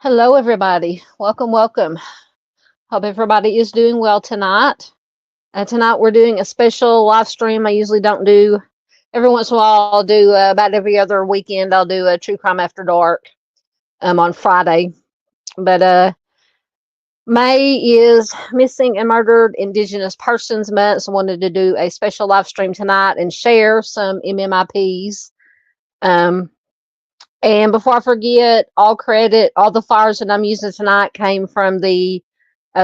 Hello, everybody. Welcome, welcome. Hope everybody is doing well tonight. Tonight we're doing a special live stream. I usually don't do. Every once in a while, I'll do about every other weekend. I'll do a True Crime After Dark on Friday. But May is Missing and Murdered Indigenous Persons Month. So I wanted to do a special live stream tonight and share some MMIPs. And before I forget, all credit, all the flyers that I'm using tonight came from the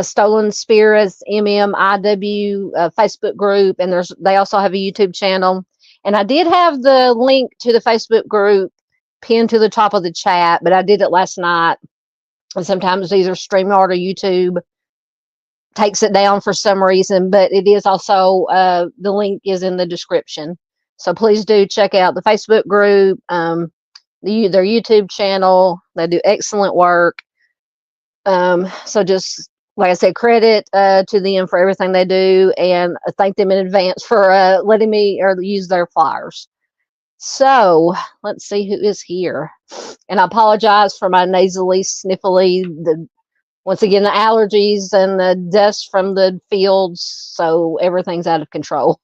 Stolen Spirits MMIW Facebook group, and they also have a YouTube channel. And I did have the link to the Facebook group pinned to the top of the chat, but I did it last night. And sometimes either StreamYard or YouTube takes it down for some reason, but it is also the link is in the description. So please do check out the Facebook group. Their YouTube channel. They do excellent work. So just like I said, credit to them for everything they do, and thank them in advance for letting me or use their flyers. So let's see who is here. And I apologize for my nasally, sniffly, once again, the allergies and the dust from the fields. So everything's out of control.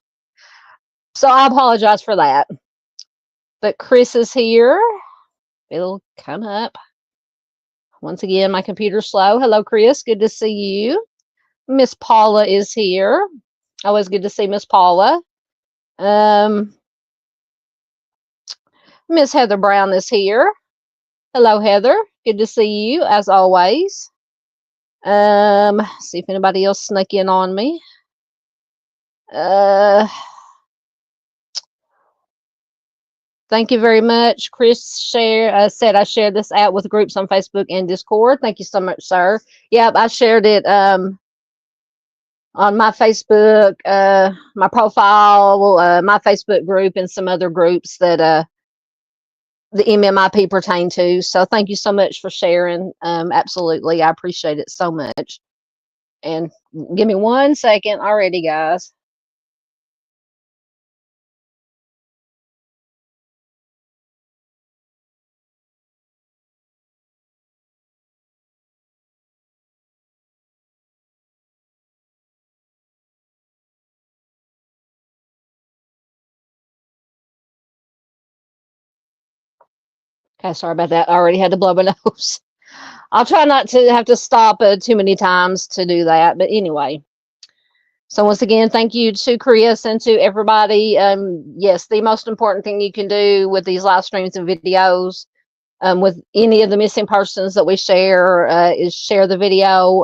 So I apologize for that. But Chris is here. It'll come up. Once again, my computer's slow. Hello, Chris. Good to see you. Miss Paula is here. Always good to see Miss Paula. Miss Heather Brown is here. Hello, Heather. Good to see you, as always. See if anybody else snuck in on me. Thank you very much. Chris said I shared this out with groups on Facebook and Discord. Thank you so much, sir. Yep, I shared it on my Facebook, my profile, my Facebook group, and some other groups that the MMIP pertain to. So thank you so much for sharing. Absolutely. I appreciate it so much. And give me 1 second already, guys. Okay, sorry about that. I already had to blow my nose. I'll try not to have to stop too many times to do that. But anyway, so once again, thank you to Chris and to everybody. Yes, the most important thing you can do with these live streams and videos, with any of the missing persons that we share, is share the video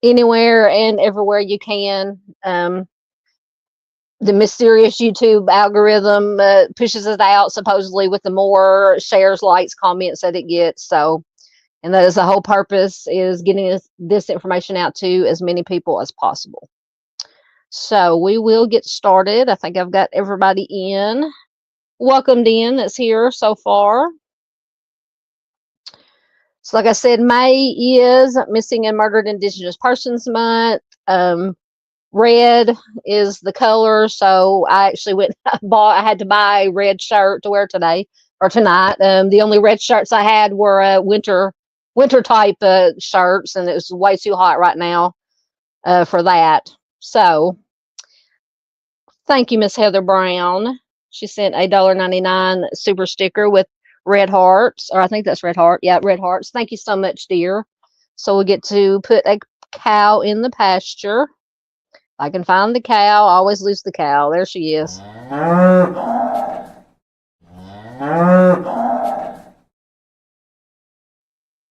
anywhere and everywhere you can. The mysterious YouTube algorithm pushes it out supposedly with the more shares, likes, comments that it gets. So, and that is the whole purpose, is getting this information out to as many people as possible. So we will get started. I think I've got everybody welcomed in that's here so far. So like I said, May is Missing and Murdered Indigenous Persons Month. Red is the color, so I actually I had to buy a red shirt to wear today or tonight. The only red shirts I had were winter type shirts, and it was way too hot right now for that. So thank you, Miss Heather Brown. She sent a $1.99 super sticker with red hearts, or I think that's red heart. Yeah, red hearts. Thank you so much, dear. So we'll get to put a cow in the pasture. I can find the cow. I always lose the cow. There she is.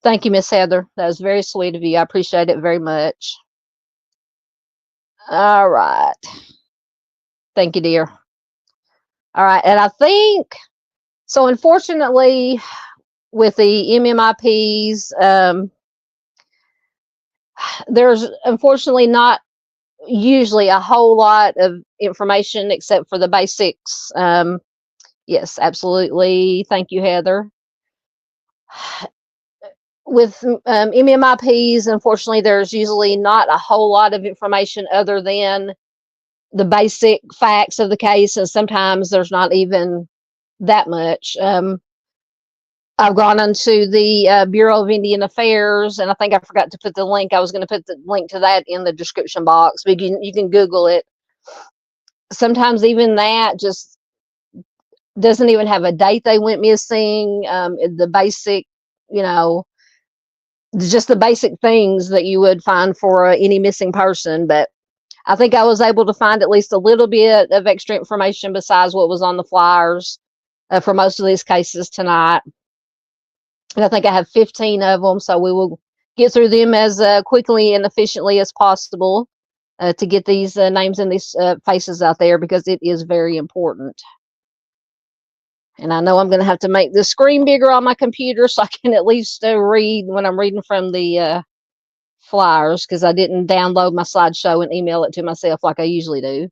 Thank you, Miss Heather. That was very sweet of you. I appreciate it very much. All right. Thank you, dear. All right. And I think, so unfortunately, with the MMIPs, there's unfortunately not usually a whole lot of information except for the basics. Yes, absolutely. Thank you, Heather. With MMIPs, unfortunately, there's usually not a whole lot of information other than the basic facts of the case, and sometimes there's not even that much. I've gone onto the Bureau of Indian Affairs, and I think I forgot to put the link. I was going to put the link to that in the description box, but you can Google it. Sometimes even that just doesn't even have a date they went missing. The basic, just the basic things that you would find for any missing person. But I think I was able to find at least a little bit of extra information besides what was on the flyers for most of these cases tonight. And I think I have 15 of them, so we will get through them as quickly and efficiently as possible to get these names and these faces out there, because it is very important. And I know I'm going to have to make the screen bigger on my computer so I can at least read when I'm reading from the flyers, because I didn't download my slideshow and email it to myself like I usually do.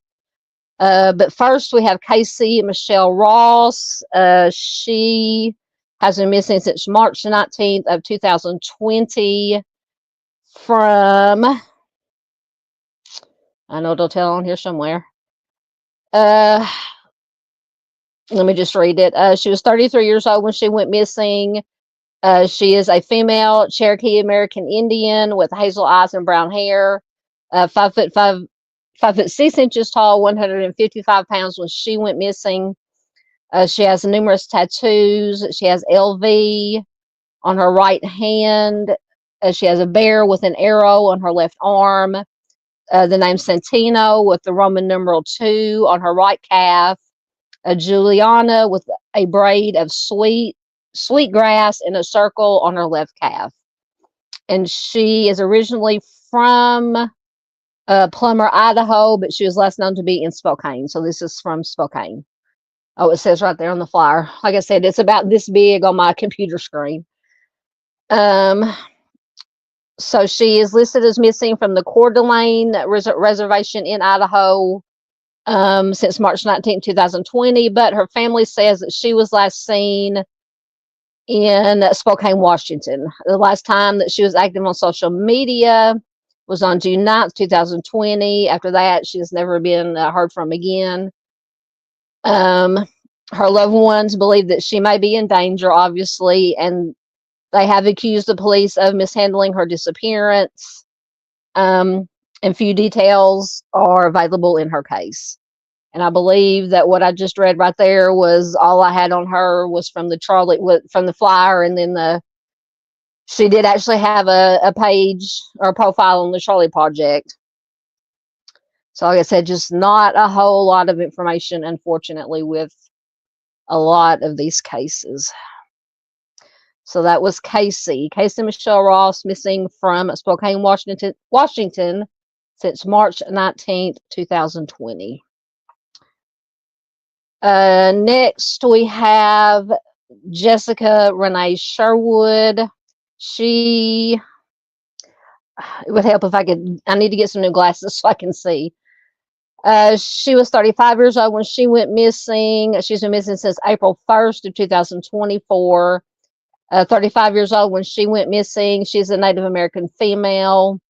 But first we have Kacy Michelle Ross. She has been missing since March 19th of 2020 from, I know it'll tell on here somewhere. Let me just read it. She was 33 years old when she went missing. She is a female Cherokee American Indian with hazel eyes and brown hair, 5'6" tall, 155 pounds when she went missing. She has numerous tattoos. She has LV on her right hand. She has a bear with an arrow on her left arm. The name Santino with the Roman numeral 2 on her right calf. Juliana with a braid of sweet grass in a circle on her left calf. And she is originally from Plummer, Idaho, but she was last known to be in Spokane. So this is from Spokane. Oh, it says right there on the flyer. Like I said, it's about this big on my computer screen. So she is listed as missing from the Coeur d'Alene Reservation in Idaho since March 19, 2020, but her family says that she was last seen in Spokane, Washington. The last time that she was active on social media was on June 9th, 2020. After that, she has never been heard from again. Her loved ones believe that she may be in danger, obviously, and they have accused the police of mishandling her disappearance. And few details are available in her case. And I believe that what I just read right there was all I had on her was from the from the flyer, and then she did actually have a page or a profile on the Charlie Project. So like I said, just not a whole lot of information, unfortunately, with a lot of these cases. So that was Kacy Michelle Ross, missing from Spokane, Washington since March 19th, 2020. Next, we have Jessica Renee Sherwood. It would help if I need to get some new glasses so I can see. She was 35 years old when she went missing. She's been missing since April 1st of 2024. 35 years old when she went missing. She's a Native American female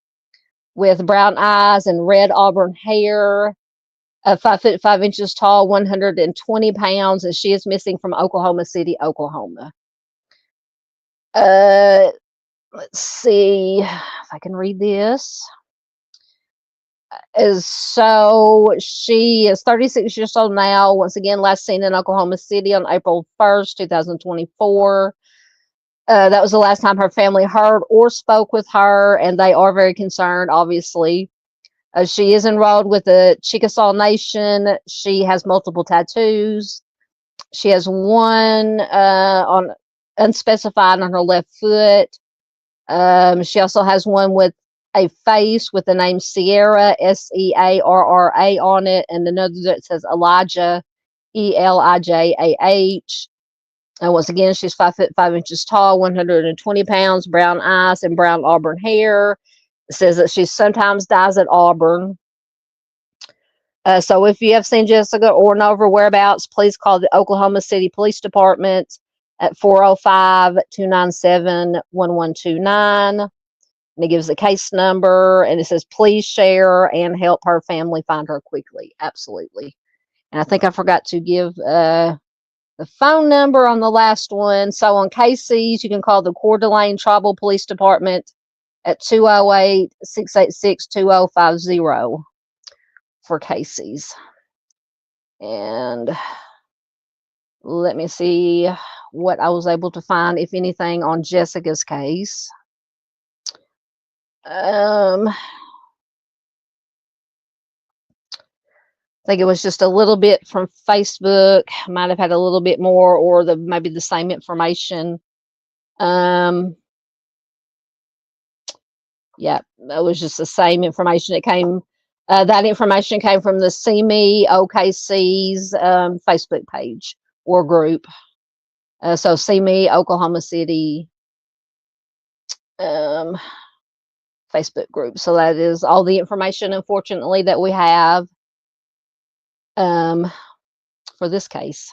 with brown eyes and red auburn hair, 5 foot 5 inches tall, 120 pounds, and she is missing from Oklahoma City, Oklahoma. Let's see if I can read this. So she is 36 years old now. Once again, last seen in Oklahoma City on April 1st, 2024. That was the last time her family heard or spoke with her, and they are very concerned, obviously. She is enrolled with the Chickasaw Nation. She has multiple tattoos. She has one on unspecified on her left foot. She also has one with a face with the name Sierra, Searra, on it, and another that says Elijah, Elijah. And once again, she's 5 foot 5 inches tall, 120 pounds, brown eyes, and brown auburn hair. It says that she sometimes dies at Auburn. So if you have seen Jessica or know her whereabouts, please call the Oklahoma City Police Department at 405-297-1129. And it gives the case number, and it says, please share and help her family find her quickly. Absolutely. And I think I forgot to give the phone number on the last one. So on Kacy's, you can call the Coeur d'Alene Tribal Police Department at 208-686-2050 for Kacy's. And let me see what I was able to find, if anything, on Jessica's case. I think it was just a little bit from Facebook. Might have had a little bit more, or maybe the same information. Yeah, that was just the same information. It came. That information came from the See Me OKC's Facebook page or group. So See Me Oklahoma City Facebook group. So that is all the information, unfortunately, that we have for this case.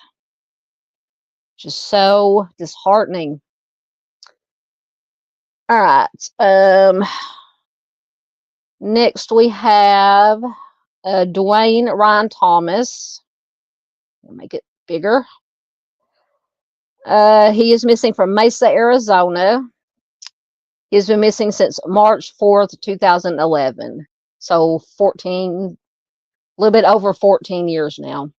Just so disheartening. All right. Next we have Duane Ryan Thomas. I'll make it bigger. He is missing from Mesa, Arizona. He's been missing since March 4th, 2011. So 14, a little bit over 14 years now.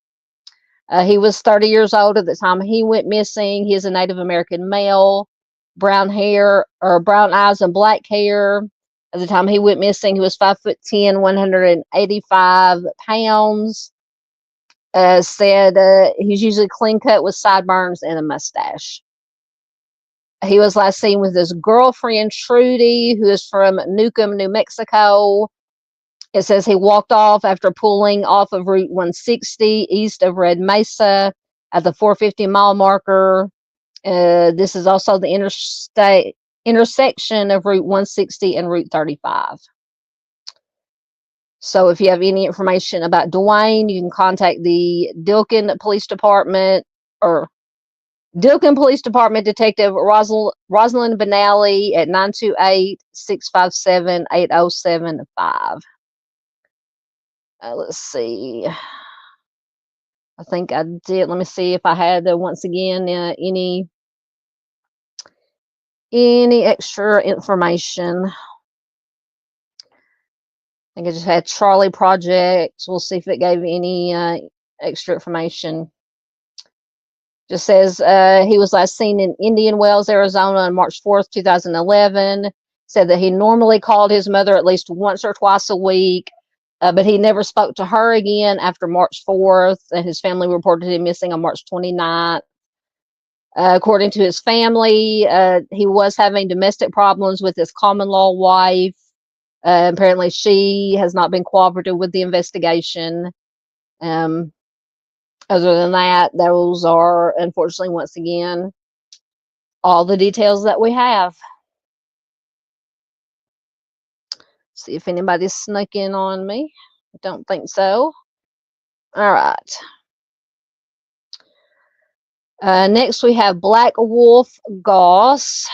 He was 30 years old at the time he went missing. He is a Native American male, brown hair or brown eyes and black hair. At the time he went missing, he was 5'10", 185 pounds. Said he's usually clean cut with sideburns and a mustache. He was last seen with his girlfriend, Trudy, who is from Newcomb, New Mexico. It says he walked off after pulling off of Route 160 east of Red Mesa at the 450 mile marker. This is also the intersection of Route 160 and Route 35. So if you have any information about Duane, you can contact the Dilkin Police Department or Dilkin Police Department Detective Rosalind Benally at 928-657-8075. Let's see. I think I did. Let me see if I had once again any extra information. I think I just had Charlie Project. We'll see if it gave any extra information. Just says he was last seen in Indian Wells, Arizona on March 4th, 2011. Said that he normally called his mother at least once or twice a week, but he never spoke to her again after March 4th, and his family reported him missing on March 29th. According to his family, he was having domestic problems with his common law wife. Apparently, she has not been cooperative with the investigation. Other than that, those are, unfortunately, once again, all the details that we have. See if anybody snuck in on me. I don't think so. All right. Next, we have Blackwolf Goss.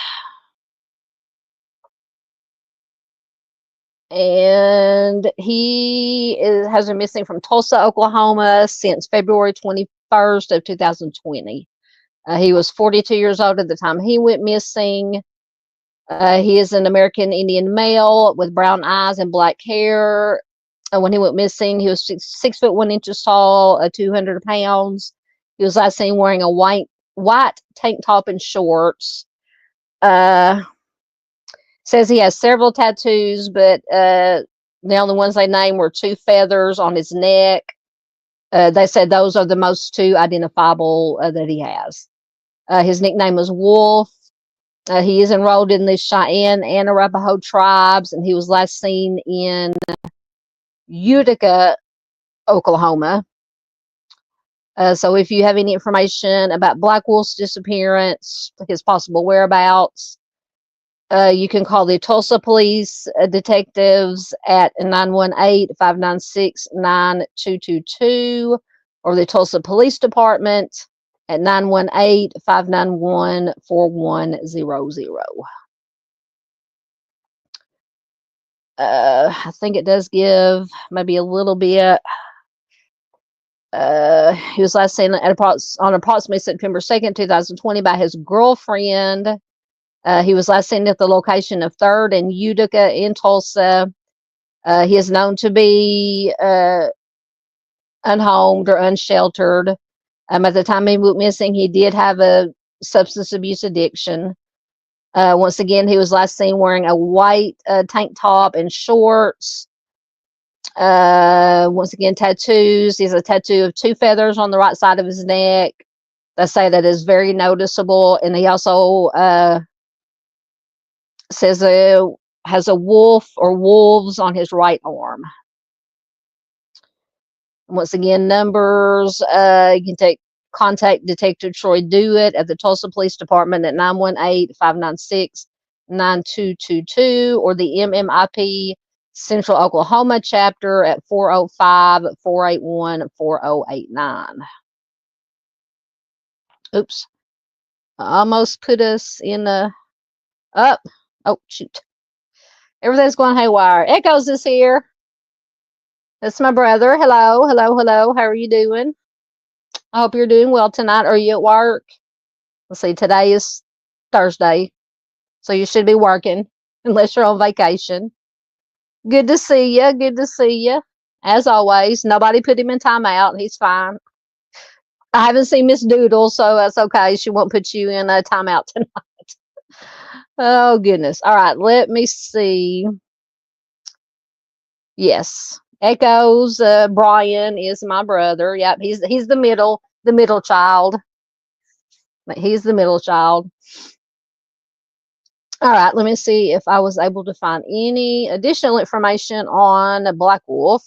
And he has been missing from Tulsa, Oklahoma since February 21st of 2020. He was 42 years old at the time he went missing. He is an American Indian male with brown eyes and black hair. When he went missing, he was 6 foot 1 inches tall, 200 pounds. He was last seen wearing a white tank top and shorts. Says he has several tattoos, but the only ones they named were 2 feathers on his neck. They said those are the most 2 identifiable that he has. His nickname was Wolf. He is enrolled in the Cheyenne and Arapaho tribes, and he was last seen in Utica, Oklahoma. So if you have any information about Blackwolf's disappearance, his possible whereabouts, you can call the Tulsa Police detectives at 918-596-9222 or the Tulsa Police Department at 918-591-4100. I think it does give maybe a little bit. He was last seen on approximately September 2nd, 2020 by his girlfriend. He was last seen at the location of 3rd and Utica in Tulsa. He is known to be unhomed or unsheltered. At the time he went missing, he did have a substance abuse addiction. Once again, he was last seen wearing a white tank top and shorts. Once again, tattoos. He has a tattoo of 2 feathers on the right side of his neck. They say that is very noticeable. And he also says has a wolf or wolves on his right arm. Once again, numbers, you can contact Detective Troy Dewitt at the Tulsa Police Department at 918-596-9222 or the MMIP Central Oklahoma chapter at 405-481-4089. Oops. I almost put us in a up. Oh, shoot. Everything's going haywire. Echoes is here. That's my brother. Hello, hello, hello. How are you doing? I hope you're doing well tonight. Are you at work? Let's see, today is Thursday, so you should be working unless you're on vacation. Good to see you. Good to see you. As always, nobody put him in timeout. He's fine. I haven't seen Miss Doodle, so that's okay. She won't put you in a timeout tonight. Oh, goodness. All right, let me see. Yes. Echoes, Brian is my brother. Yep, he's the middle child. He's the middle child. All right, let me see if I was able to find any additional information on Blackwolf.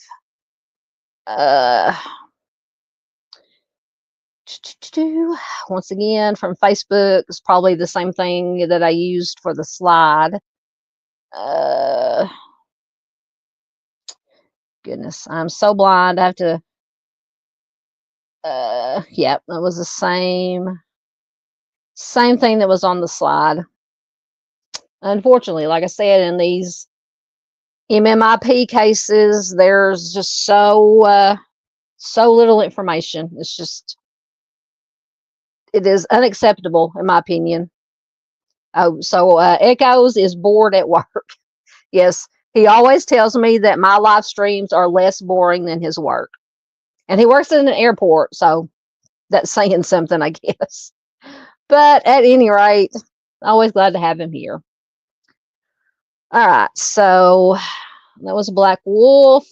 Once again, from Facebook, it's probably the same thing that I used for the slide. Goodness, I'm so blind. I have to. Yep, that was the same thing that was on the slide. Unfortunately, like I said, in these MMIP cases, there's just so little information. It is unacceptable, in my opinion. Oh, so Echoes is bored at work. Yes, he always tells me that my live streams are less boring than his work. And he works in an airport, so that's saying something, I guess. But at any rate, always glad to have him here. All right, so that was Black Wolf.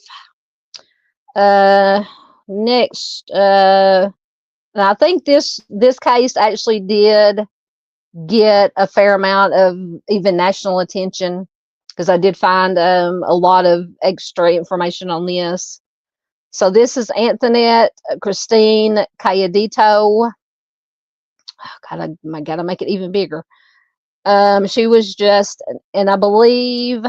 Next, and I think this case actually did get a fair amount of even national attention, because I did find a lot of extra information on this. So this is Anthonette Christine Cayedito. Oh, God, I gotta make it even bigger. She was just, and I believe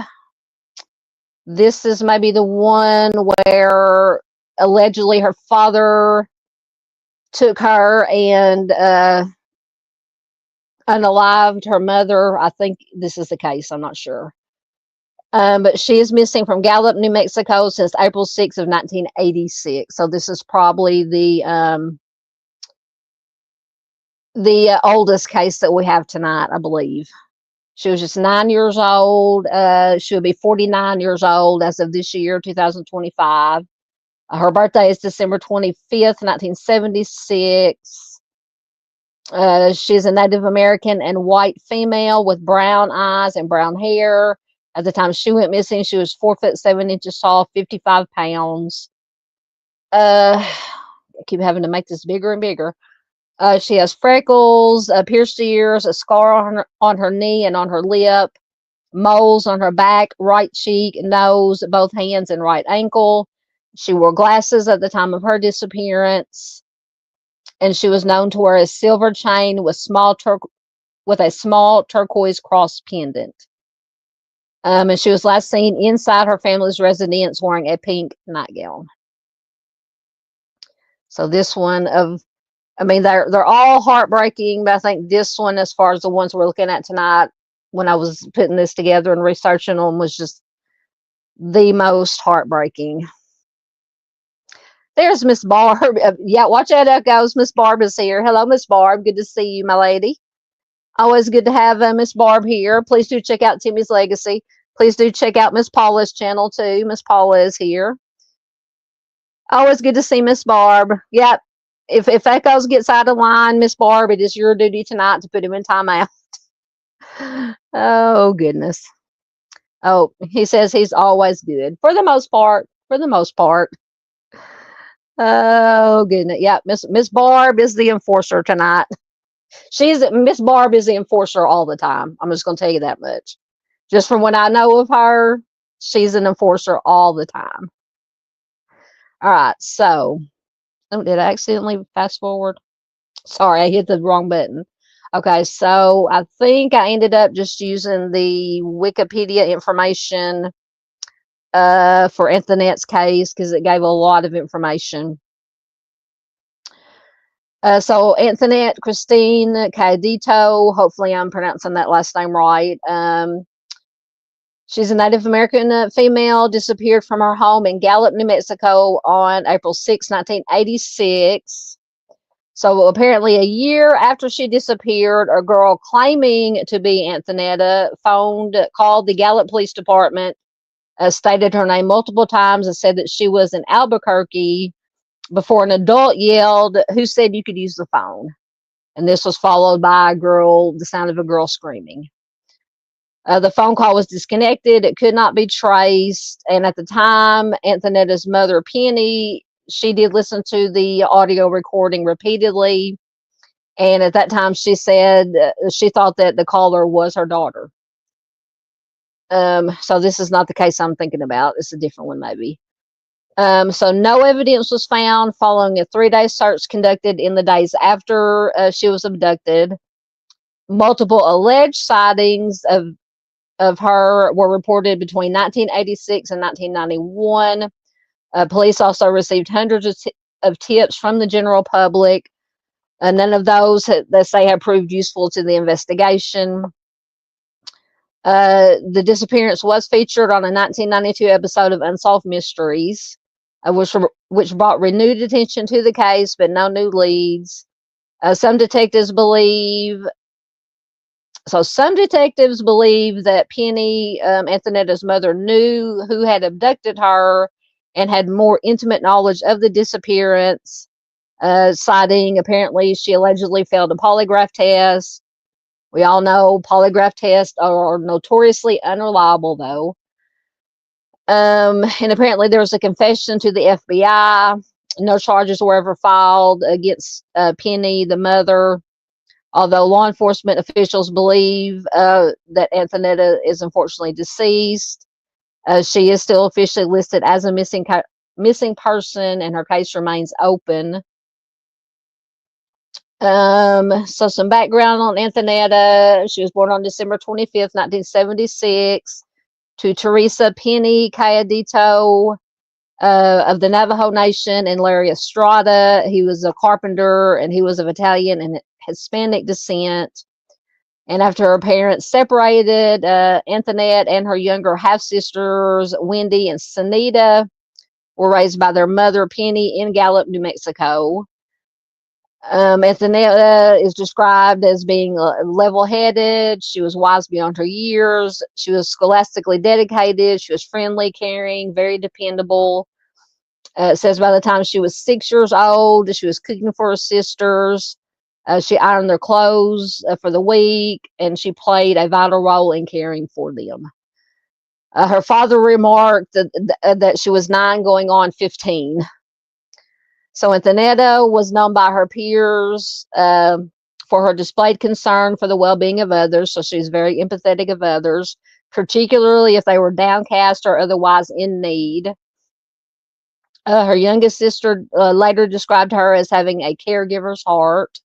this is maybe the one where allegedly her father took her and unalived her mother. I think this is the case. I'm not sure. But she is missing from Gallup, New Mexico since April 6th of 1986. So this is probably the oldest case that we have tonight, I believe. She was just 9 years old. She'll be 49 years old as of this year, 2025. Her birthday is December 25th, 1976. She's a Native American and white female with brown eyes and brown hair. At the time she went missing, she was 4'7" tall, 55 pounds. I keep having to make this bigger and bigger. She has freckles, pierced ears, a scar on her knee and on her lip, moles on her back, right cheek, nose, both hands, and right ankle. She wore glasses at the time of her disappearance, and she was known to wear a silver chain with a small turquoise cross pendant. And she was last seen inside her family's residence wearing a pink nightgown. So this one they're all heartbreaking, but I think this one, as far as the ones we're looking at tonight, when I was putting this together and researching them, was just the most heartbreaking. There's Miss Barb. Yeah, watch out, Echoes. Miss Barb is here. Hello, Miss Barb. Good to see you, my lady. Always good to have Miss Barb here. Please do check out Timmy's Legacy. Please do check out Miss Paula's channel too. Miss Paula is here. Always good to see Miss Barb. Yep. If Echoes gets out of line, Miss Barb, it is your duty tonight to put him in timeout. Oh, goodness. Oh, he says he's always good. For the most part. For the most part. Oh, goodness. Yeah, Miss Barb is the enforcer tonight. Miss Barb is the enforcer all the time. I'm just going to tell you that much. Just from what I know of her, she's an enforcer all the time. All right, so, oh, did I accidentally fast forward? Sorry, I hit the wrong button. Okay, so I think I ended up just using the Wikipedia information for Anthonette's case, because it gave a lot of information. So Anthonette Christine Cayedito, hopefully I'm pronouncing that last name right. She's a Native American female, disappeared from her home in Gallup, New Mexico on April 6, 1986. So apparently a year after she disappeared, a girl claiming to be Anthonette called the Gallup Police Department, stated her name multiple times, and said that she was in Albuquerque before an adult yelled, "Who said you could use the phone?" And this was followed by the sound of a girl screaming. The phone call was disconnected. It could not be traced. And at the time, Anthonette's mother, Penny, she did listen to the audio recording repeatedly. And at that time, she said she thought that the caller was her daughter. So this is not the case I'm thinking about. It's a different one, maybe. So no evidence was found following a 3-day search conducted in the days after she was abducted. Multiple alleged sightings of her were reported between 1986 and 1991. Police also received hundreds of tips from the general public. None of those that say have proved useful to the investigation. The disappearance was featured on a 1992 episode of Unsolved Mysteries, which brought renewed attention to the case, but no new leads. Some detectives believe that Penny, Anthonette's mother, knew who had abducted her and had more intimate knowledge of the disappearance, citing apparently she allegedly failed a polygraph test. We all know polygraph tests are notoriously unreliable, though. And apparently there was a confession to the FBI. No charges were ever filed against Penny, the mother, although law enforcement officials believe that Anthonette is unfortunately deceased. She is still officially listed as a missing person, and her case remains open. So some background on Anthonette. She was born on December 25th, 1976, to Teresa Penny Cayedito of the Navajo Nation and Larry Estrada. He was a carpenter, and he was of Italian and Hispanic descent. And after her parents separated, Anthonette and her younger half-sisters, Wendy and Sunita, were raised by their mother, Penny, in Gallup, New Mexico. Anthonette is described as being level-headed. She was wise beyond her years. She was scholastically dedicated. She was friendly, caring, very dependable. It says by the time she was 6 years old, she was cooking for her sisters. She ironed their clothes for the week, and she played a vital role in caring for them. Her father remarked that she was 9 going on 15. So Anthonette was known by her peers for her displayed concern for the well-being of others. So she's very empathetic of others, particularly if they were downcast or otherwise in need. Her youngest sister later described her as having a caregiver's heart.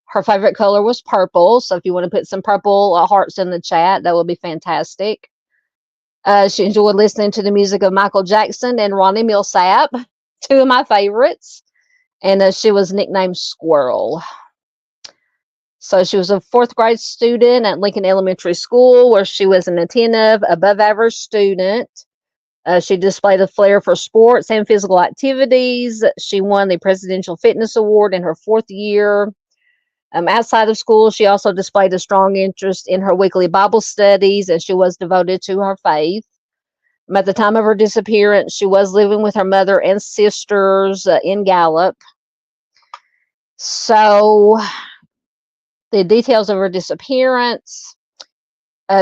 Her favorite color was purple. So if you want to put some purple hearts in the chat, that would be fantastic. She enjoyed listening to the music of Michael Jackson and Ronnie Milsap, 2 of my favorites. And she was nicknamed Squirrel. So she was a 4th grade student at Lincoln Elementary School, where she was an attentive, above-average student. She displayed a flair for sports and physical activities. She won the Presidential Fitness Award in her 4th year. Outside of school, she also displayed a strong interest in her weekly Bible studies, and she was devoted to her faith. At the time of her disappearance, she was living with her mother and sisters in Gallup. So, the details of her disappearance.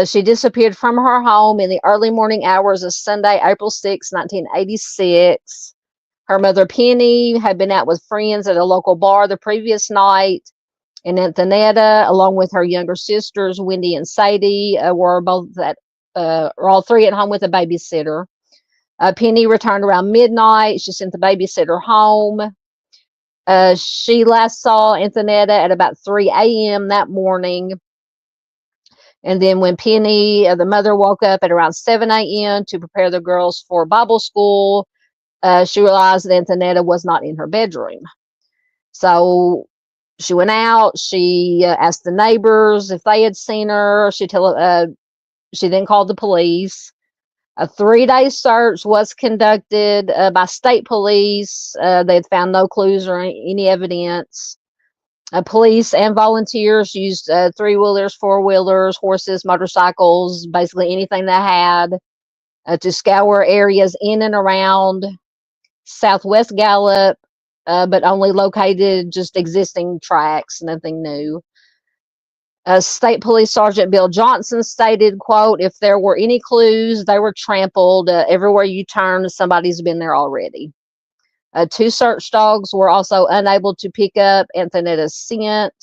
She disappeared from her home in the early morning hours of Sunday, April 6, 1986. Her mother, Penny, had been out with friends at a local bar the previous night. And Anthonette, along with her younger sisters, Wendy and Sadie, were all 3 at home with a babysitter. Penny returned around midnight. She sent the babysitter home. She last saw Anthonette at about 3 a.m. that morning. And then when Penny, the mother, woke up at around 7 a.m. to prepare the girls for Bible school, she realized that Anthonette was not in her bedroom. So she went out. She asked the neighbors if they had seen her. She then called the police. A 3-day search was conducted by state police. They had found no clues or any evidence. Police and volunteers used 3-wheelers, 4-wheelers, horses, motorcycles, basically anything they had to scour areas in and around Southwest Gallup, but only located just existing tracks, nothing new. State Police Sergeant Bill Johnson stated, quote, "If there were any clues, they were trampled. Everywhere you turn, somebody's been there already." 2 search dogs were also unable to pick up Anthonette's scent.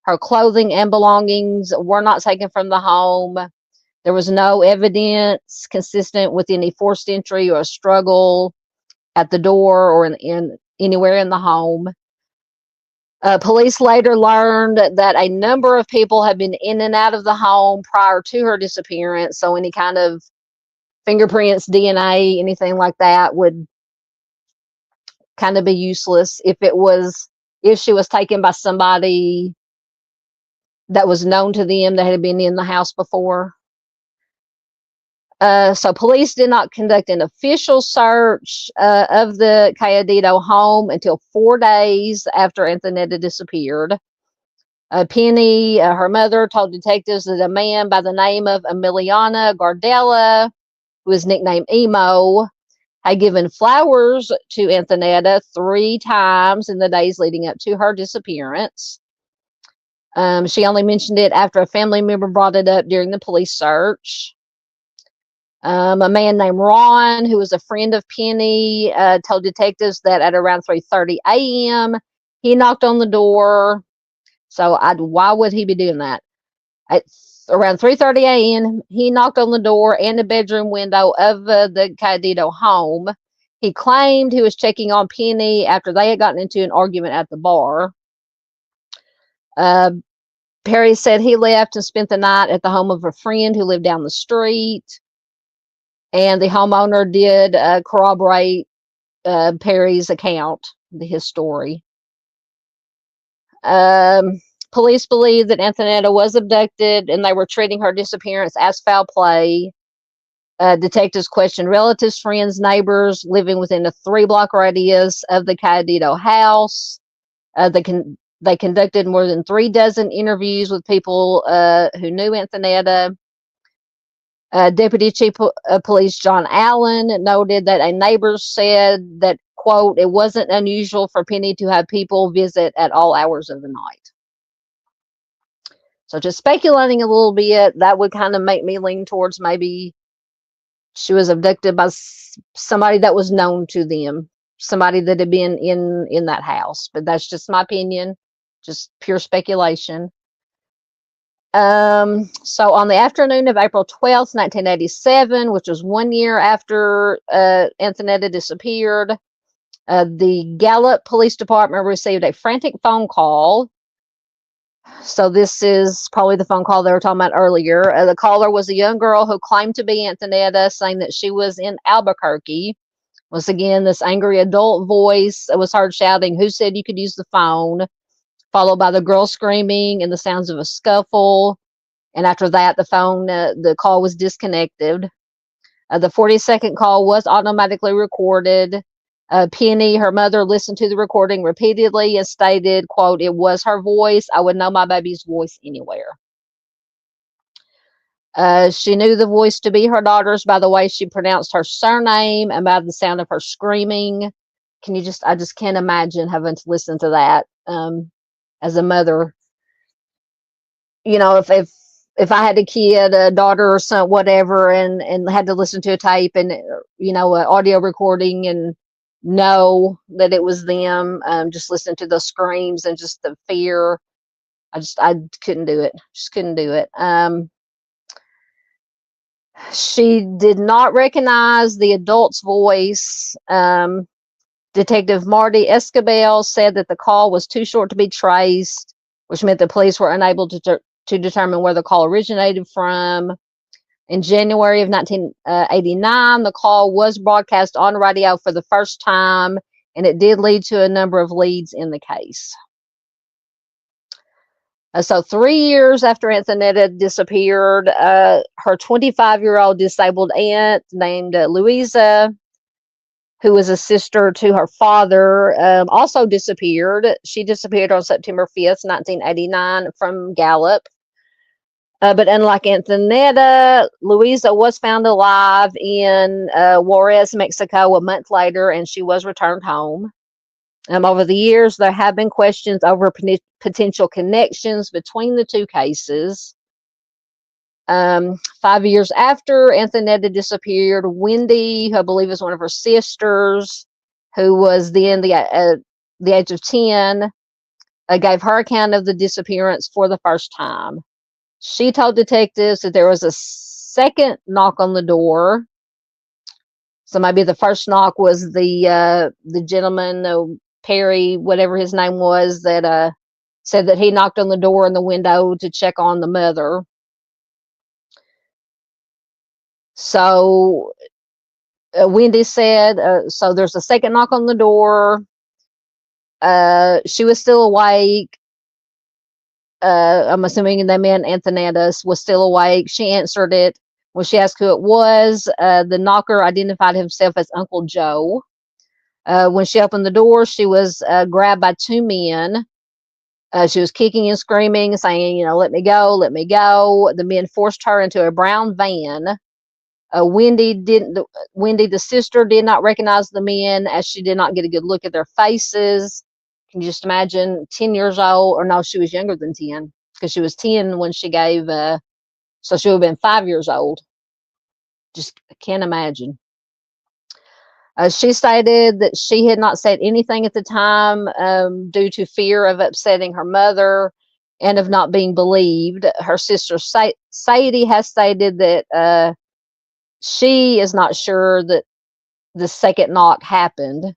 Her clothing and belongings were not taken from the home. There was no evidence consistent with any forced entry or struggle at the door or in anywhere in the home. Police later learned that a number of people had been in and out of the home prior to her disappearance, so any kind of fingerprints, DNA, anything like that would kind of be useless if she was taken by somebody that was known to them that had been in the house before. So police did not conduct an official search of the Cayedito home until 4 days after Anthonette disappeared. Penny, her mother, told detectives that a man by the name of Emiliano Gardella, who was nicknamed Emo, had given flowers to Anthonette 3 times in the days leading up to her disappearance. She only mentioned it after a family member brought it up during the police search. A man named Ron, who was a friend of Penny, told detectives that at around 3:30 a.m., he knocked on the door. So why would he be doing that? At around 3:30 a.m., he knocked on the door and the bedroom window of the Cayedito home. He claimed he was checking on Penny after they had gotten into an argument at the bar. Perry said he left and spent the night at the home of a friend who lived down the street. And the homeowner did corroborate Perry's account, his story. Police believe that Anthonette was abducted and they were treating her disappearance as foul play. Detectives questioned relatives, friends, neighbors living within a 3-block radius of the Cayedito house. They conducted more than 3 dozen interviews with people who knew Anthonette. Deputy Chief of Police John Allen noted that a neighbor said that, quote, it wasn't unusual for Penny to have people visit at all hours of the night. So just speculating a little bit, that would kind of make me lean towards maybe she was abducted by somebody that was known to them, somebody that had been in that house. But that's just my opinion, just pure speculation. So on the afternoon of April 12th, 1987, which was 1 year after Anthonette disappeared, the Gallup Police Department received a frantic phone call. So this is probably the phone call they were talking about earlier. The caller was a young girl who claimed to be Anthonette, saying that she was in Albuquerque. Once again, this angry adult voice was heard shouting, "Who said you could use the phone?" Followed by the girl screaming and the sounds of a scuffle. And after that, the call was disconnected. The 40-second call was automatically recorded. Penny, her mother, listened to the recording repeatedly and stated, quote, "It was her voice. I would know my baby's voice anywhere." She knew the voice to be her daughter's by the way she pronounced her surname and by the sound of her screaming. I just can't imagine having to listen to that as a mother. You know, if I had a kid, a daughter or son, whatever, and had to listen to a tape and, an audio recording and know that it was them, just listen to the screams and just the fear. I couldn't do it. Just couldn't do it. She did not recognize the adult's voice. Detective Marty Escobel said that the call was too short to be traced, which meant the police were unable to determine where the call originated from. In January of 1989, the call was broadcast on radio for the first time, and it did lead to a number of leads in the case. So 3 years after Anthonette had disappeared, her 25-year-old disabled aunt named Louisa, who was a sister to her father, also disappeared. She disappeared on September 5th, 1989 from Gallup. But unlike Anthonette, Louisa was found alive in Juarez, Mexico a month later, and she was returned home. Over the years, there have been questions over potential connections between the two cases. 5 years after Anthonette disappeared, Wendy, who I believe is one of her sisters, who was then the age of 10, gave her account of the disappearance for the first time. She told detectives that there was a second knock on the door. So maybe the first knock was the gentleman, Perry, whatever his name was, that said that he knocked on the door and the window to check on the mother. So Wendy said, so there's a second knock on the door. She was still awake. I'm assuming they meant Anthonette was still awake. She answered it. When she asked who it was, the knocker identified himself as Uncle Joe. When she opened the door, she was grabbed by 2 men. She was kicking and screaming, saying, "Let me go, let me go." The men forced her into a brown van. Wendy, the sister, did not recognize the men as she did not get a good look at their faces. Can you just imagine 10 years old? Or no, she was younger than 10 because she was 10 when she gave, so she would have been 5 years old. Just can't imagine. She stated that she had not said anything at the time due to fear of upsetting her mother and of not being believed. Her sister Sadie has stated that she is not sure that the second knock happened.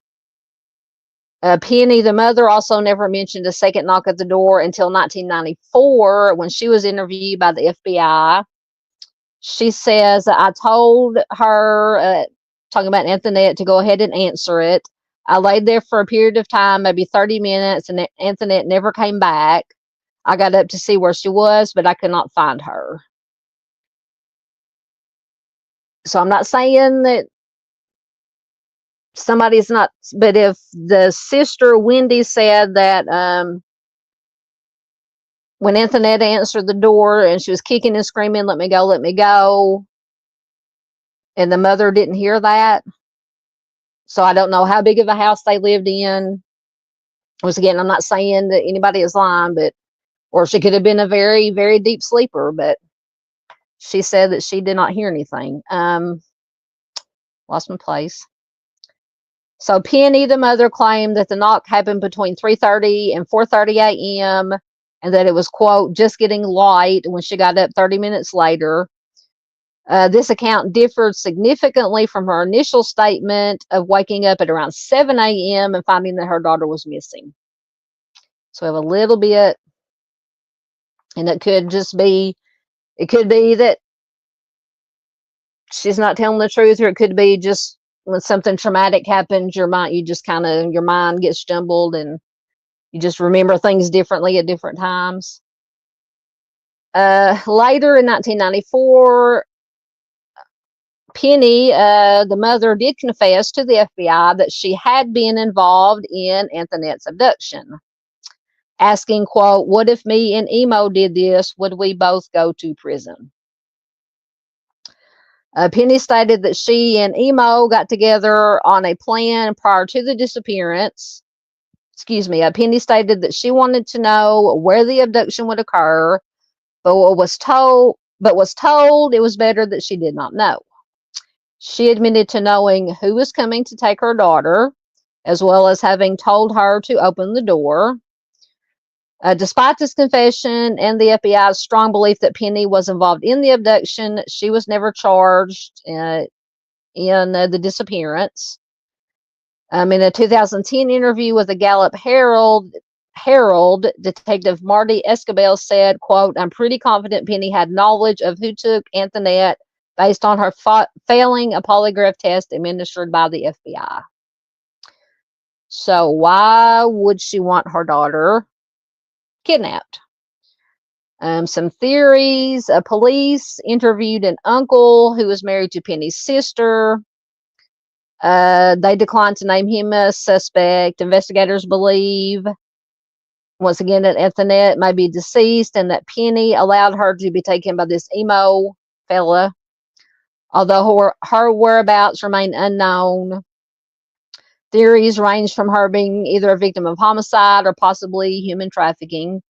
Penny, the mother, also never mentioned a second knock at the door until 1994 when she was interviewed by the FBI. She says, I told her, talking about Anthonette, to go ahead and answer it. I laid there for a period of time, maybe 30 minutes, and Anthonette never came back. I got up to see where she was, but I could not find her. So I'm not saying that somebody's not, but if the sister Wendy said that when Anthonette answered the door and she was kicking and screaming, let me go, and the mother didn't hear that. So I don't know how big of a house they lived in. Once again, I'm not saying that anybody is lying, but, or she could have been a very, very deep sleeper, but she said that she did not hear anything. Lost my place. So Penny, the mother, claimed that the knock happened between 3:30 and 4:30 a.m. and that it was, quote, just getting light when she got up 30 minutes later. This account differed significantly from her initial statement of waking up at around 7 a.m. and finding that her daughter was missing. So we have a little bit, and it could be that she's not telling the truth, or it could be just when something traumatic happens, your mind gets jumbled and you just remember things differently at different times. Later in 1994, Penny, the mother, did confess to the FBI that she had been involved in Anthonette's abduction, asking, quote, what if me and Emo did this? Would we both go to prison? Penny stated that she and Emo got together on a plan prior to the disappearance. Penny stated that she wanted to know where the abduction would occur, but was told it was better that she did not know. She admitted to knowing who was coming to take her daughter, as well as having told her to open the door. Despite this confession and the FBI's strong belief that Penny was involved in the abduction, she was never charged in the disappearance. In a 2010 interview with the Gallup Herald, Detective Marty Escobel said, quote, I'm pretty confident Penny had knowledge of who took Anthonette based on her failing a polygraph test administered by the FBI. So why would she want her daughter kidnapped? Some theories. Police interviewed an uncle who was married to Penny's sister. They declined to name him a suspect. Investigators believe, once again, that Anthonette may be deceased and that Penny allowed her to be taken by this Emo fella, although her whereabouts remain unknown. Theories range from her being either a victim of homicide or possibly human trafficking.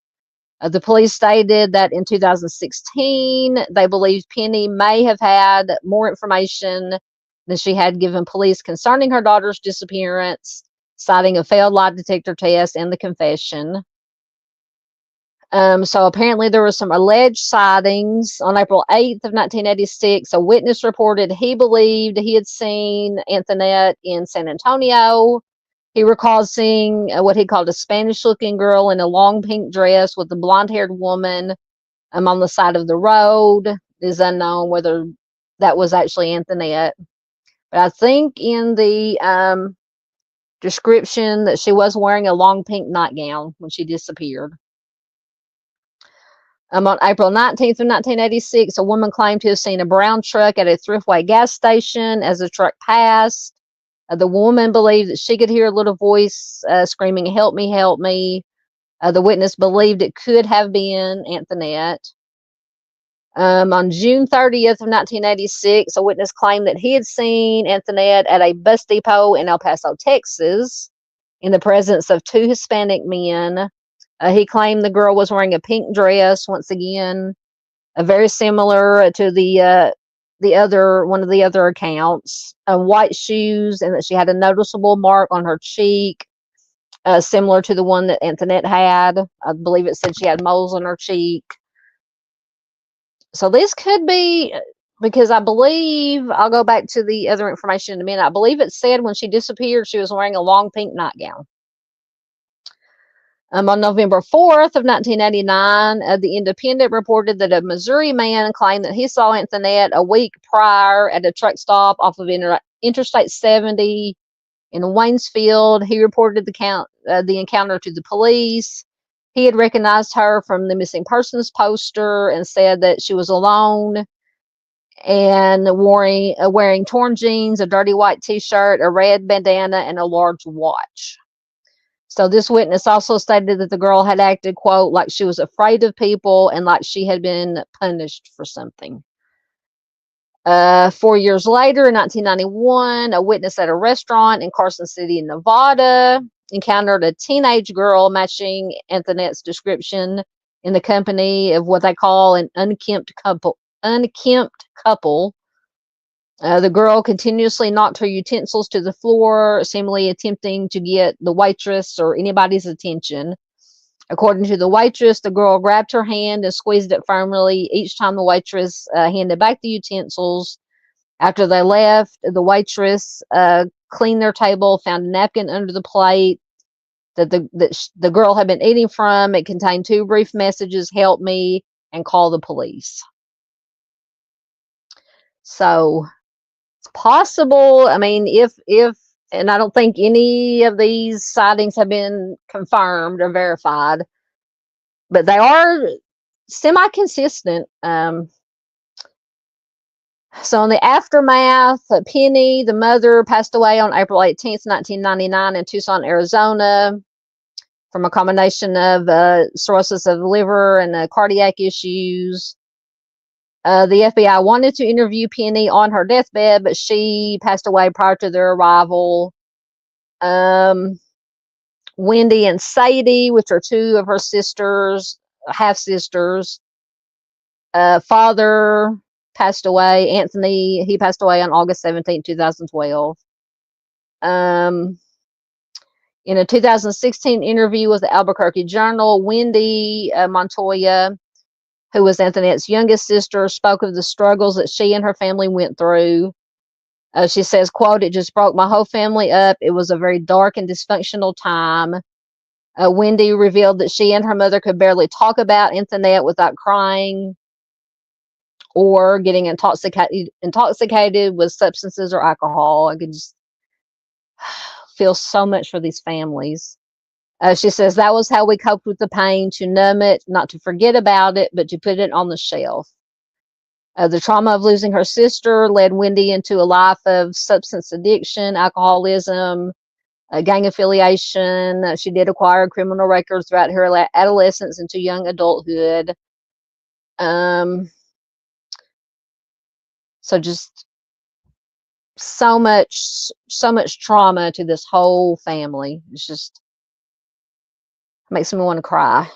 The police stated that in 2016, they believed Penny may have had more information than she had given police concerning her daughter's disappearance, citing a failed lie detector test and the confession. So apparently there were some alleged sightings. On April 8th of 1986, a witness reported he believed he had seen Anthonette in San Antonio. He recalled seeing what he called a Spanish-looking girl in a long pink dress with a blonde-haired woman on the side of the road. It is unknown whether that was actually Anthonette. But I think in the description that she was wearing a long pink nightgown when she disappeared. On April 19th of 1986, a woman claimed to have seen a brown truck at a Thriftway gas station as the truck passed. The woman believed that she could hear a little voice screaming, help me, help me. The witness believed it could have been Anthonette. On June 30th of 1986, a witness claimed that he had seen Anthonette at a bus depot in El Paso, Texas, in the presence of two Hispanic men. He claimed the girl was wearing a pink dress, once again, very similar to one of the other accounts, white shoes, and that she had a noticeable mark on her cheek, similar to the one that Anthonette had. I believe it said she had moles on her cheek. So this could be, because I believe, I'll go back to the other information in a minute. I believe it said when she disappeared, she was wearing a long pink nightgown. On November 4th of 1989, The Independent reported that a Missouri man claimed that he saw Anthonette a week prior at a truck stop off of Interstate 70 in Waynesfield. He reported the encounter to the police. He had recognized her from the missing persons poster and said that she was alone and wearing torn jeans, a dirty white t-shirt, a red bandana, and a large watch. So this witness also stated that the girl had acted, quote, like she was afraid of people and like she had been punished for something. 4 years later, in 1991, a witness at a restaurant in Carson City, Nevada, encountered a teenage girl matching Anthonette's description in the company of what they call an unkempt couple. The girl continuously knocked her utensils to the floor, seemingly attempting to get the waitress or anybody's attention. According to the waitress, the girl grabbed her hand and squeezed it firmly each time the waitress handed back the utensils. After they left, the waitress cleaned their table, found a napkin under the plate that the girl had been eating from. It contained 2 brief messages: "Help me" and "Call the police." So it's possible. I mean, if and I don't think any of these sightings have been confirmed or verified, but they are semi-consistent. So in the aftermath, Penny, the mother, passed away on April 18th, 1999 in Tucson, Arizona, from a combination of cirrhosis of the liver and cardiac issues. The FBI wanted to interview Penny on her deathbed, but she passed away prior to their arrival. Wendy and Sadie, which are 2 of her sisters, half-sisters. Father passed away. Anthony, he passed away on August 17, 2012. In a 2016 interview with the Albuquerque Journal, Wendy Montoya, who was Anthonette's youngest sister, spoke of the struggles that she and her family went through. She says, quote, "It just broke my whole family up. It was a very dark and dysfunctional time." Wendy revealed that she and her mother could barely talk about Anthonette without crying or getting intoxicated with substances or alcohol. I could just feel so much for these families. She says that was how we coped with the pain, to numb it, not to forget about it, but to put it on the shelf. The trauma of losing her sister led Wendy into a life of substance addiction, alcoholism, gang affiliation. She did acquire criminal records throughout her adolescence into young adulthood. So just so much trauma to this whole family. It's just makes me want to cry.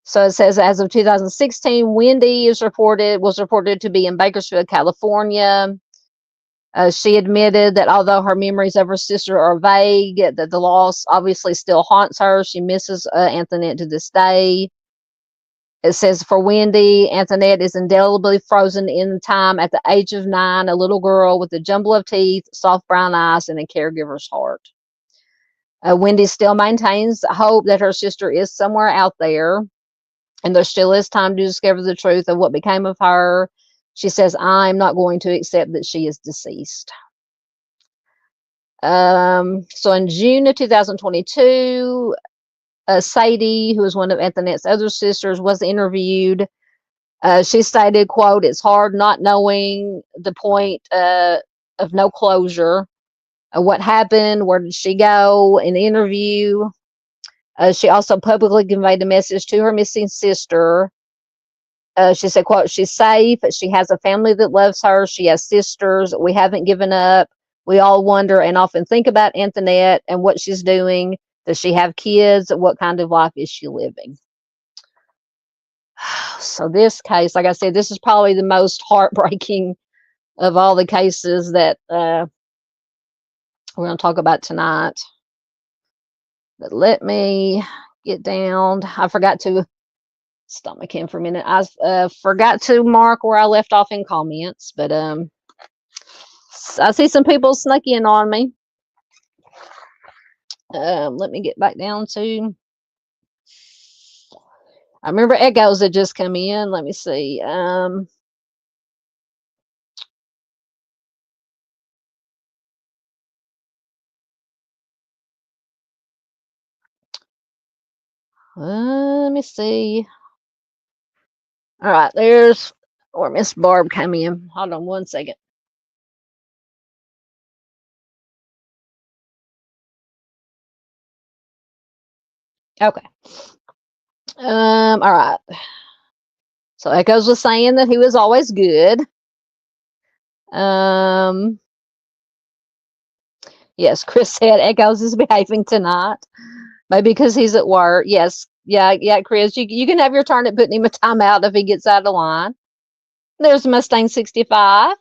So it says, as of 2016, Wendy was reported to be in Bakersfield, California. She admitted that although her memories of her sister are vague, that the loss obviously still haunts her. She misses Anthonette to this day. It says, for Wendy, Anthonette is indelibly frozen in time at the age of 9, a little girl with a jumble of teeth, soft brown eyes, and a caregiver's heart. Wendy still maintains hope that her sister is somewhere out there, and there still is time to discover the truth of what became of her. She says, "I'm not going to accept that she is deceased." So in June of 2022, Sadie, who is one of Anthonette's other sisters, was interviewed. She stated, quote, "It's hard not knowing the point of no closure. What happened? Where did she go?" In the interview, She also publicly conveyed a message to her missing sister. She said, quote, she's safe. She has a family that loves her. She has sisters. We haven't given up. We all wonder and often think about Anthonette and what she's doing. Does she have kids? What kind of life is she living? So this case, like I said, this is probably the most heartbreaking of all the cases that we're going to talk about tonight. But let me get down. I forgot to stomach in for a minute. I forgot to mark where I left off in comments, but I see some people snuck in on me. Let me get back down to. I remember echoes that just come in. Let me see. Let me see. All right, there's where Miss Barb came in. Hold on one second. Okay. All right. So Echoes was saying that he was always good. Yes, Chris said Echoes is behaving tonight. Maybe because he's at work. Yes. Yeah, Chris, you can have your turn at putting him a timeout if he gets out of line. There's Mustang 65.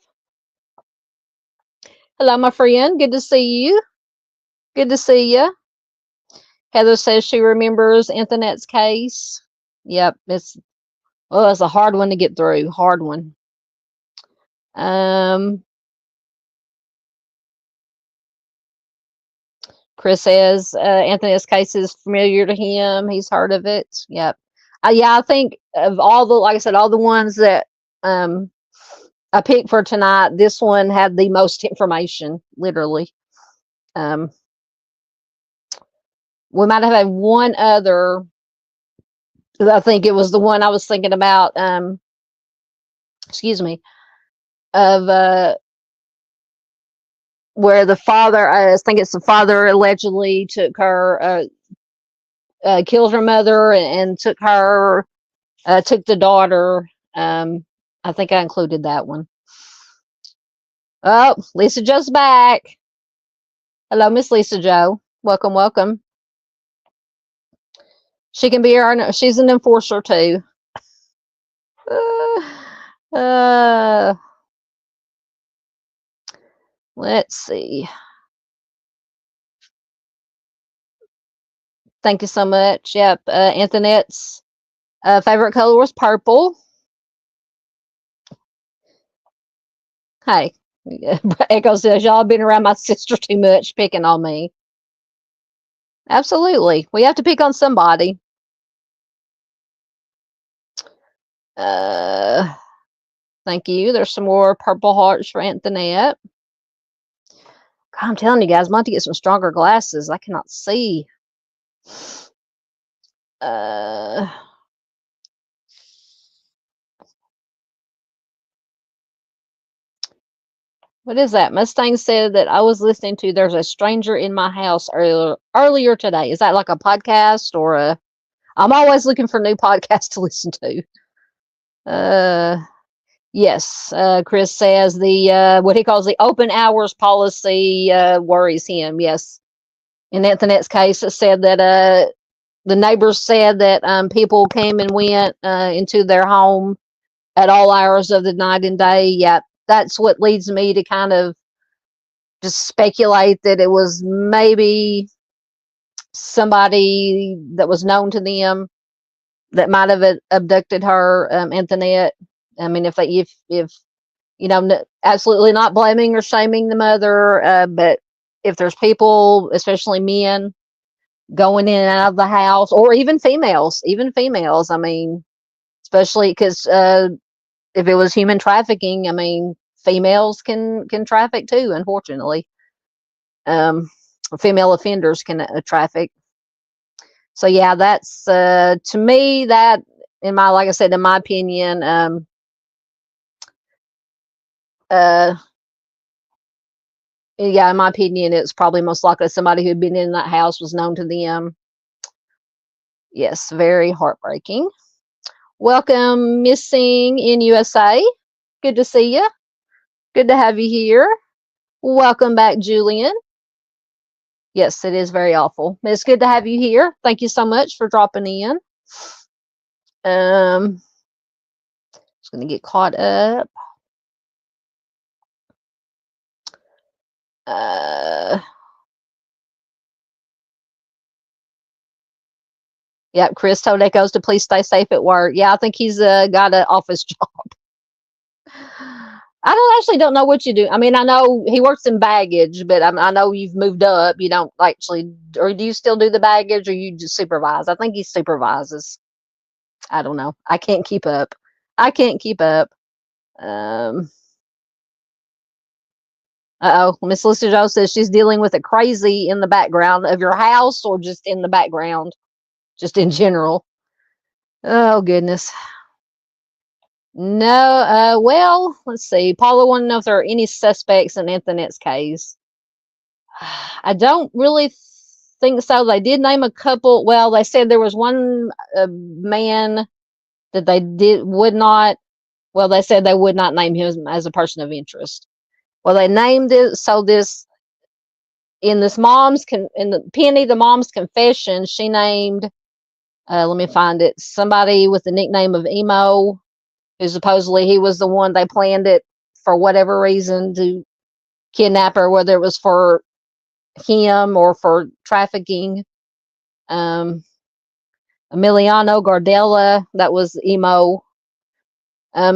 Hello, my friend. Good to see you. Good to see you. Heather says she remembers Anthonette's case. Yep, it's a hard one to get through. Hard one. Chris says Anthonette's case is familiar to him. He's heard of it. Yep. Yeah, I think of all the, like I said, all the ones that I picked for tonight, this one had the most information, literally. We might have had one other. I think it was the one I was thinking about. Excuse me. Of where the father, I think it's the father, allegedly took her, killed her mother, and took her, took the daughter. I think I included that one. Oh, Lisa Joe's back. Hello, Miss Lisa Joe. Welcome, welcome. She can be she's an enforcer too. Let's see. Thank you so much. Yep, Anthonette's favorite color was purple. Hey, Echo says y'all been around my sister too much, picking on me. Absolutely, we have to pick on somebody. Thank you. There's some more purple hearts for Anthonette. God, I'm telling you guys, I'm going to get some stronger glasses. I cannot see. What is that? Mustang said that I was listening to There's a Stranger in My House earlier today. Is that like a podcast or a... I'm always looking for new podcasts to listen to. Yes, Chris says the what he calls the open hours policy worries him. Yes. In Anthonette's case, it said that the neighbors said that people came and went into their home at all hours of the night and day. Yeah, that's what leads me to kind of just speculate that it was maybe somebody that was known to them that might have abducted her, Anthonette. I mean, if you know, absolutely not blaming or shaming the mother, but if there's people, especially men, going in and out of the house, or even females, I mean, especially because if it was human trafficking, I mean, females can traffic too, unfortunately. Female offenders can traffic. So yeah, that's to me, that like I said, in my opinion, yeah, in my opinion, it's probably most likely somebody who'd been in that house was known to them. Yes, very heartbreaking. Welcome, Missing in USA. Good to see you. Good to have you here. Welcome back, Julian. Yes, it is very awful. It's good to have you here. Thank you so much for dropping in. Just going to get caught up. Yeah, Chris told Echoes to please stay safe at work. Yeah, I think he's got an office job. I don't know what you do. I mean, I know he works in baggage, but I know you've moved up. You don't actually, or do you still do the baggage, or you just supervise? I think he supervises. I don't know. I can't keep up. Uh-oh, Miss Lisa Joe says she's dealing with a crazy in the background of your house, or just in the background, just in general. Oh goodness. No, well, let's see. Paula wanted to know if there are any suspects in Anthonette's case. I don't really think so. They did name a couple. Well, they said there was one man that they said they would not name him as a person of interest. Well, they named it, so this, in the Penny, the mom's confession, she named, let me find it, somebody with the nickname of Emo, who supposedly he was the one they planned it for whatever reason to kidnap her, whether it was for him or for trafficking. Emiliano Gardella, that was Emo.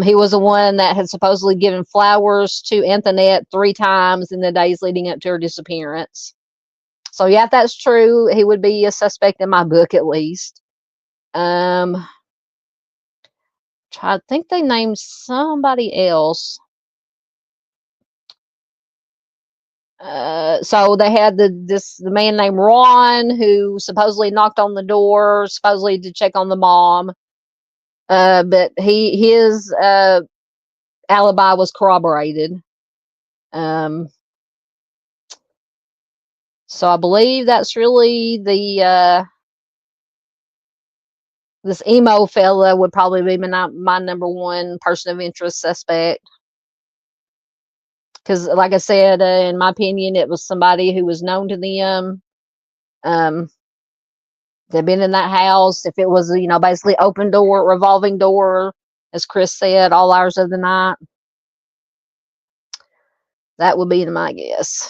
He was the one that had supposedly given flowers to Anthonette 3 times in the days leading up to her disappearance. So yeah, if that's true, he would be a suspect in my book at least. I think they named somebody else. So they had the man named Ron, who supposedly knocked on the door, supposedly to check on the mom. But his alibi was corroborated. So I believe that's really this Emo fella would probably be my number one person of interest suspect. Because, like I said, in my opinion, it was somebody who was known to them. They've been in that house. If it was, basically open door, revolving door, as Chris said, all hours of the night, that would be my guess.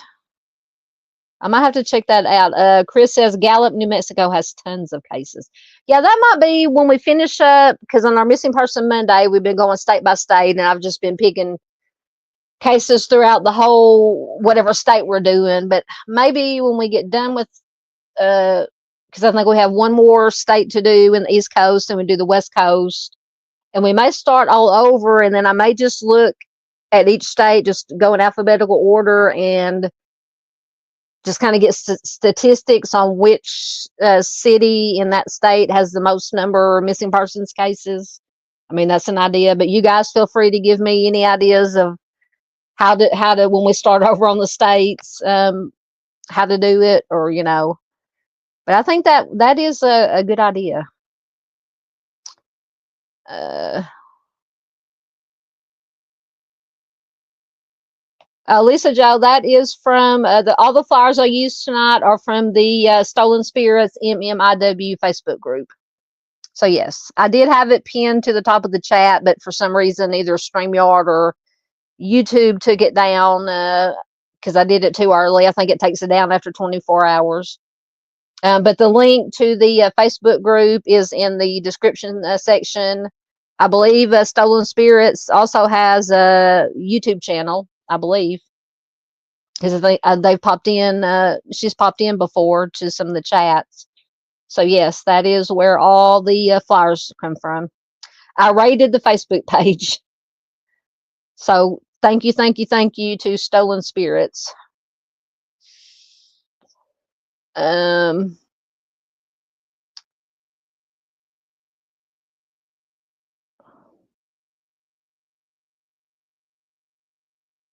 I might have to check that out. Chris says Gallup, New Mexico has tons of cases. Yeah, that might be when we finish up, because on our Missing Person Monday, we've been going state by state, and I've just been picking cases throughout the whole, whatever state we're doing. But maybe when we get done with, because I think we have one more state to do in the East Coast, and we do the West Coast, and we may start all over, and then I may just look at each state, just go in alphabetical order, and just kind of get statistics on which city in that state has the most number of missing persons cases. I mean, that's an idea, but you guys feel free to give me any ideas of how to when we start over on the states, how to do it, or but I think that is a good idea. Lisa Joe, that is from all the flyers I used tonight are from the Stolen Spirits MMIW Facebook group. So yes, I did have it pinned to the top of the chat, but for some reason either StreamYard or YouTube took it down because I did it too early. I think it takes it down after 24 hours. But the link to the Facebook group is in the description section. I believe Stolen Spirits also has a YouTube channel, I believe, because they've popped in. She's popped in before to some of the chats. So yes, that is where all the flyers come from. I rated the Facebook page. So thank you to Stolen Spirits.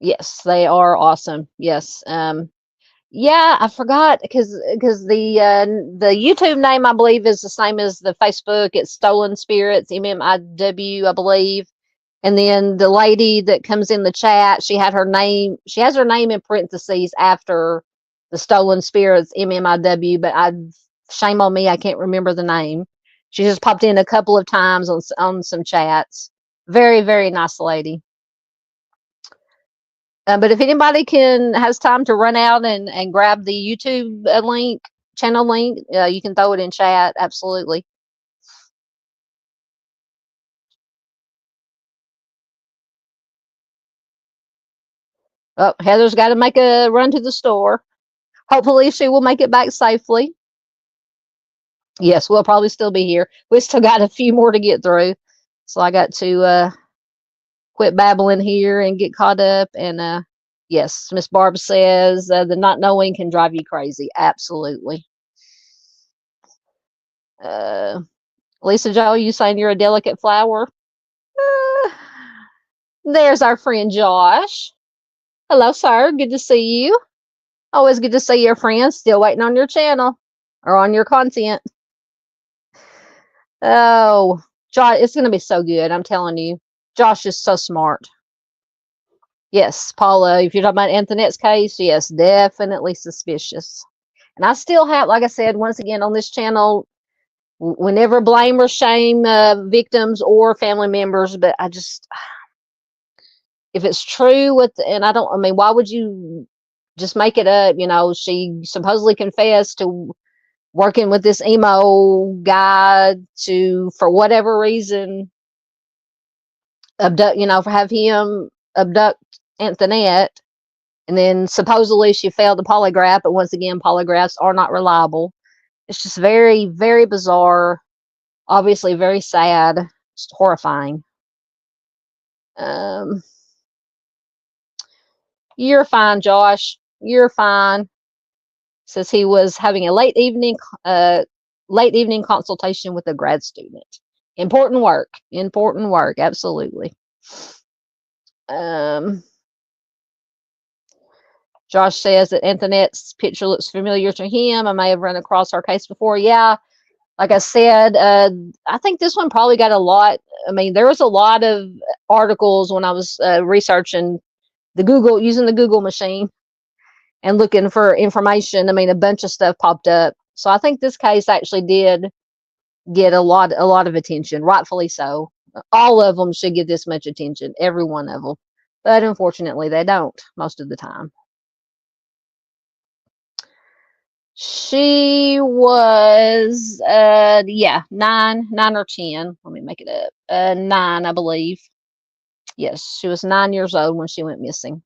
Yes, they are awesome. Yes. Yeah, I forgot because the YouTube name I believe is the same as the Facebook. It's Stolen Spirits MMIW, I believe. And then the lady that comes in the chat, she had her name. She has her name in parentheses after the Stolen Spirits MMIW, but shame on me, I can't remember the name. She just popped in a couple of times on some chats. Very, very nice lady. But if anybody has time to run out and grab the YouTube channel link, you can throw it in chat. Absolutely. Oh, Heather's got to make a run to the store. Hopefully she will make it back safely. Yes, we'll probably still be here. We still got a few more to get through. So I got to quit babbling here and get caught up. And yes, Miss Barb says the not knowing can drive you crazy. Absolutely. Lisa Jo, you saying you're a delicate flower? There's our friend Josh. Hello, sir. Good to see you. Always good to see your friends. Still waiting on your channel or on your content. Oh, Josh, it's going to be so good. I'm telling you. Josh is so smart. Yes, Paula, if you're talking about Anthonette's case, yes, definitely suspicious. And I still have, like I said, once again on this channel, whenever blame or shame victims or family members, but I just, if it's true and I mean, why would you just make it up? You know, she supposedly confessed to working with this emo guy for whatever reason, have him abduct Anthonette. And then supposedly she failed the polygraph, but once again, polygraphs are not reliable. It's just very, very bizarre. Obviously, very sad. Just horrifying. You're fine, Josh. You're fine. Says he was having a late evening consultation with a grad student. Important work. Important work. Absolutely. Josh says that Anthonette's picture looks familiar to him. I may have run across her case before. Yeah, like I said, I think this one probably got a lot. I mean, there was a lot of articles when I was researching using the Google machine and looking for information. I mean, a bunch of stuff popped up. So I think this case actually did get a lot of attention, rightfully so. All of them should get this much attention, every one of them. But unfortunately, they don't most of the time. She was, 9 or 10. Let me make it up. 9, I believe. Yes, she was 9 years old when she went missing.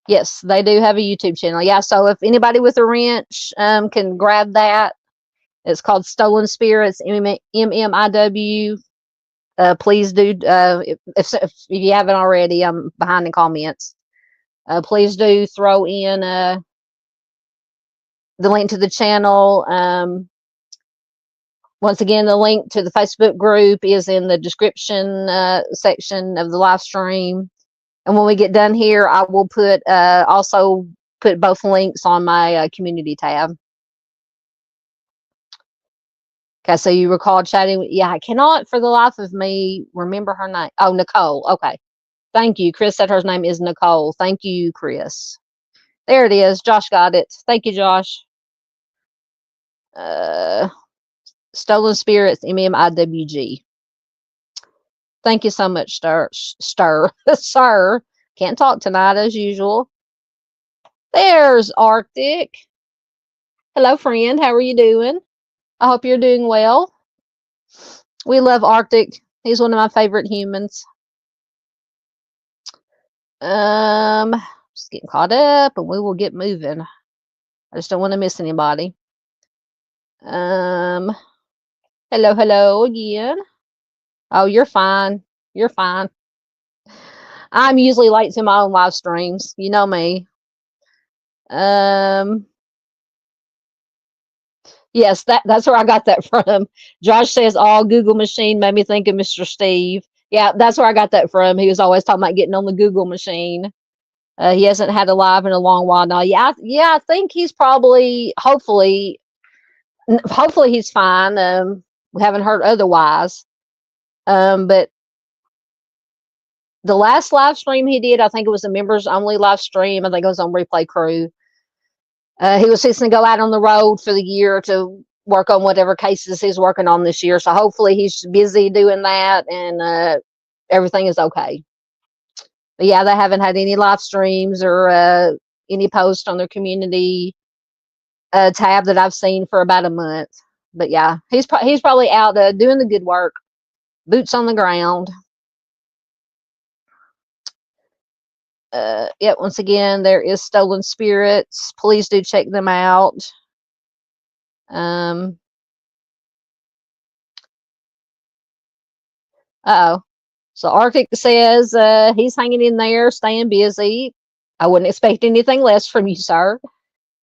Yes, they do have a YouTube channel. Yeah, so if anybody with a wrench can grab that, it's called Stolen Spirits MMIW. Please do. If you haven't already, I'm behind in comments. Please do throw in the link to the channel. Once again, the link to the Facebook group is in the description section of the live stream. And when we get done here, I will also put both links on my community tab. Okay, so you recall chatting. Yeah, I cannot for the life of me remember her name. Oh, Nicole. Okay. Thank you. Chris said her name is Nicole. Thank you, Chris. There it is. Josh got it. Thank you, Josh. Stolen Spirits, MMIWG. Thank you so much, sir. Can't talk tonight as usual. There's Arctic. Hello, friend. How are you doing? I hope you're doing well. We love Arctic. He's one of my favorite humans. Just getting caught up, and we will get moving. I just don't want to miss anybody. Hello again. Oh, you're fine. You're fine. I'm usually late to my own live streams. You know me. Yes, that's where I got that from. Josh says all Google machine made me think of Mr. Steve. Yeah, that's where I got that from. He was always talking about getting on the Google machine. He hasn't had a live in a long while now. Yeah, I think he's probably, hopefully he's fine. We haven't heard otherwise. But the last live stream he did, I think it was a members only live stream. I think it was on Replay Crew. He was fixing to go out on the road for the year to work on whatever cases he's working on this year. So hopefully he's busy doing that and everything is okay. But yeah, they haven't had any live streams or any posts on their community tab that I've seen for about a month. But yeah, he's probably out doing the good work, boots on the ground. Yeah, once again, there is Stolen Spirits. Please do check them out. Uh-oh. So Arctic says he's hanging in there, staying busy. I wouldn't expect anything less from you, sir.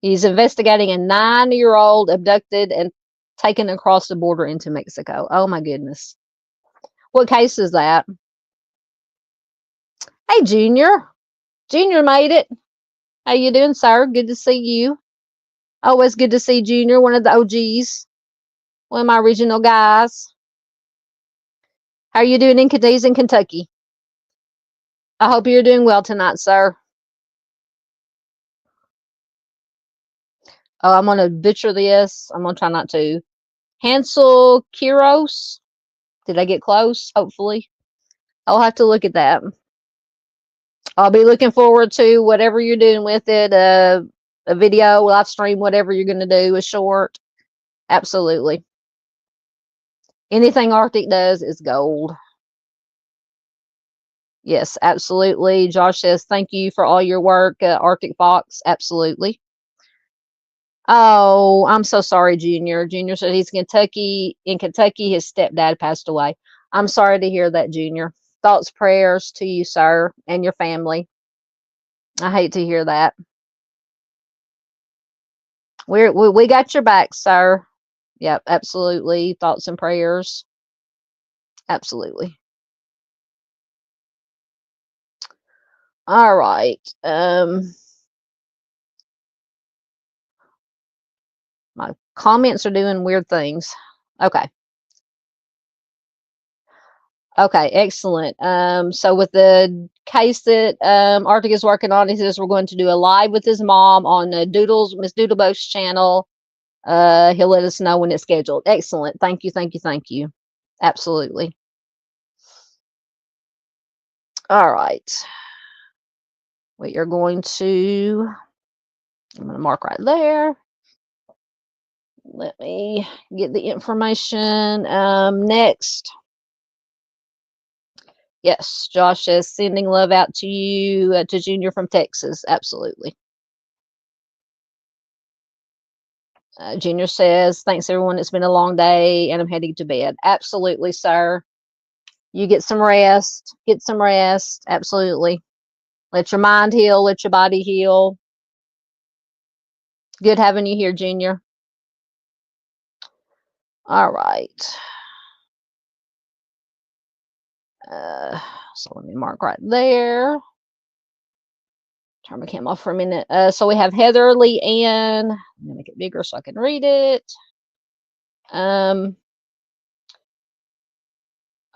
He's investigating a 9-year-old abducted and taken across the border into Mexico. Oh my goodness. What case is that? Hey, Junior. Junior made it. How you doing, sir? Good to see you. Always good to see Junior, one of the OGs. One of my original guys. How are you doing in Cadiz in Kentucky? I hope you're doing well tonight, sir. Oh, I'm going to butcher this. I'm going to try not to. Hansel Kiros. Did I get close? Hopefully. I'll have to look at that. I'll be looking forward to whatever you're doing with it. A video, live stream, whatever you're going to do, a short. Absolutely. Anything Arctic does is gold. Yes, absolutely. Josh says, thank you for all your work, Arctic Fox. Absolutely. Oh, I'm so sorry, Junior. Junior said he's in Kentucky. His stepdad passed away. I'm sorry to hear that, Junior. Thoughts, prayers to you, sir, and your family. I hate to hear that. We got your back, sir. Yep, absolutely. Thoughts and prayers. Absolutely. All right. My comments are doing weird things. Okay. Okay, excellent. So with the case that Arctic is working on, he says we're going to do a live with his mom on Miss Doodlebo's channel. He'll let us know when it's scheduled. Excellent. Thank you, thank you, thank you. Absolutely. All right. We are going to, I'm going to mark right there. Let me get the information. Next. Yes, Josh is sending love out to you, to Junior from Texas. Absolutely. Junior says, thanks everyone. It's been a long day and I'm heading to bed. Absolutely, sir. You get some rest. Get some rest. Absolutely. Let your mind heal. Let your body heal. Good having you here, Junior. All right. So let me mark right there. Turn my camera off for a minute. So we have Heather, Leann. I'm gonna make it bigger so I can read it. Oh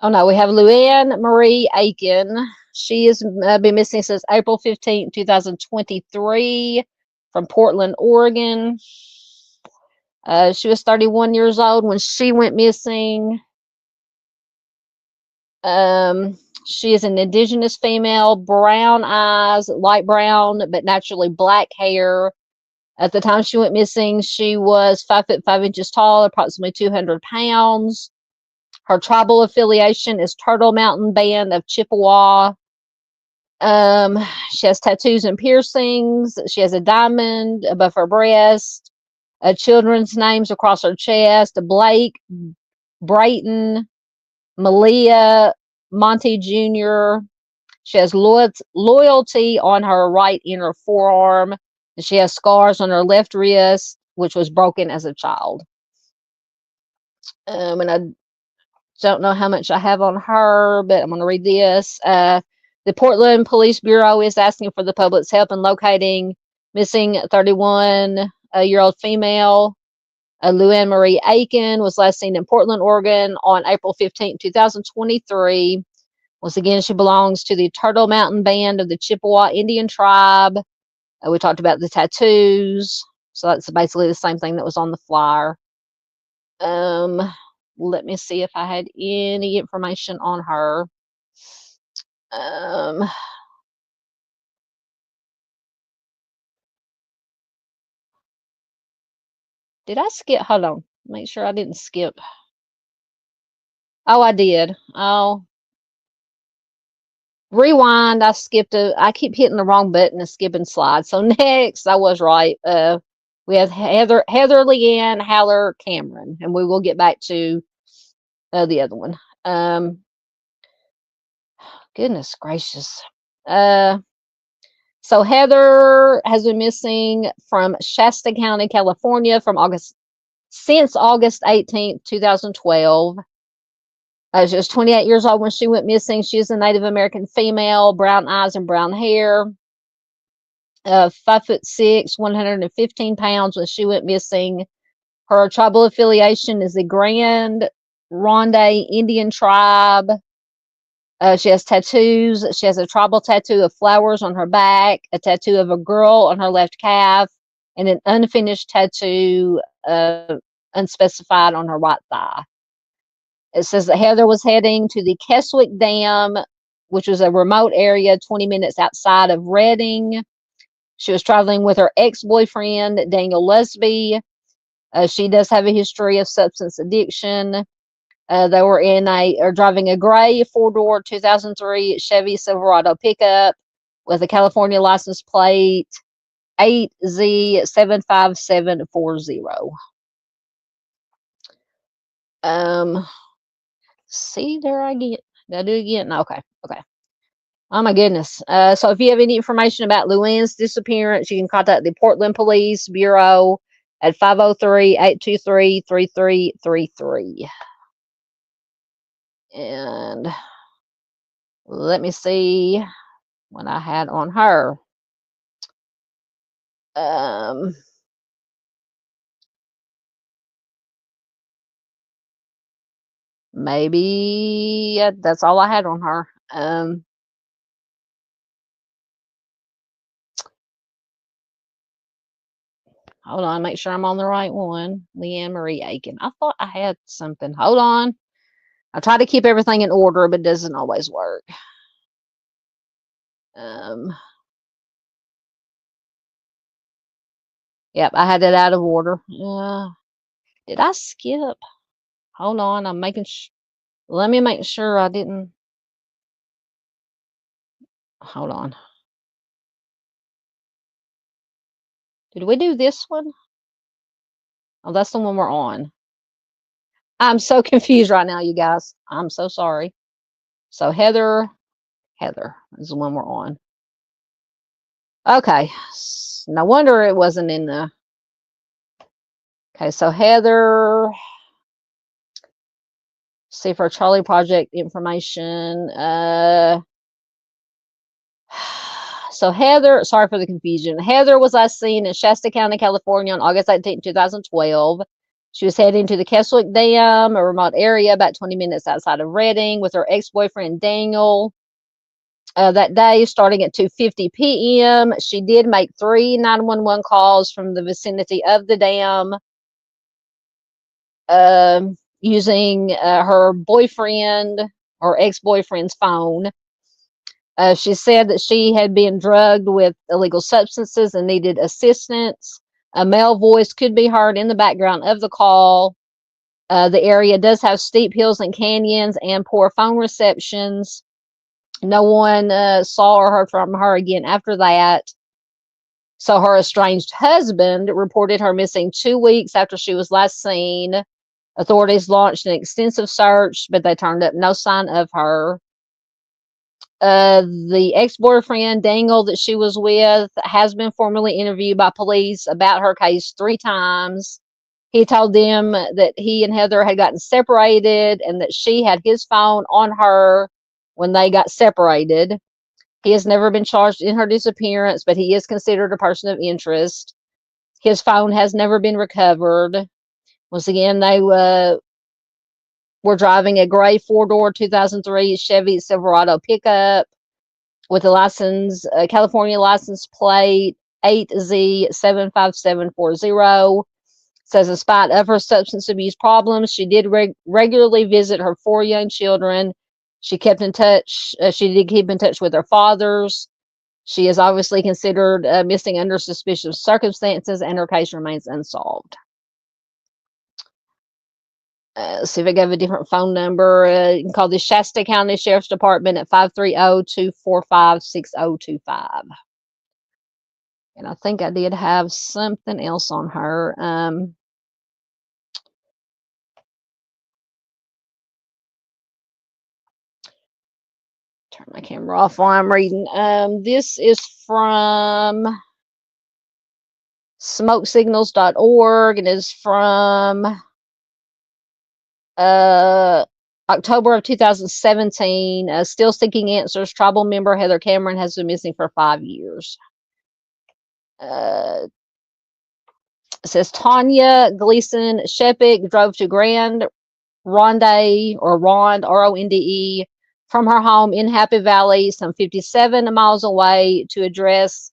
no, we have Louann Marie Aiken. She has been missing since April 15, 2023 from Portland, Oregon. She was 31 years old when she went missing. She is an indigenous female, brown eyes, light brown, but naturally black hair. At the time she went missing, she was 5'5" tall, approximately 200 pounds. Her tribal affiliation is Turtle Mountain Band of Chippewa. She has tattoos and piercings. She has a diamond above her breast, children's names across her chest: Blake, Brayton, Malia, Monty Jr. She has loyalty on her right inner forearm. And she has scars on her left wrist, which was broken as a child. And I don't know how much I have on her, but I'm going to read this. The Portland Police Bureau is asking for the public's help in locating missing 31-year-old female. Louann Aiken was last seen in Portland, Oregon on April 15, 2023. Once again, she belongs to the Turtle Mountain Band of the Chippewa Indian tribe. We talked about the tattoos. So that's basically the same thing that was on the flyer. Let me see if I had any information on her. Did I skip? Hold on. Make sure I didn't skip. Oh, I did. Oh, rewind. I skipped I keep hitting the wrong button and skipping slides. So next, I was right. We have Heather, Leann, Haller, Cameron, and we will get back to the other one. Goodness gracious. So Heather has been missing from Shasta County, California since August 18th, 2012. She was 28 years old when she went missing. She is a Native American female, brown eyes and brown hair. 5'6", 115 pounds when she went missing. Her tribal affiliation is the Grand Ronde Indian tribe. She has tattoos. She has a tribal tattoo of flowers on her back, a tattoo of a girl on her left calf, and an unfinished tattoo, unspecified, on her right thigh. It says that Heather was heading to the Keswick Dam, which was a remote area 20 minutes outside of Redding. She was traveling with her ex-boyfriend, Daniel Lusby. She does have a history of substance addiction. They were driving a gray four-door 2003 Chevy Silverado pickup with a California license plate 8Z75740. See, there I get. Did I do it again? No, okay. Oh my goodness. So if you have any information about Louann's disappearance, you can contact the Portland Police Bureau at 503-823-3333. And let me see what I had on her. Maybe that's all I had on her. Hold on, make sure I'm on the right one. Leann Aiken. I thought I had something. Hold on. I try to keep everything in order, but it doesn't always work. Yep, I had it out of order. Did I skip? Hold on, I'm making let me make sure I didn't. Hold on. Did we do this one? Oh, that's the one we're on. I'm so confused right now, you guys. I'm so sorry. So Heather is the one we're on. Okay. No wonder it wasn't in the. Okay, so Heather. See for Charlie Project information. So Heather, sorry for the confusion. Heather was last seen in Shasta County, California on August 18, 2012. She was heading to the Keswick Dam, a remote area about 20 minutes outside of Redding, with her ex-boyfriend Daniel. That day, starting at 2:50 p.m., she did make 3 911 calls from the vicinity of the dam, using her boyfriend or ex-boyfriend's phone. She said that she had been drugged with illegal substances and needed assistance. A male voice could be heard in the background of the call. The area does have steep hills and canyons and poor phone receptions. No one saw or heard from her again after that. So her estranged husband reported her missing 2 weeks after she was last seen. Authorities launched an extensive search, but they turned up no sign of her. The ex-boyfriend, Daniel, that she was with, has been formally interviewed by police about her case 3 times. He told them that he and Heather had gotten separated and that she had his phone on her when they got separated. He has never been charged in her disappearance, but he is considered a person of interest. His phone has never been recovered. Once again, they were driving a gray four-door 2003 Chevy Silverado pickup with a California license plate 8Z75740. Says in spite of her substance abuse problems, she did regularly visit her 4 young children. She kept in touch. She did keep in touch with her fathers. She is obviously considered missing under suspicious circumstances, and her case remains unsolved. Let's see if I have a different phone number. You can call the Shasta County Sheriff's Department at 530-245-6025. And I think I did have something else on her. Turn my camera off while I'm reading. This is from smokesignals.org and is from October of 2017. Still seeking answers. Tribal member Heather Cameron has been missing for 5 years. It says Tanya Gleason Shepik drove to Grand Ronde, or Ronde, RONDE, from her home in Happy Valley, some 57 miles away, to address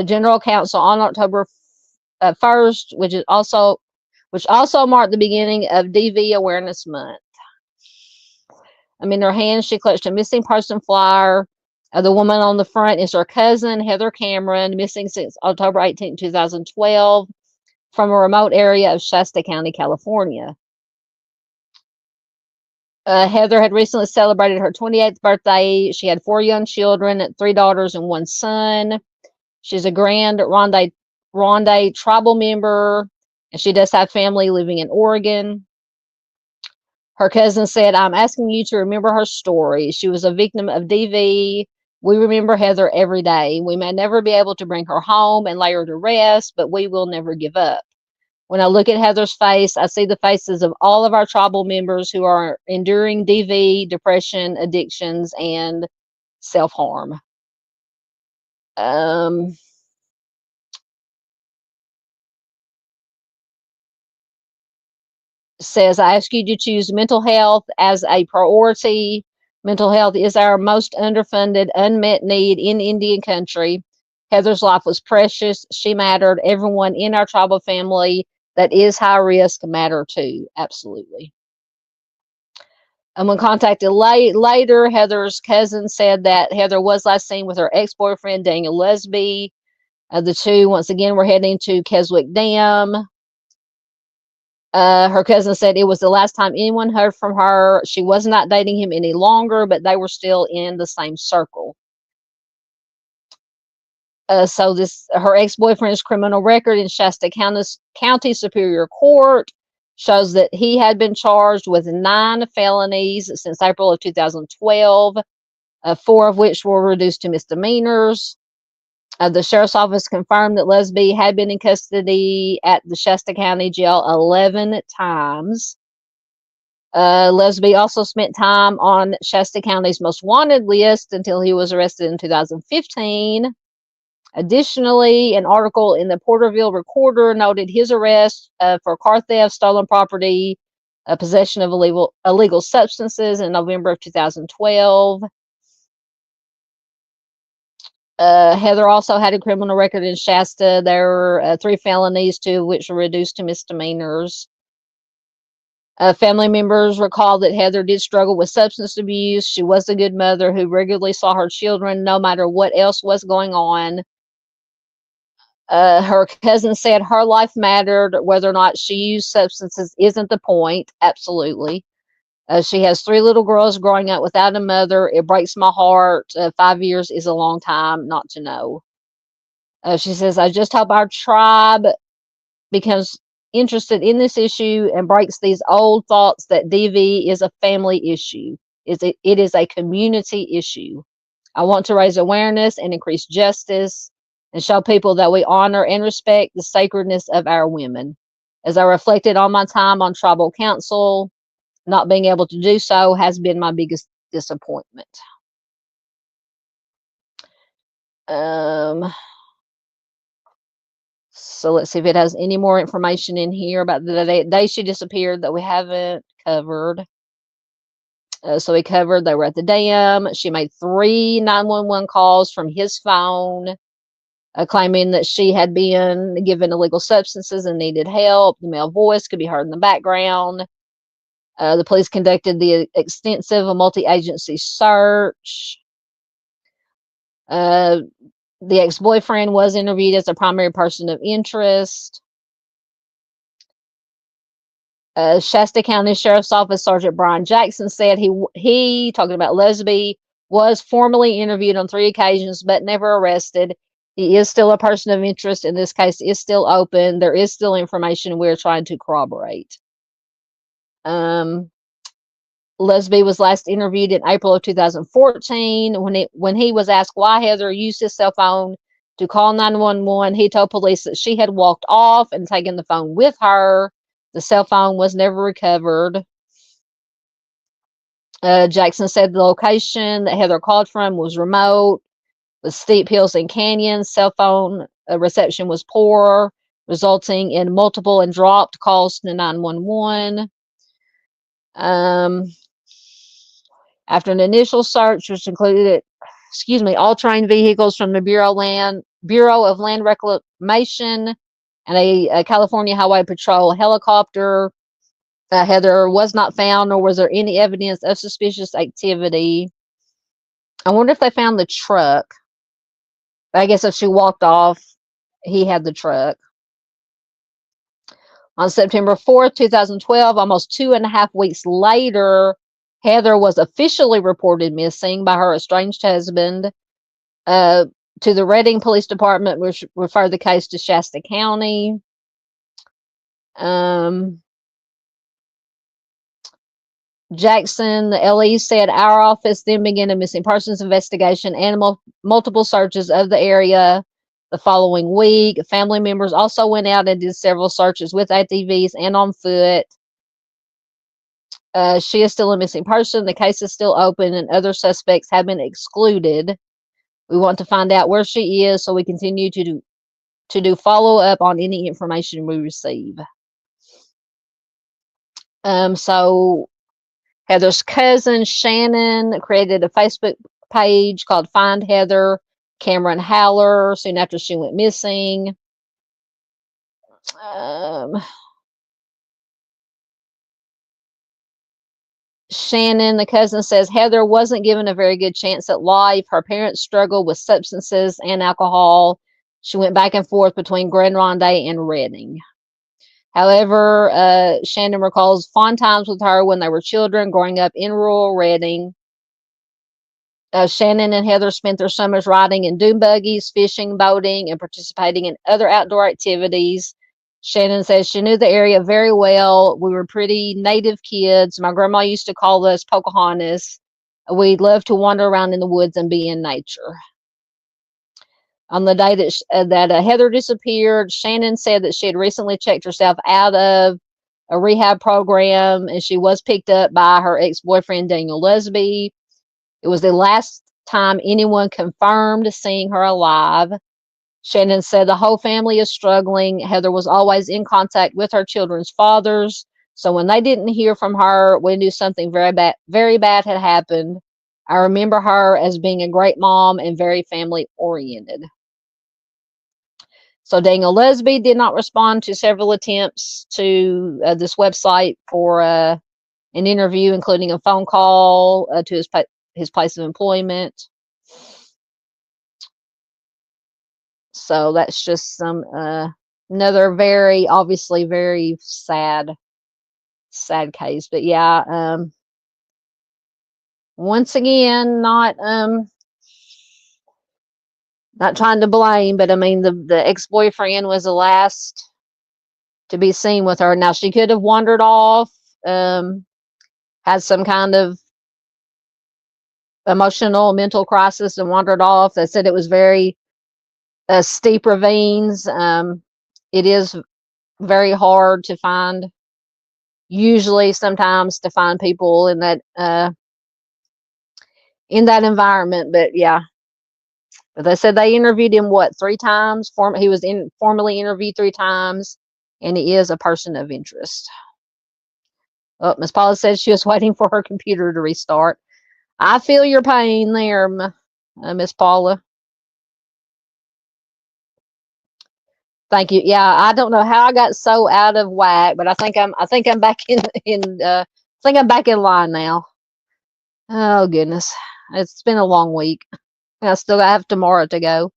General Counsel on October 1st, which also marked the beginning of DV Awareness Month. In her hand, she clutched a missing person flyer. The woman on the front is her cousin, Heather Cameron, missing since October 18, 2012, from a remote area of Shasta County, California. Heather had recently celebrated her 28th birthday. She had 4 young children, 3 daughters and 1 son. She's a Grand Ronde tribal member, and she does have family living in Oregon. Her cousin said, "I'm asking you to remember her story. She was a victim of DV. We remember Heather every day. We may never be able to bring her home and lay her to rest, but we will never give up. When I look at Heather's face, I see the faces of all of our tribal members who are enduring DV, depression, addictions, and self-harm." Says, "I ask you to choose mental health as a priority. Mental health is our most underfunded, unmet need in Indian country. Heather's life was precious. She mattered. Everyone in our tribal family that is high risk matter too." Absolutely. And when contacted later, Heather's cousin said that Heather was last seen with her ex-boyfriend, Daniel Lesby. The two, once again, were heading to Keswick Dam. Her cousin said it was the last time anyone heard from her. She was not dating him any longer, but they were still in the same circle. So her ex-boyfriend's criminal record in Shasta County Superior Court shows that he had been charged with 9 felonies since April of 2012, 4 of which were reduced to misdemeanors. The sheriff's office confirmed that Lesby had been in custody at the Shasta County Jail 11 times. Lesby also spent time on Shasta County's most wanted list until he was arrested in 2015. Additionally, an article in the Porterville Recorder noted his arrest for car theft, stolen property, possession of illegal substances in November of 2012. Heather also had a criminal record in Shasta. There were 3 felonies, 2 of which were reduced to misdemeanors. Family members recall that Heather did struggle with substance abuse. She was a good mother who regularly saw her children no matter what else was going on. Her cousin said her life mattered. Whether or not she used substances isn't the point. Absolutely. She has 3 little girls growing up without a mother. It breaks my heart. 5 years is a long time not to know. She says, "I just hope our tribe becomes interested in this issue and breaks these old thoughts that DV is a family issue. It is a community issue. I want to raise awareness and increase justice and show people that we honor and respect the sacredness of our women. As I reflected on my time on tribal council, not being able to do so has been my biggest disappointment. So let's see if it has any more information in here about the day she disappeared that we haven't covered. So we covered they were at the dam. She made 3 911 calls from his phone, claiming that she had been given illegal substances and needed help. The male voice could be heard in the background. The police conducted the extensive multi-agency search. The ex-boyfriend was interviewed as a primary person of interest. Shasta County Sheriff's Office Sergeant Brian Jackson said he talking about Lesby, was formally interviewed on 3 occasions but never arrested. He is still a person of interest, and this case is still open. There is still information we're trying to corroborate. Lesby was last interviewed in April of 2014. When he was asked why Heather used his cell phone to call 911, he told police that she had walked off and taken the phone with her. The cell phone was never recovered. Jackson said the location that Heather called from was remote, with steep hills and canyons. Cell phone reception was poor, resulting in multiple and dropped calls to 911. After an initial search, which included, all trained vehicles from the Bureau of Land Reclamation and a California Highway Patrol helicopter, Heather was not found, nor was there any evidence of suspicious activity. I wonder if they found the truck. I guess if she walked off, he had the truck. On September 4th, 2012, almost 2.5 weeks later, Heather was officially reported missing by her estranged husband. To the Redding Police Department, which referred the case to Shasta County. Jackson, the LE said our office then began a missing persons investigation and multiple searches of the area the following week. Family members also went out and did several searches with ATVs and on foot. She is still a missing person. The case is still open and other suspects have been excluded. We want to find out where she is, so we continue to do follow up on any information we receive. So Heather's cousin Shannon created a Facebook page called Find Heather Cameron Haller soon after she went missing. Shannon, the cousin, says Heather wasn't given a very good chance at life. Her parents struggled with substances and alcohol. She went back and forth between Grand Ronde and Redding. However, Shannon recalls fond times with her when they were children growing up in rural Redding. Shannon and Heather spent their summers riding in dune buggies, fishing, boating, and participating in other outdoor activities. Shannon says she knew the area very well. We were pretty native kids. My grandma used to call us Pocahontas. We loved to wander around in the woods and be in nature. On the day that Heather disappeared, Shannon said that she had recently checked herself out of a rehab program, and she was picked up by her ex-boyfriend, Daniel Lesby. It was the last time anyone confirmed seeing her alive. Shannon said the whole family is struggling. Heather was always in contact with her children's fathers, so when they didn't hear from her, we knew something very bad had happened. I remember her as being a great mom and very family-oriented. So Daniel Lesby did not respond to several attempts to this website for an interview, including a phone call to his place of employment. So that's just some another obviously very sad case. But yeah, once again, not trying to blame, but I mean the ex-boyfriend was the last to be seen with her. Now she could have wandered off, had some kind of emotional mental crisis and wandered off. They said it was very steep ravines. It is very hard to find. Usually, sometimes to find people in that environment. But yeah, but they said they interviewed him 3 times. He was formally interviewed 3 times, and he is a person of interest. Oh, Miss Paula said she was waiting for her computer to restart. I feel your pain there, Miss Paula. Thank you. Yeah, I don't know how I got so out of whack, but I think I'm back I'm back in line now. Oh goodness, it's been a long week. I still have tomorrow to go.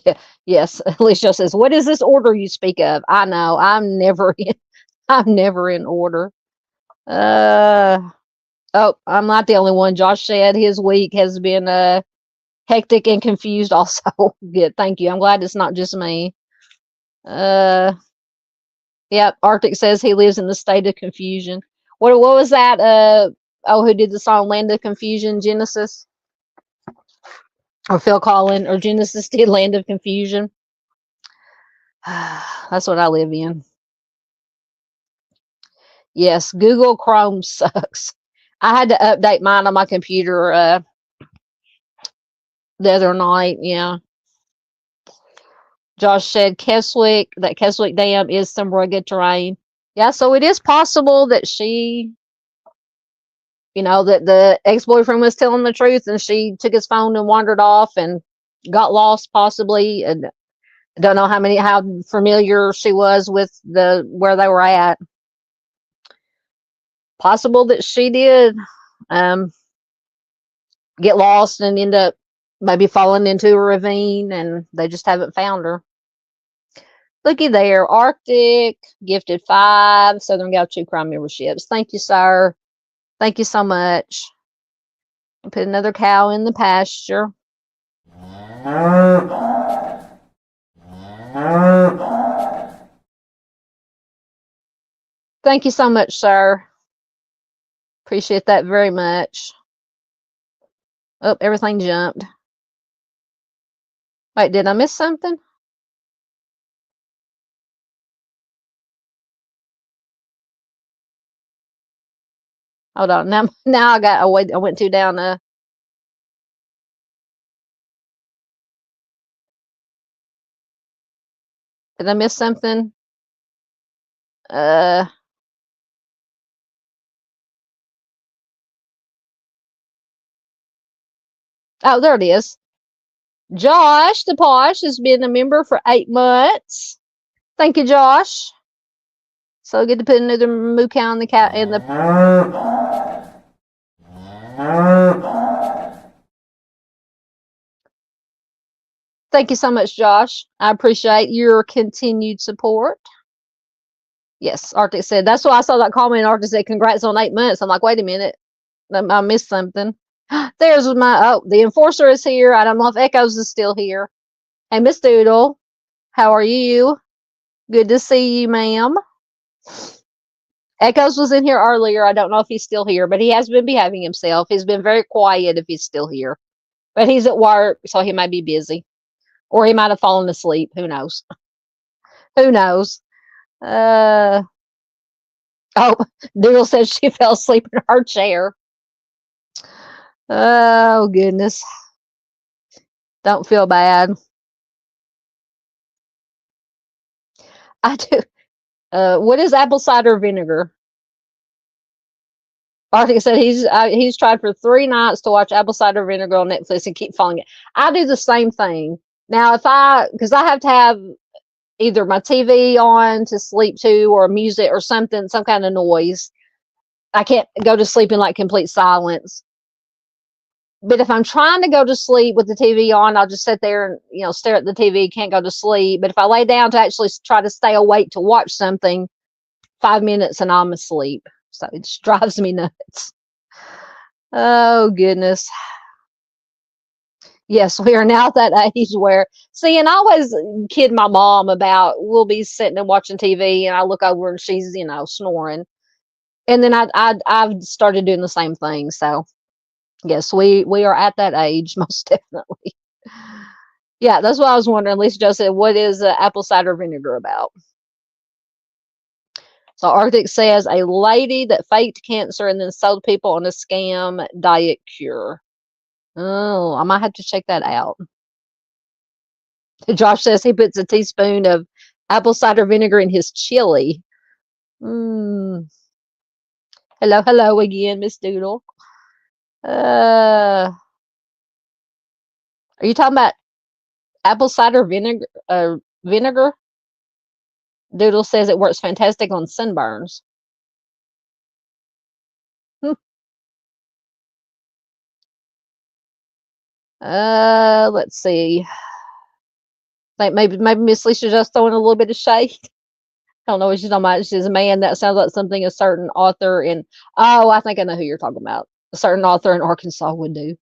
Yeah, yes. Alicia says, "What is this order you speak of?" I know. I'm never in order. Oh, I'm not the only one. Josh said his week has been hectic and confused also. Good. Thank you. I'm glad it's not just me. Yep. Arctic says he lives in the state of confusion. What was that? Who did the song Land of Confusion? Genesis? Or Phil Collins or Genesis did Land of Confusion. That's what I live in. Yes, Google Chrome sucks. I had to update mine on my computer the other night. Yeah. Josh said that Keswick Dam is some rugged terrain. Yeah, so it is possible that she, that the ex-boyfriend was telling the truth and she took his phone and wandered off and got lost possibly. And I don't know how familiar she was with where they were at. Possible that she did get lost and end up maybe falling into a ravine and they just haven't found her. Looky there, Arctic gifted 5 Southern Gaucho Crime memberships. Thank you, sir. Thank you so much. Put another cow in the pasture. Thank you so much, sir. Appreciate that very much. Oh, everything jumped. Wait, did I miss something? Hold on. Now I went too down. Did I miss something? Oh, there it is. Josh the Posh has been a member for 8 months. Thank you, Josh. So good to put another moo cow in the cat in the. Thank you so much, Josh. I appreciate your continued support. Yes, Arctic said. That's why I saw that comment. Arctic said, "Congrats on 8 months." I'm like, wait a minute, I missed something. There's the enforcer is here. I don't know if Echoes is still here. Hey, Miss Doodle, how are you? Good to see you, ma'am. Echoes was in here earlier. I don't know if he's still here, but he has been behaving himself. He's been very quiet if he's still here. But he's at work, so he might be busy. Or he might have fallen asleep. Who knows? Who knows? Oh, Doodle says she fell asleep in her chair. Oh, goodness. Don't feel bad. I do. What is apple cider vinegar? Arctic said he's tried for 3 nights to watch apple cider vinegar on Netflix and keep falling it. I do the same thing. Now, because I have to have either my TV on to sleep to or music or something, some kind of noise. I can't go to sleep in like complete silence. But if I'm trying to go to sleep with the TV on, I'll just sit there and stare at the TV, can't go to sleep. But if I lay down to actually try to stay awake to watch something, 5 minutes and I'm asleep. So it just drives me nuts. Oh goodness. Yes, we are now at that age where and I always kid my mom about we'll be sitting and watching TV and I look over and she's snoring, and then I've started doing the same thing. So Yes, we are at that age, most definitely. Yeah, that's what I was wondering. Lisa Joe said, what is apple cider vinegar about? So Arctic says, a lady that faked cancer and then sold people on a scam diet cure. Oh, I might have to check that out. Josh says he puts a teaspoon of apple cider vinegar in his chili. Mm. Hello again, Miss Doodle. Are you talking about apple cider vinegar? Vinegar? Doodle says it works fantastic on sunburns. Let's see. Like maybe Miss Lisa just throwing a little bit of shade. I don't know what she's talking about. She's a man that sounds like something a certain author in. Oh, I think I know who you're talking about. A certain author in Arkansas would do.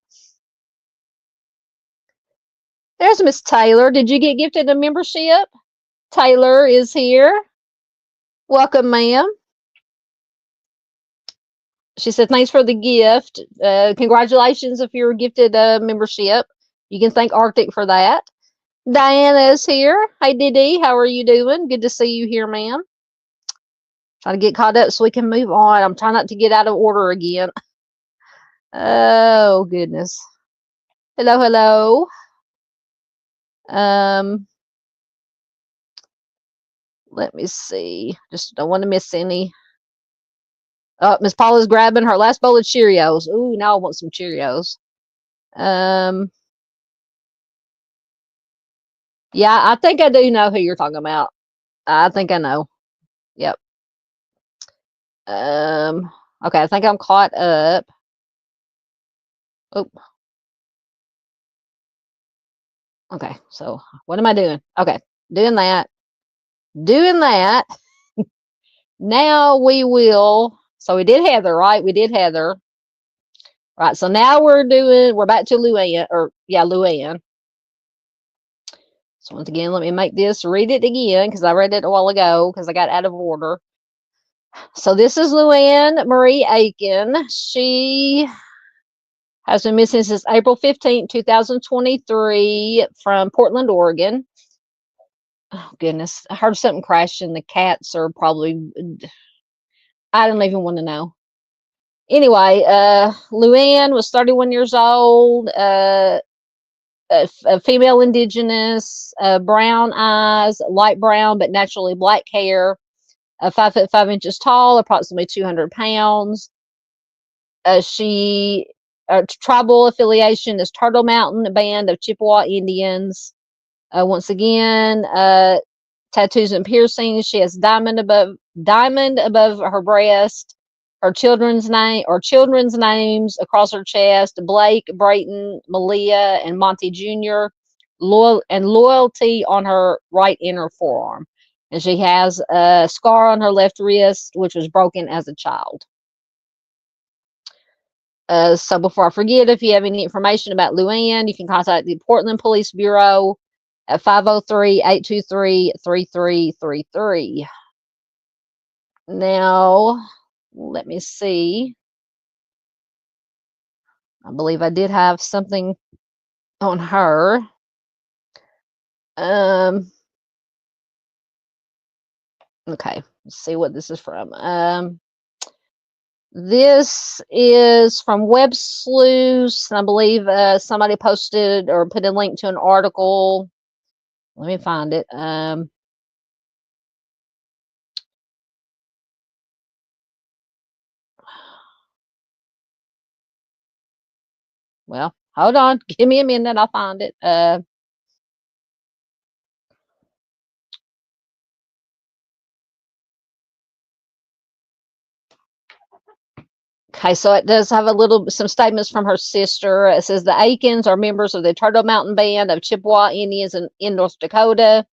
There's Miss Taylor. Did you get gifted a membership? Taylor is here. Welcome, ma'am. She said, thanks for the gift. Congratulations if you're gifted a membership. You can thank Arctic for that. Diana is here. Hey, Dee, how are you doing? Good to see you here, ma'am. Trying to get caught up so we can move on. I'm trying not to get out of order again. Oh, goodness. Hello. Let me see. Just don't want to miss any. Oh, Miss Paula's grabbing her last bowl of Cheerios. Ooh, now I want some Cheerios. Yeah, I think I do know who you're talking about. I think I know. Yep. Okay, I think I'm caught up. Oh. Okay, so what am I doing? Okay, doing that. Now we will. So we did Heather, right? We did Heather. Right, so now we're back to Louann, Louann. So once again, let me read it again, because I read it a while ago, because I got out of order. So this is Louann Marie Aiken. She has been missing since April 15, 2023 from Portland, Oregon. Oh, goodness. I heard something crash and the cats are probably, I don't even want to know. Anyway, Louann was 31 years old, a female indigenous, brown eyes, light brown, but naturally black hair, 5'5" tall, approximately 200 pounds. She tribal affiliation is Turtle Mountain Band of Chippewa Indians. Once again, tattoos and piercings. She has diamond above her breast. Her children's names across her chest: Blake, Brayton, Malia, and Monty Jr. Loyalty on her right inner forearm, and she has a scar on her left wrist, which was broken as a child. So before I forget, if you have any information about Louann, you can contact the Portland Police Bureau at 503-823-3333. Now, let me see. I believe I did have something on her. Okay, let's see what this is from. This is from Web Sleuths, and I believe somebody posted or put a link to an article. Let me find it. Well, hold on. Give me a minute. I'll find it. Okay, so it does have some statements from her sister. It says the Aikens are members of the Turtle Mountain Band of Chippewa Indians in North Dakota.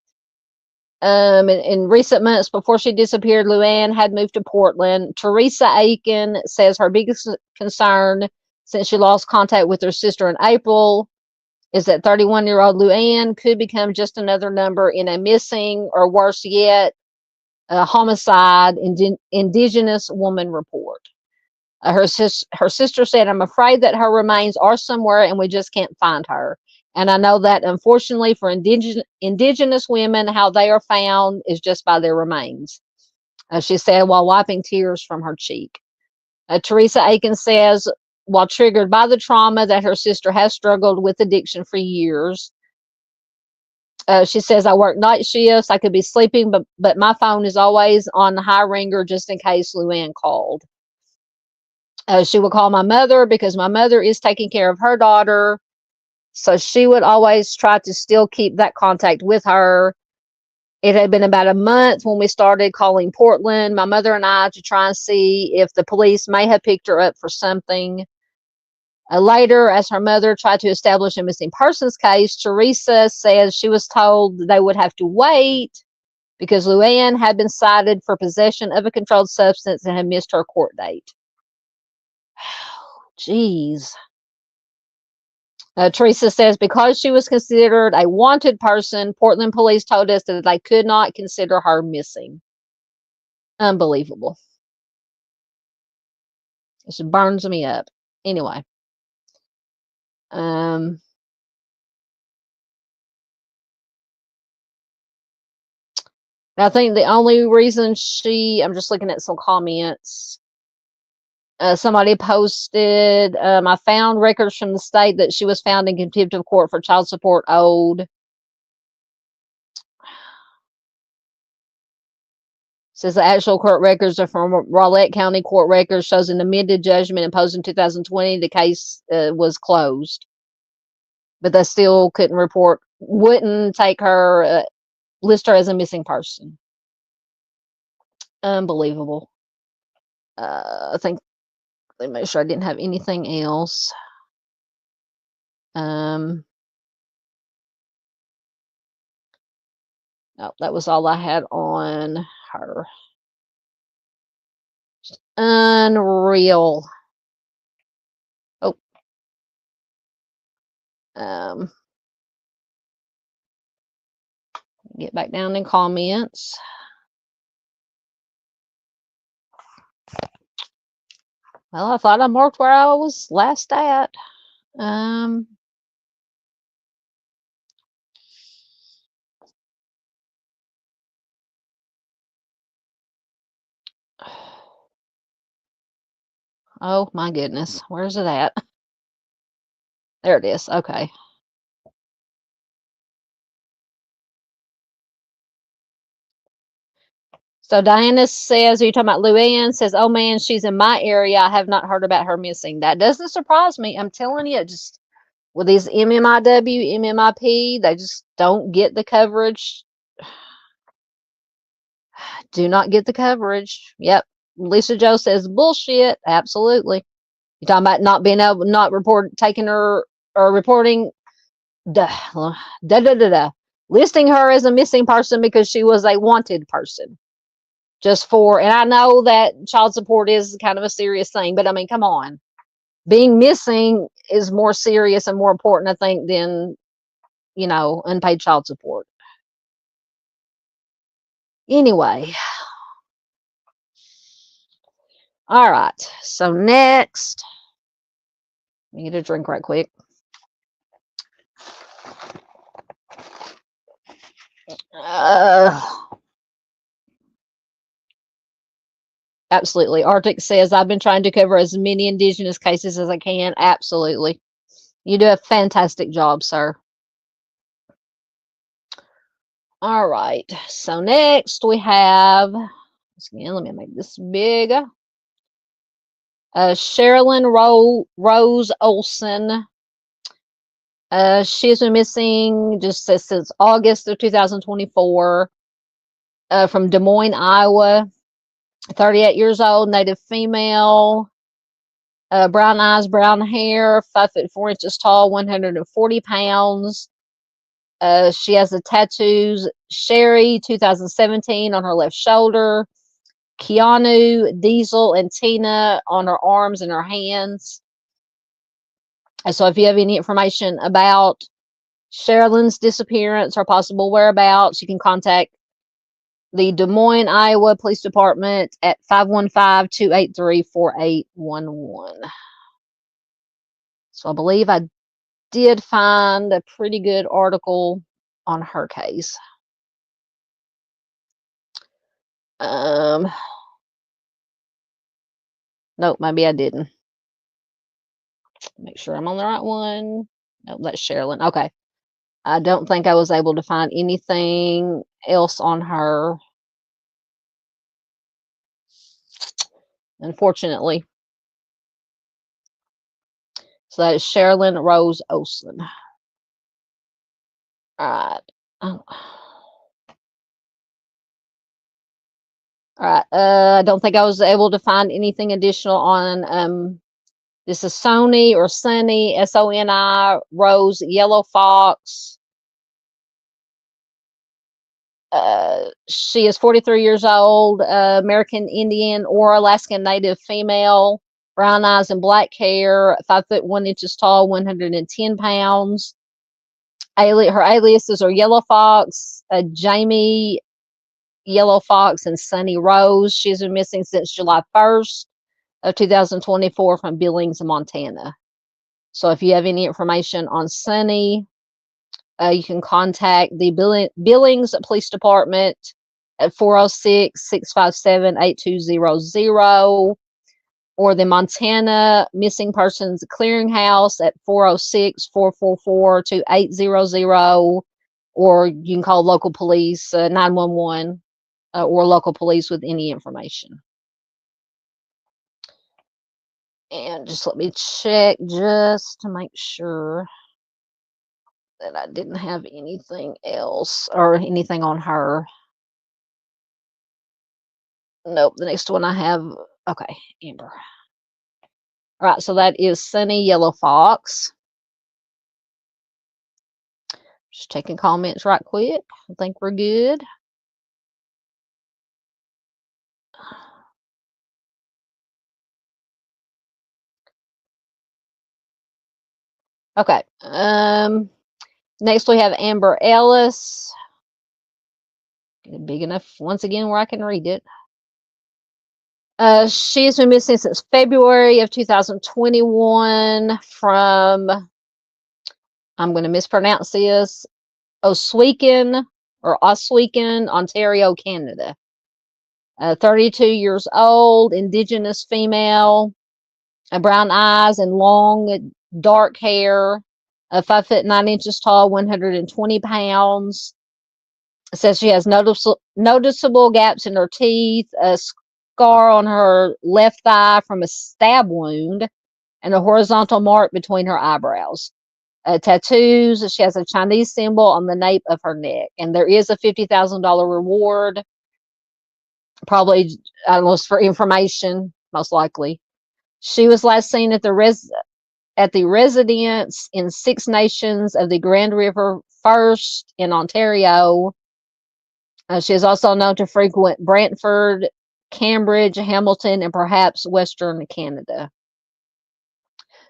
In recent months before she disappeared, Louann had moved to Portland. Teresa Aiken says her biggest concern since she lost contact with her sister in April is that 31-year-old Louann could become just another number in a missing, or worse yet, a homicide indigenous woman report. Her sister said, "I'm afraid that her remains are somewhere and we just can't find her. And I know that unfortunately for indigenous women, how they are found is just by their remains," she said while wiping tears from her cheek. Teresa Aiken says, while triggered by the trauma, that her sister has struggled with addiction for years. She says, "I work night shifts. I could be sleeping, but my phone is always on the high ringer just in case Louann called. She would call my mother because my mother is taking care of her daughter. So she would always try to still keep that contact with her. It had been about a month when we started calling Portland, my mother and I, to try and see if the police may have picked her up for something. Later, as her mother tried to establish a missing persons case, Teresa says she was told they would have to wait because Louann had been cited for possession of a controlled substance and had missed her court date." Jeez. Teresa says, "Because she was considered a wanted person, Portland police told us that they could not consider her missing." Unbelievable. This burns me up. Anyway. I think the only reason I'm just looking at some comments. Somebody posted, "I found records from the state that she was found in contempt of court for child support owed." Says the actual court records are from Rowlett County court records, shows an amended judgment imposed in 2020. The case was closed, but they still wouldn't take her, list her as a missing person. Unbelievable. I think, let me make sure I didn't have anything else. No, that was all I had on her. Unreal. Oh. Get back down in comments. Well, I thought I marked where I was last at. Oh my goodness, where's it at? There it is. Okay. So Diana says, are you talking about Louann? Says, "Oh man, she's in my area. I have not heard about her missing." That doesn't surprise me. I'm telling you, just with these MMIW, MMIP, they just don't get the coverage. Do not get the coverage. Yep. Lisa Joe says, "Bullshit." Absolutely. You're talking about not being able, not taking her or reporting, listing her as a missing person because she was a wanted person. And I know that child support is kind of a serious thing, but I mean, come on. Being missing is more serious and more important, I think, than, unpaid child support. Anyway. All right. So next, I need a drink right quick. Absolutely. Arctic says, "I've been trying to cover as many indigenous cases as I can." Absolutely. You do a fantastic job, sir. All right. So next we have, again, let me make this big. Sherilyn Rose Olson. She's been missing just since August of 2024 from Des Moines, Iowa. 38 years old, Native female, brown eyes, brown hair, 5'4" tall, 140 pounds. She has the tattoos Sherry 2017 on her left shoulder, Keanu, Diesel, and Tina on her arms and her hands. And so if you have any information about Sherilyn's disappearance or possible whereabouts, you can contact the Des Moines, Iowa Police Department at 515-283-4811. So I believe I did find a pretty good article on her case. Nope, maybe I didn't. Make sure I'm on the right one. Nope, that's Sherilyn. Okay. I don't think I was able to find anything else on her, unfortunately. So that is Sherilyn Rose Olson. All right. Oh. All right. I don't think I was able to find anything additional on this is Sony or Sunny, Soni, Rose, Yellow Fox. She is 43 years old, American Indian or Alaskan Native female, brown eyes and black hair, 5'1" tall, 110 pounds. Her aliases are Yellow Fox, Jamie Yellow Fox, and Sunny Rose. She's been missing since July 1st of 2024 from Billings, Montana. So if you have any information on Sunny, you can contact the Billings Police Department at 406-657-8200 or the Montana Missing Persons Clearinghouse at 406-444-2800, or you can call local police 911 or local police with any information. And just let me check just to make sure that I didn't have anything else or anything on her. Nope, the next one I have, okay, Amber. All right, so that is Sunny Yellow Fox. Just taking comments right quick. I think we're good. Okay. Next we have Amber Ellis. Get it big enough once again where I can read it. She has been missing since February of 2021 from, I'm going to mispronounce this, Oswego, Ontario, Canada. 32 years old, Indigenous female, brown eyes and long dark hair, 5'9" tall, 120 pounds. It says she has noticeable gaps in her teeth, a scar on her left thigh from a stab wound, and a horizontal mark between her eyebrows. Tattoos. She has a Chinese symbol on the nape of her neck, and there is a $50,000 reward. Probably, I don't know, for information, most likely. She was last seen at the residence in Six Nations of the Grand River First in Ontario. She is also known to frequent Brantford, Cambridge, Hamilton, and perhaps Western Canada.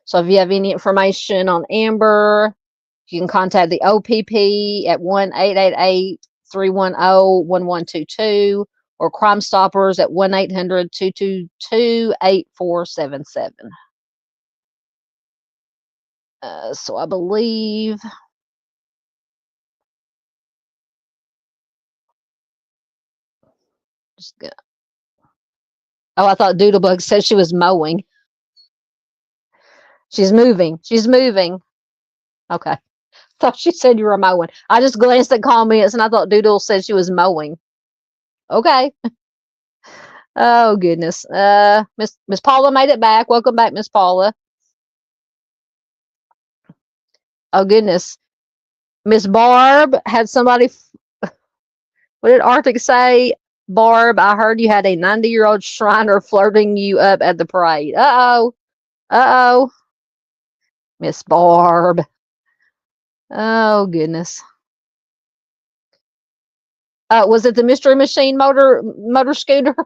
So if you have any information on Amber, you can contact the OPP at 1-888-310-1122 or Crime Stoppers at 1-800-222-8477. So I believe oh, I thought Doodlebug said she was mowing. She's moving. She's moving. Okay. Thought she said you were mowing. I just glanced at comments and I thought Doodle said she was mowing. Okay. Oh goodness. Miss Paula made it back. Welcome back, Miss Paula. Oh goodness. Miss Barb had somebody. What did Arctic say? Barb, I heard you had a 90-year-old Shriner flirting you up at the parade. Uh-oh. Uh-oh. Miss Barb. Oh goodness. Was it the Mystery Machine motor scooter?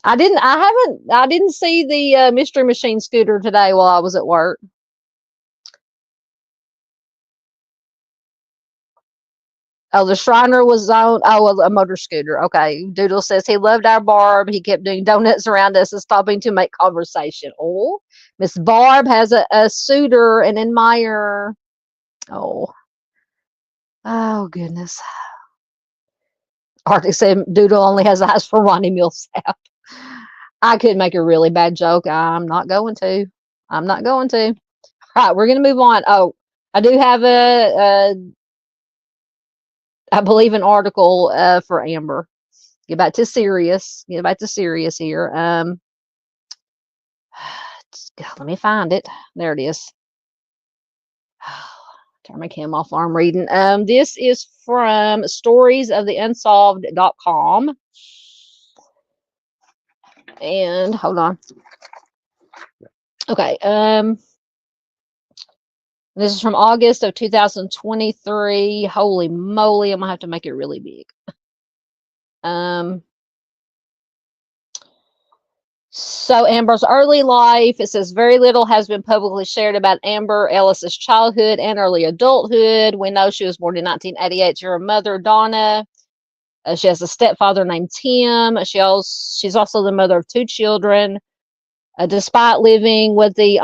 I didn't see the Mystery Machine scooter today while I was at work. Oh, the Shriner was on, a motor scooter. Okay. Doodle says he loved our Barb. He kept doing donuts around us and stopping to make conversation. Oh, Miss Barb has a suitor, an admirer. Oh, oh goodness. Arctic said Doodle only has eyes for Ronnie Millsap. I could make a really bad joke. I'm not going to. I'm not going to. All right, we're going to move on. Oh, I do have I believe, an article for Amber. Get back to serious. Get back to serious here. Let me find it. There it is. Turn my cam off while I'm reading. This is from storiesoftheunsolved.com. And hold on. Okay. This is from August of 2023. Holy moly, I'm gonna have to make it really big. So Amber's early life, it says very little has been publicly shared about Amber Ellis's childhood and early adulthood. We know she was born in 1988 to her mother, Donna. She has a stepfather named Tim. She's also the mother of 2 children. Despite living with the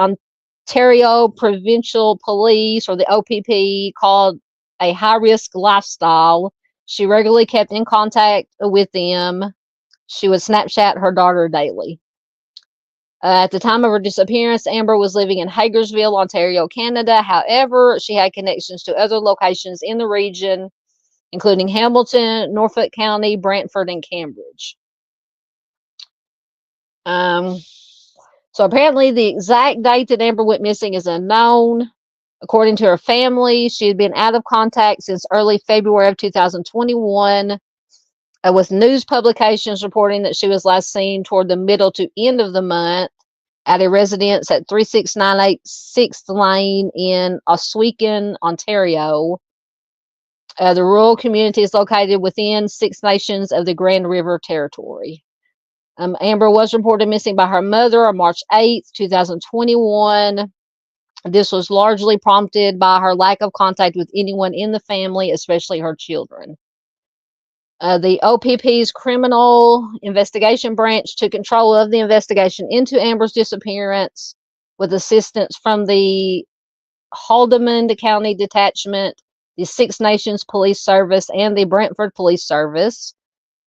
Ontario Provincial Police, or the OPP, called a high-risk lifestyle, she regularly kept in contact with them. She would Snapchat her daughter daily. At the time of her disappearance, Amber was living in Hagersville, Ontario, Canada. However, she had connections to other locations in the region, including Hamilton, Norfolk County, Brantford, and Cambridge. So apparently the exact date that Amber went missing is unknown. According to her family, she had been out of contact since early February of 2021, with news publications reporting that she was last seen toward the middle to end of the month at a residence at 3698 6th Lane in Oswego, Ontario. The rural community is located within 6 nations of the Grand River Territory. Amber was reported missing by her mother on March 8th, 2021. This was largely prompted by her lack of contact with anyone in the family, especially her children. The OPP's Criminal Investigation Branch took control of the investigation into Amber's disappearance with assistance from the Haldimand County Detachment, the 6 Nations Police Service, and the Brantford Police Service.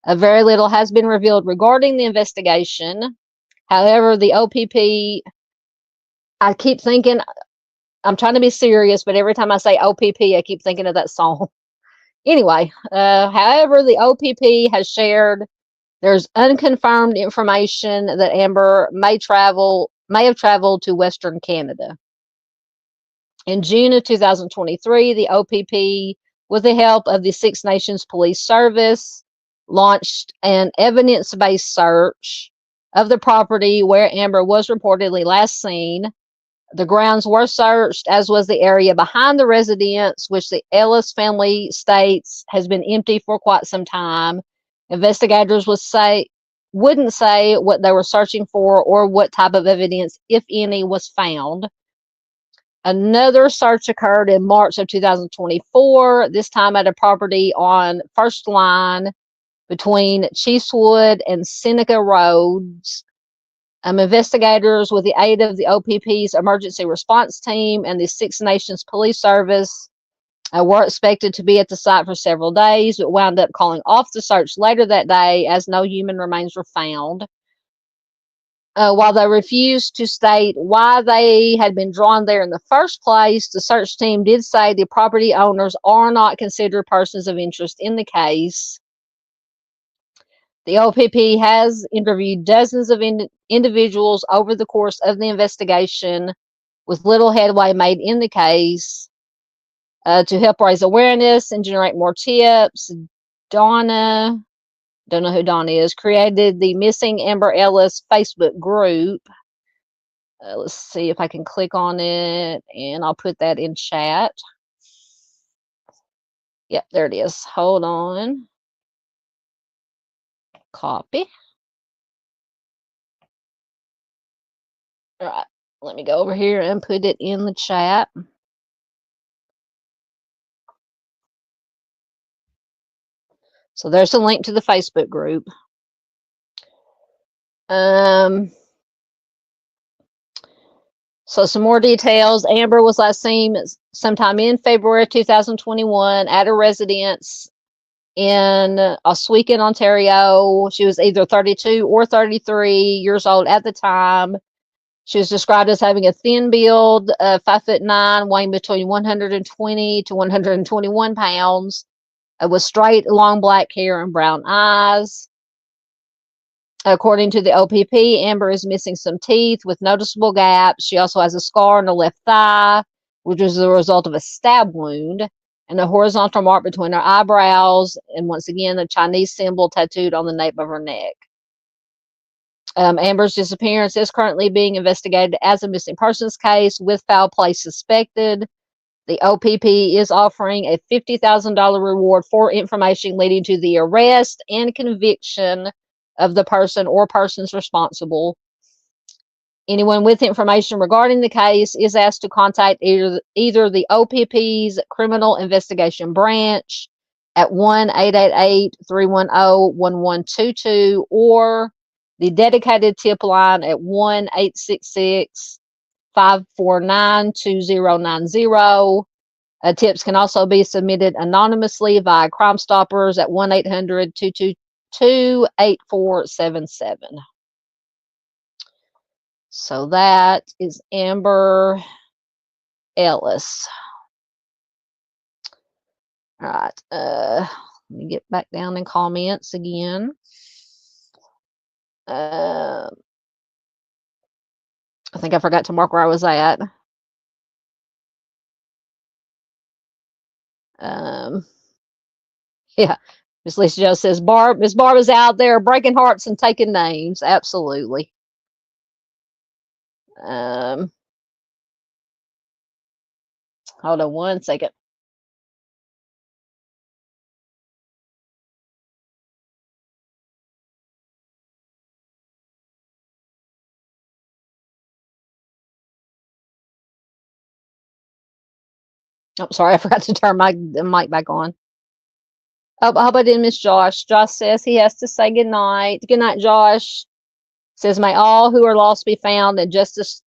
Very little has been revealed regarding the investigation. However, the OPP, I keep thinking, I'm trying to be serious, but every time I say OPP, I keep thinking of that song. Anyway, however, the OPP has shared there's unconfirmed information that Amber may have traveled to Western Canada. In June of 2023, the OPP, with the help of the 6 Nations Police Service, launched an evidence-based search of the property where Amber was reportedly last seen. The grounds were searched, as was the area behind the residence, which the Ellis family states has been empty for quite some time. Investigators wouldn't say what they were searching for or what type of evidence, if any, was found. Another search occurred in March of 2024, this time at a property on First Line between Chiefswood and Seneca Roads. Investigators, with the aid of the OPP's emergency response team and the 6 Nations Police Service, were expected to be at the site for several days, but wound up calling off the search later that day as no human remains were found. While they refused to state why they had been drawn there in the first place, the search team did say the property owners are not considered persons of interest in the case. The OPP has interviewed dozens of individuals over the course of the investigation, with little headway made in the case. To help raise awareness and generate more tips, Donna, don't know who Donna is, created the Missing Amber Ellis Facebook group. Let's see if I can click on it, and I'll put that in chat. Yep, there it is. Hold on. Copy. All right, let me go over here and put it in the chat. So there's a link to the Facebook group. So some more details. Amber was last seen sometime in February 2021 at a residence in Oswego, Ontario. She was either 32 or 33 years old at the time. She was described as having a thin build, 5'9", weighing between 120 to 121 pounds, with straight, long black hair and brown eyes. According to the OPP, Amber is missing some teeth with noticeable gaps. She also has a scar on the left thigh, which is the result of a stab wound, and a horizontal mark between her eyebrows, and once again, a Chinese symbol tattooed on the nape of her neck. Amber's disappearance is currently being investigated as a missing persons case with foul play suspected. The OPP is offering a $50,000 reward for information leading to the arrest and conviction of the person or persons responsible. Anyone with information regarding the case is asked to contact either the OPP's Criminal Investigation Branch at 1-888-310-1122 or the dedicated tip line at 1-866-549-2090. Tips can also be submitted anonymously via Crime Stoppers at 1-800-222-8477. So that is Amber Ellis. All right. Let me get back down in comments again. I think I forgot to mark where I was at. Yeah. Miss Lisa Joe says, Miss Barb is out there breaking hearts and taking names. Absolutely. Hold on one second. Oh, sorry, I forgot to turn the mic back on. Oh, how about in Miss Josh? Josh says he has to say good night. Good night, Josh. Says, may all who are lost be found and justice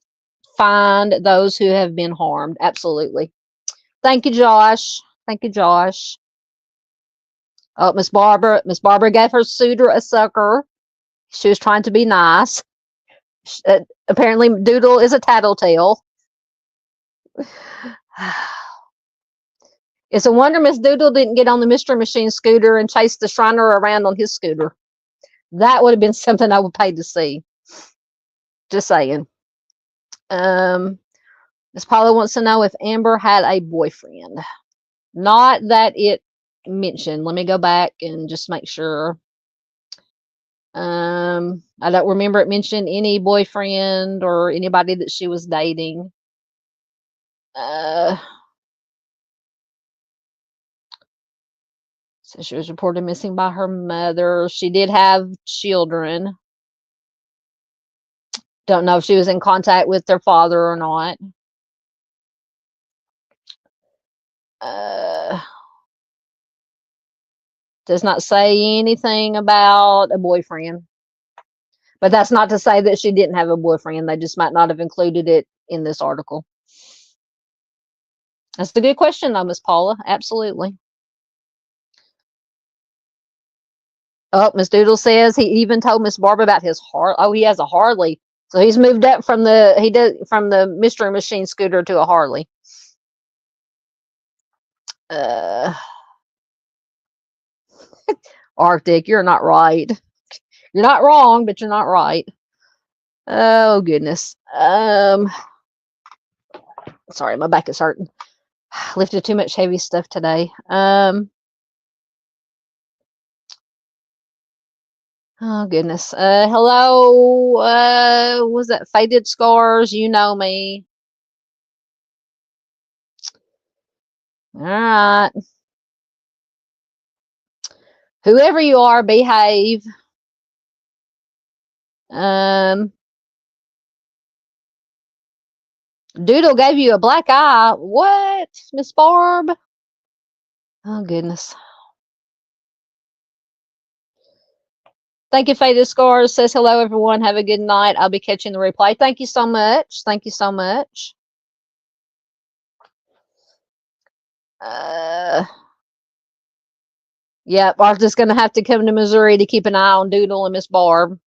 find those who have been harmed. Absolutely. Thank you, Josh. Thank you, Josh. Oh, Miss Barbara. Miss Barbara gave her suitor a sucker. She was trying to be nice. Apparently, Doodle is a tattletale. It's a wonder Miss Doodle didn't get on the Mystery Machine scooter and chase the Shriner around on his scooter. That would have been something I would pay to see. Just saying. Miss Paula wants to know if Amber had a boyfriend. Not that it mentioned. Let me go back and just make sure. I don't remember it mentioned any boyfriend or anybody that she was dating. So she was reported missing by her mother. She did have children. Don't know if she was in contact with their father or not. Does not say anything about a boyfriend. But that's not to say that she didn't have a boyfriend. They just might not have included it in this article. That's a good question, though, Miss Paula. Absolutely. Oh, Miss Doodle says he even told Miss Barbara about his Harley. Oh, he has a Harley. So he's moved up from the Mystery Machine scooter to a Harley. Arctic, you're not right. You're not wrong, but you're not right. Oh goodness. Sorry, my back is hurting. Lifted too much heavy stuff today. Oh goodness. Hello. Was that Faded Scars? You know me. All right. Whoever you are, behave. Doodle gave you a black eye. What, Miss Barb? Oh goodness. Thank you, Faded Scars. Says hello, everyone. Have a good night. I'll be catching the replay. Thank you so much. Thank you so much. Yeah, Martha's going to have to come to Missouri to keep an eye on Doodle and Miss Barb.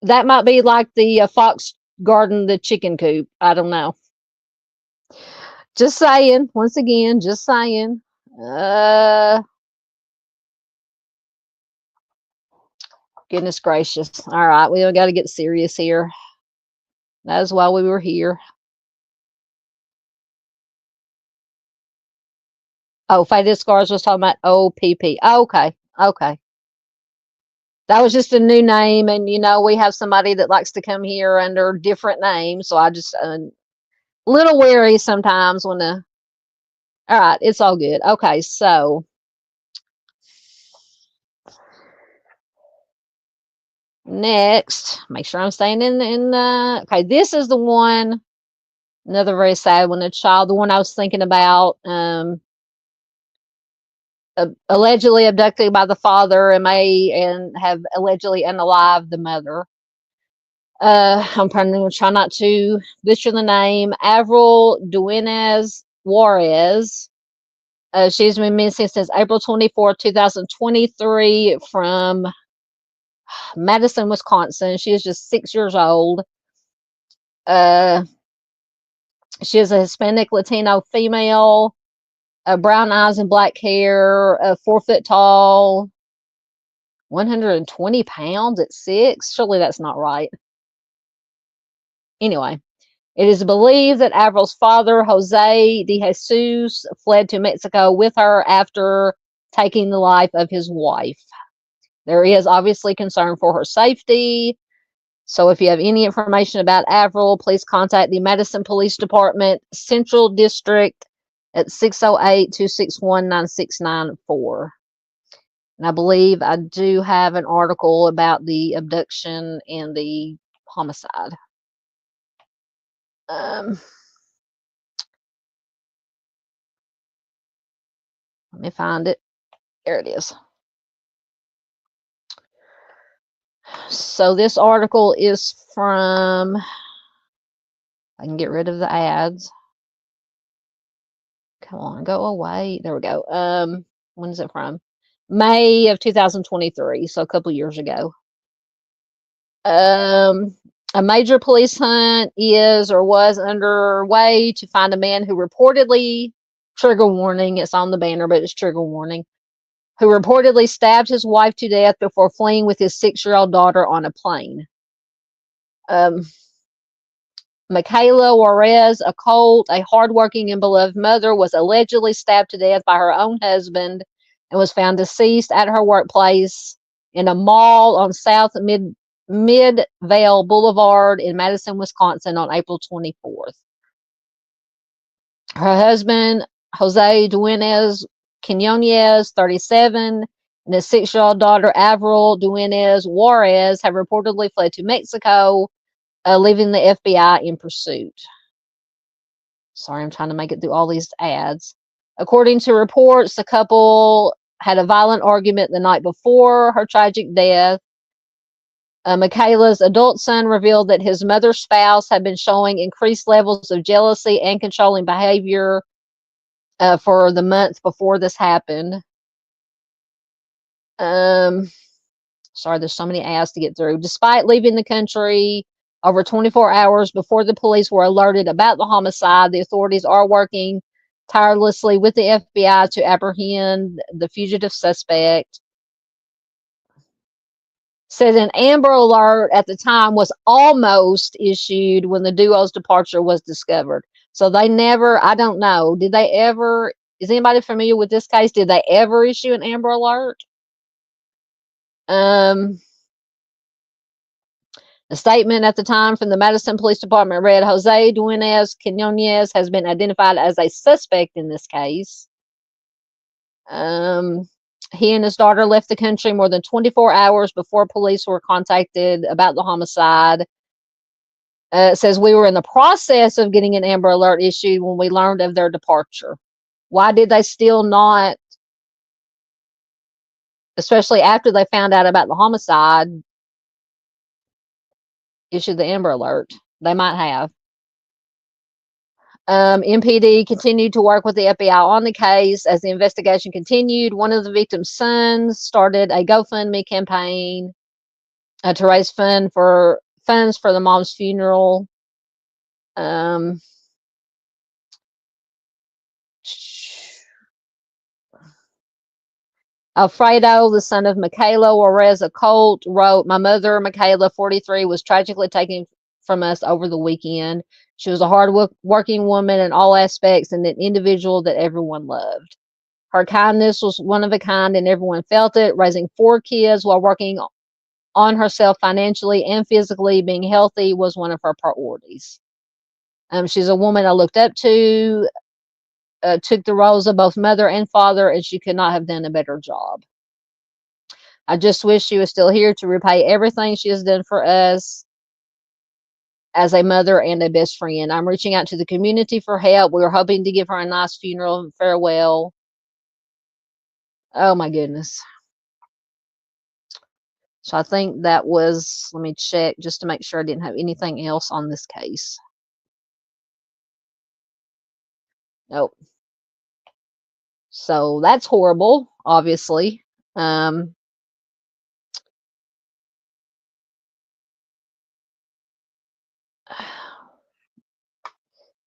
That might be like the Fox Garden, the chicken coop. I don't know. Just saying. Once again, just saying. Goodness gracious. All right, we got to get serious here. That is why we were here. Oh, Faded Scars was talking about OPP. Okay, okay. That was just a new name, and you know we have somebody that likes to come here under different names, so I just a little wary sometimes when the. All right, it's all good. Okay, so next, make sure I'm staying in okay, this is the one, another very sad one, a child, the one I was thinking about, allegedly abducted by the father and have allegedly unalived the mother. I'm trying to try not to butcher the name. Avril Duenas-Juarez. She's been missing since April 24, 2023 from Madison, Wisconsin. She is just 6 years old. She is a Hispanic Latino female, brown eyes and black hair, 4 foot tall, 120 pounds at 6. Surely that's not right. Anyway, it is believed that Avril's father, Jose de Jesus, fled to Mexico with her after taking the life of his wife. There is obviously concern for her safety. So if you have any information about Avril, please contact the Madison Police Department Central District at 608-261-9694. And I believe I do have an article about the abduction and the homicide. Let me find it. There it is. So this article is from, I can get rid of the ads. Come on, go away. There we go. When is it from? May of 2023, so a couple years ago. A major police hunt is or was underway to find a man who reportedly, trigger warning, it's on the banner, but it's trigger warning, who reportedly stabbed his wife to death before fleeing with his 6-year-old daughter on a plane. Michaela Juarez, a Colt, a hardworking and beloved mother, was allegedly stabbed to death by her own husband and was found deceased at her workplace in a mall on South Midvale Boulevard in Madison, Wisconsin on April 24th. Her husband, Jose Duenas-Juarez, 37, and his 6-year-old daughter, Avril Duenas-Juarez, have reportedly fled to Mexico, leaving the FBI in pursuit. Sorry, I'm trying to make it through all these ads. According to reports, the couple had a violent argument the night before her tragic death. Michaela's adult son revealed that his mother's spouse had been showing increased levels of jealousy and controlling behavior for the month before this happened. Sorry, there's so many ads to get through. Despite leaving the country over 24 hours before the police were alerted about the homicide, the authorities are working tirelessly with the FBI to apprehend the fugitive suspect. Said an Amber Alert at the time was almost issued when the duo's departure was discovered. So they never, I don't know, did they ever, is anybody familiar with this case? Did they ever issue an Amber Alert? The statement at the time from the Madison Police Department read, Jose Duenas-Juarez has been identified as a suspect in this case. He and his daughter left the country more than 24 hours before police were contacted about the homicide. It says we were in the process of getting an Amber Alert issued when we learned of their departure. Why did they still not especially after they found out about the homicide, issued the Amber Alert. They might have. MPD continued to work with the FBI on the case as the investigation continued. One of the victim's sons started a GoFundMe campaign to raise funds for the mom's funeral. Alfredo, the son of Michaela Juarez Colt, wrote, "My mother, Michaela, 43, was tragically taken from us over the weekend. She was a hard-working woman in all aspects and an individual that everyone loved. Her kindness was one of a kind and everyone felt it. Raising 4 kids while working on herself financially and physically, being healthy was one of her priorities. She's a woman I looked up to, took the roles of both mother and father, and she could not have done a better job. I just wish she was still here to repay everything she has done for us as a mother and a best friend. I'm reaching out to the community for help. We were hoping to give her a nice funeral and farewell." Oh my goodness. So I think that was, let me check just to make sure I didn't have anything else on this case. Nope. So that's horrible, obviously.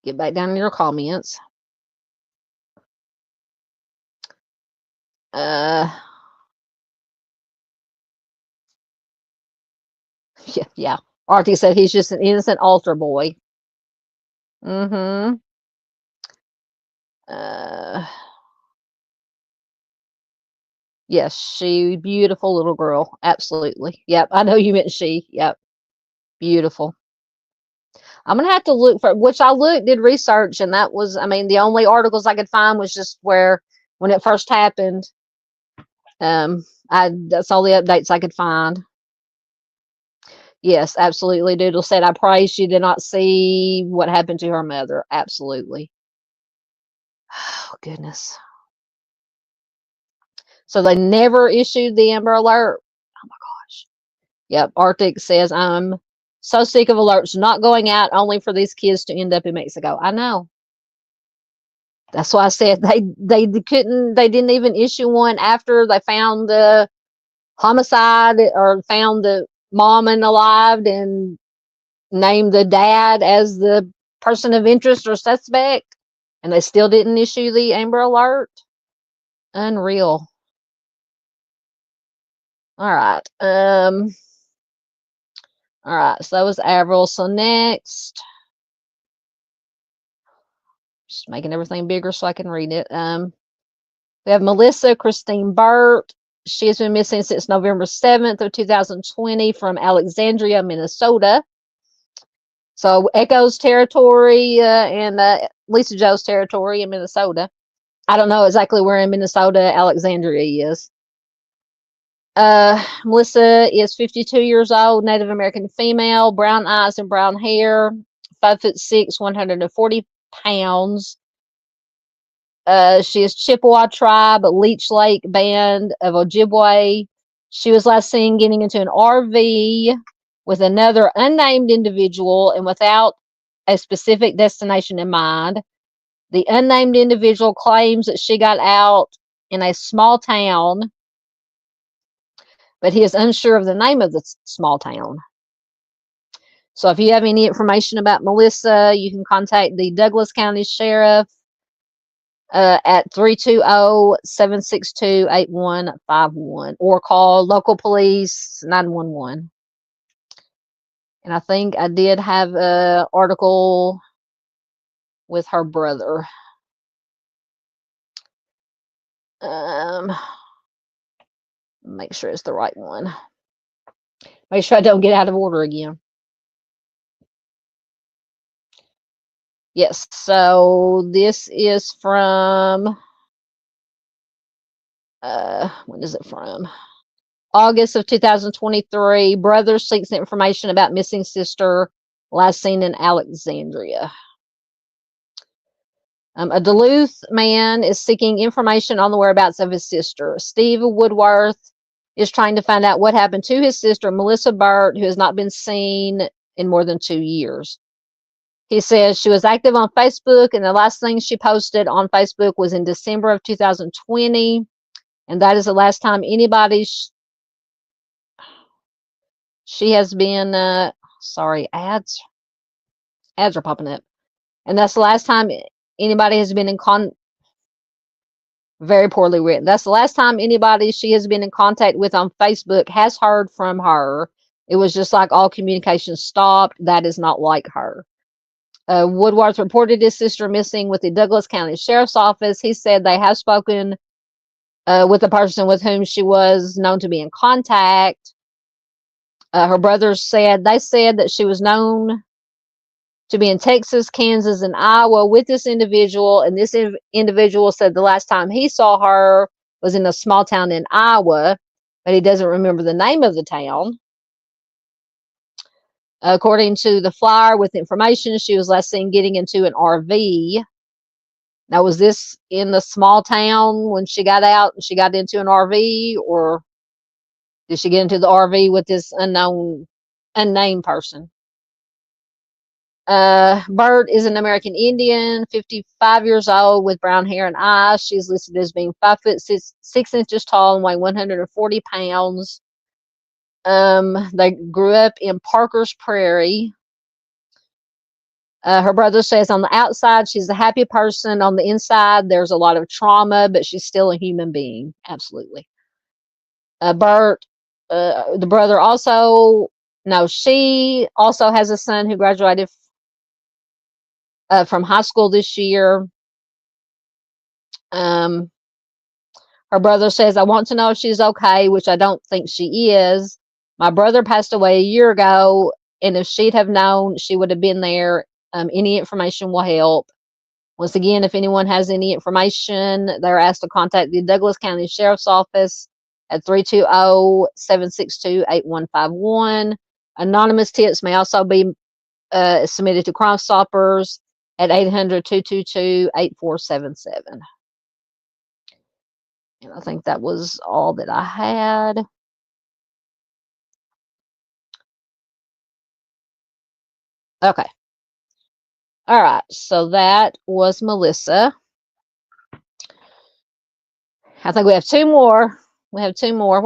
Get back down to your comments. Yeah. Artie said he's just an innocent altar boy. Yes, she, beautiful little girl. Absolutely. Yep. I know you meant she. Yep. Beautiful. I'm gonna have to look for, which I did research, and that was, I mean, the only articles I could find was just where when it first happened. That's all the updates I could find. Yes, absolutely. Doodle said, "I pray she did not see what happened to her mother." Absolutely. Oh goodness. So they never issued the Amber Alert. Oh my gosh. Yep. Arctic says, "I'm so sick of alerts not going out only for these kids to end up in Mexico." I know. That's why I said they didn't even issue one after they found the homicide or found the mom unalived and named the dad as the person of interest or suspect, and they still didn't issue the Amber Alert. Unreal. All right. All right. So that was Avril. So next, just making everything bigger so I can read it. We have Melissa Christine Burt. She has been missing since November 7th of 2020 from Alexandria, Minnesota. So Echo's territory and Lisa Joe's territory in Minnesota. I don't know exactly where in Minnesota Alexandria is. Melissa is 52 years old, Native American female, brown eyes and brown hair, 5'6", 140 pounds. She is Chippewa tribe, Leech Lake Band of Ojibwe. She was last seen getting into an RV with another unnamed individual and without a specific destination in mind. The unnamed individual claims that she got out in a small town, but he is unsure of the name of the small town. So if you have any information about Melissa, you can contact the Douglas County Sheriff at 320-762-8151 or call local police 911. And I think I did have an article with her brother. Make sure it's the right one. Make sure I don't get out of order again. Yes, so this is from, when is it from? August of 2023. Brother seeks information about missing sister, last seen in Alexandria. A Duluth man is seeking information on the whereabouts of his sister. Steve Woodworth is trying to find out what happened to his sister, Melissa Burt, who has not been seen in more than 2 years. He says she was active on Facebook, and the last thing she posted on Facebook was in December of 2020, and that is the last time anybody she has been sorry, ads are popping up, and that's the last time anybody has been in very poorly written. That's the last time anybody she has been in contact with on Facebook has heard from her. It was just like all communication stopped. That is not like her. Woodworth reported his sister missing with the Douglas County Sheriff's Office. He said they have spoken with the person with whom she was known to be in contact. Her brothers said that she was known to be in Texas, Kansas, and Iowa with this individual, and this individual said the last time he saw her was in a small town in Iowa, but he doesn't remember the name of the town. According to the flyer with information, she was last seen getting into an RV. Now, was this in the small town when she got out and she got into an RV, or did she get into the RV with this unnamed person? Burt is an American Indian, 55 years old, with brown hair and eyes. She's listed as being 5'6" tall and weighing 140 pounds. They grew up in Parker's Prairie. Her brother says on the outside she's a happy person. On the inside there's a lot of trauma, but she's still a human being. Absolutely. Burt, the brother she also has a son who graduated from high school this year. Her brother says, I want to know if she's okay, which I don't think she is. My brother passed away a year ago, and if she'd have known, she would have been there. Any information will help. Once again, if anyone has any information, they're asked to contact the Douglas County Sheriff's Office at 320-762-8151. Anonymous tips may also be submitted to Crime Stoppers at 800-222-8477. And I think that was all that I had. Okay. All right. So that was Melissa. I think we have two more. We're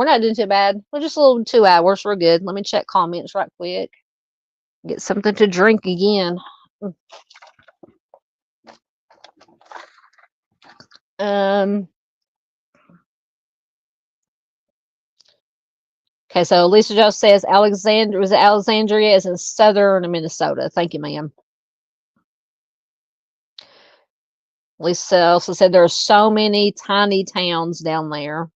not doing too bad. We're just a little 2 hours. We're good. Let me check comments right quick. Get something to drink again. Okay, so Lisa Joe says Alexandria is in southern Minnesota. Thank you, ma'am. Lisa also said there are so many tiny towns down there.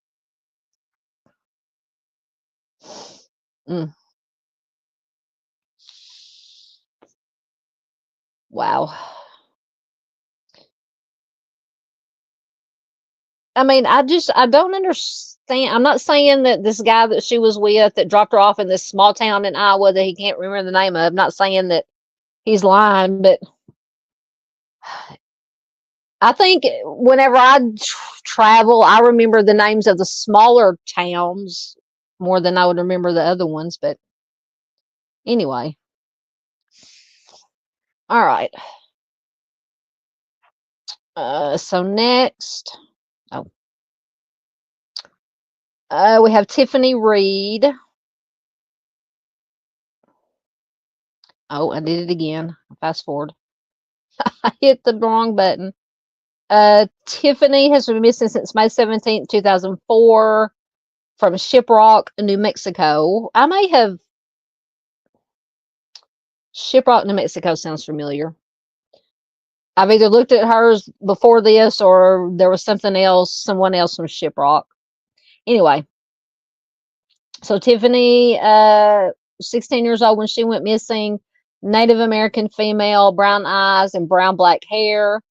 Wow. I mean, I don't understand. I'm not saying that this guy that she was with that dropped her off in this small town in Iowa that he can't remember the name of, I'm not saying that he's lying, but I think whenever I travel, I remember the names of the smaller towns more than I would remember the other ones. But anyway. All right. So next, we have Tiffany Reid. Oh, I did it again. Fast forward. I hit the wrong button. Tiffany has been missing since May 17th, 2004 from Shiprock, New Mexico. I may have... Shiprock, New Mexico sounds familiar. I've either looked at hers before this or there was someone else from Shiprock. Anyway, so Tiffany, 16 years old when she went missing, Native American female, brown eyes and brown black hair,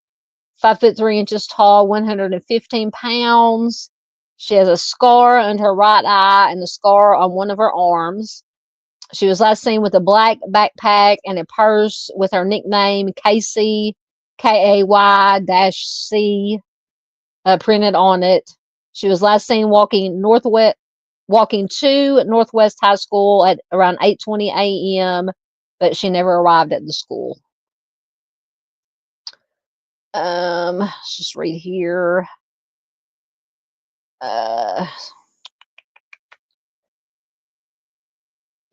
5'3" tall, 115 pounds. She has a scar under her right eye and a scar on one of her arms. She was last seen with a black backpack and a purse with her nickname Kacy, Kay-C, printed on it. She was last seen walking northwest walking to Northwest High School at around 8:20 a.m., but she never arrived at the school. Let's just read here.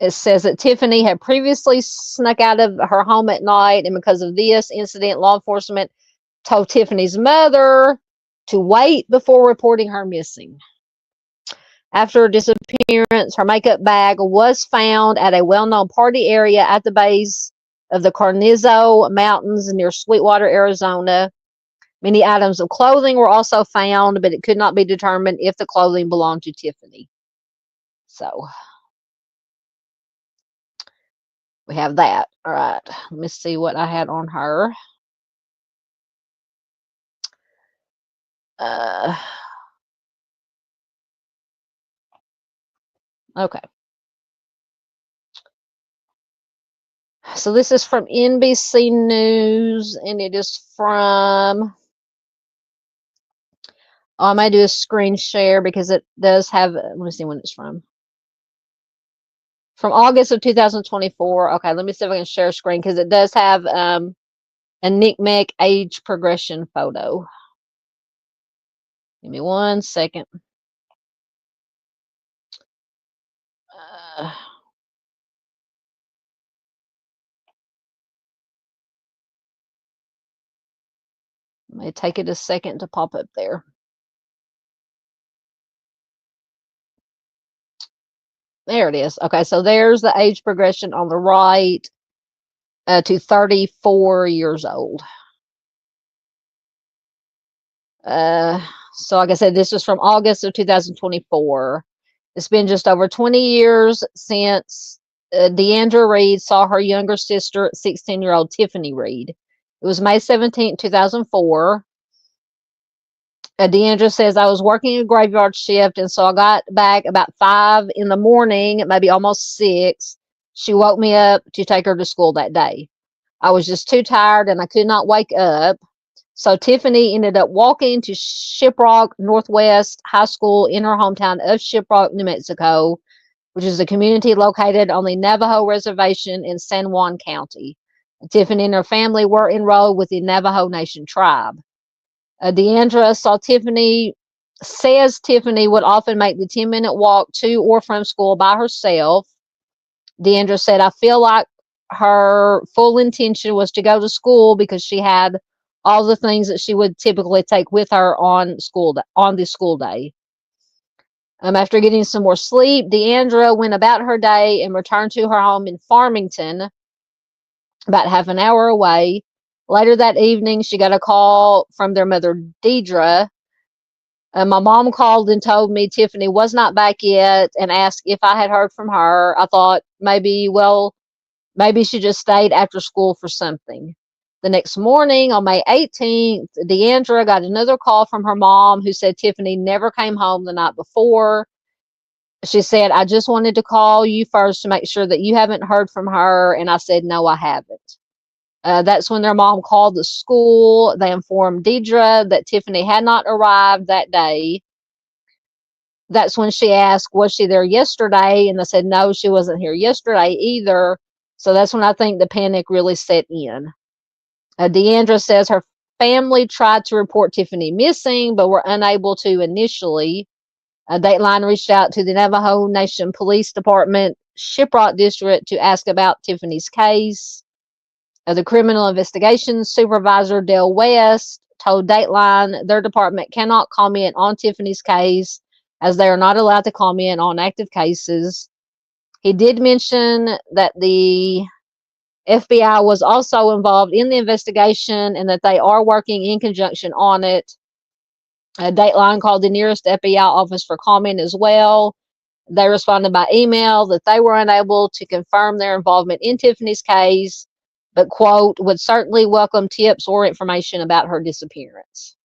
It says that Tiffany had previously snuck out of her home at night, and because of this incident, law enforcement told Tiffany's mother to wait before reporting her missing. After her disappearance, her makeup bag was found at a well-known party area at the base of the Carnizo Mountains near Sweetwater, Arizona. Many items of clothing were also found, but it could not be determined if the clothing belonged to Tiffany. So we have that. All right, let me see what I had on her. Okay. So this is from NBC News, and it is from, I might do a screen share because it does have, let me see when it's from August of 2024. Okay, let me see if I can share a screen because it does have a NMIWG age progression photo. Give me 1 second. It may take it a second to pop up there. There it is. Okay, so there's the age progression on the right to 34 years old. So like I said, this is from August of 2024. It's been just over 20 years since Deandra Reid saw her younger sister, 16-year-old Tiffany Reid. It was May 17, 2004. Deandra says, I was working a graveyard shift, and so I got back about 5 in the morning, maybe almost 6. She woke me up to take her to school that day. I was just too tired, and I could not wake up. So Tiffany ended up walking to Shiprock Northwest High School in her hometown of Shiprock, New Mexico, which is a community located on the Navajo Reservation in San Juan County. Tiffany and her family were enrolled with the Navajo Nation tribe. Deandra says Tiffany would often make the 10-minute walk to or from school by herself. Deandra said, I feel like her full intention was to go to school because she had all the things that she would typically take with her on the school day. After getting some more sleep, Deandra went about her day and returned to her home in Farmington, about half an hour away. Later that evening, she got a call from their mother, Deidre. My mom called and told me Tiffany was not back yet and asked if I had heard from her. I thought maybe she just stayed after school for something. The next morning, on May 18th, Deandra got another call from her mom who said Tiffany never came home the night before. She said, I just wanted to call you first to make sure that you haven't heard from her. And I said, no, I haven't. That's when their mom called the school. They informed Deidre that Tiffany had not arrived that day. That's when she asked, was she there yesterday? And they said, no, she wasn't here yesterday either. So that's when I think the panic really set in. Deandra says her family tried to report Tiffany missing, but were unable to initially. Dateline reached out to the Navajo Nation Police Department, Shiprock District, to ask about Tiffany's case. The criminal investigations supervisor, Dale West, told Dateline their department cannot comment on Tiffany's case as they are not allowed to comment on active cases. He did mention that the FBI was also involved in the investigation and that they are working in conjunction on it. Dateline called the nearest FBI office for comment as well. They responded by email that they were unable to confirm their involvement in Tiffany's case, but, quote, would certainly welcome tips or information about her disappearance.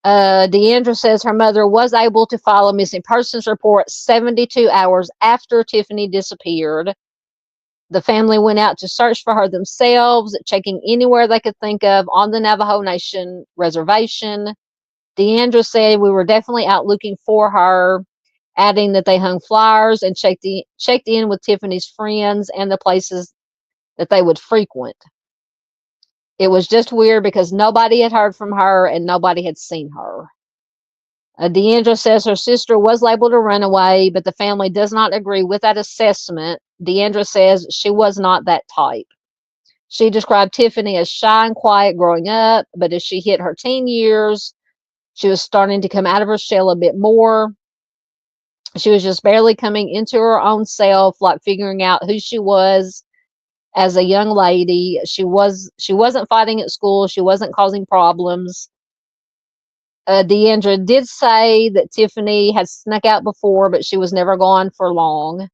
Deandra says her mother was able to file a missing persons report 72 hours after Tiffany disappeared. The family went out to search for her themselves, checking anywhere they could think of on the Navajo Nation reservation. Deandra said, we were definitely out looking for her. adding that they hung flyers and checked in with Tiffany's friends and the places that they would frequent. It was just weird because nobody had heard from her and nobody had seen her. Deandra says her sister was labeled a runaway, but the family does not agree with that assessment. Deandra says she was not that type. She described Tiffany as shy and quiet growing up, but as she hit her teen years, she was starting to come out of her shell a bit more. She was just barely coming into her own self, like figuring out who she was as a young lady. She wasn't fighting at school. She wasn't causing problems. Deandra did say that Tiffany had snuck out before, but she was never gone for long.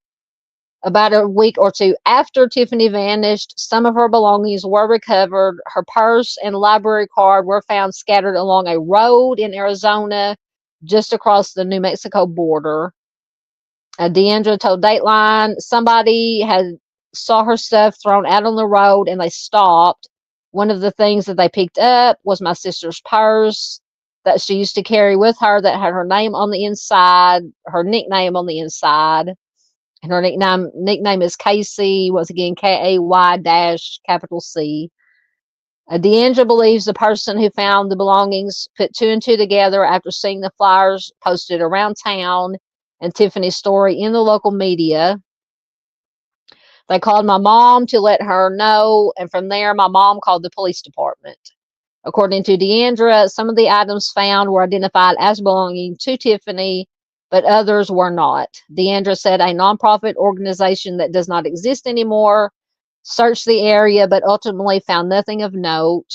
About a week or two after Tiffany vanished, some of her belongings were recovered. Her purse and library card were found scattered along a road in Arizona, just across the New Mexico border. Deandra told Dateline somebody had saw her stuff thrown out on the road and they stopped. One of the things that they picked up was my sister's purse that she used to carry with her that had her name on the inside, her nickname on the inside. And her nickname is Kacy, once again, Kay-C. Deandra believes the person who found the belongings put two and two together after seeing the flyers posted around town and Tiffany's story in the local media. They called my mom to let her know, and from there, my mom called the police department. According to Deandra, some of the items found were identified as belonging to Tiffany, but others were not. Deandra said a nonprofit organization that does not exist anymore searched the area, but ultimately found nothing of note.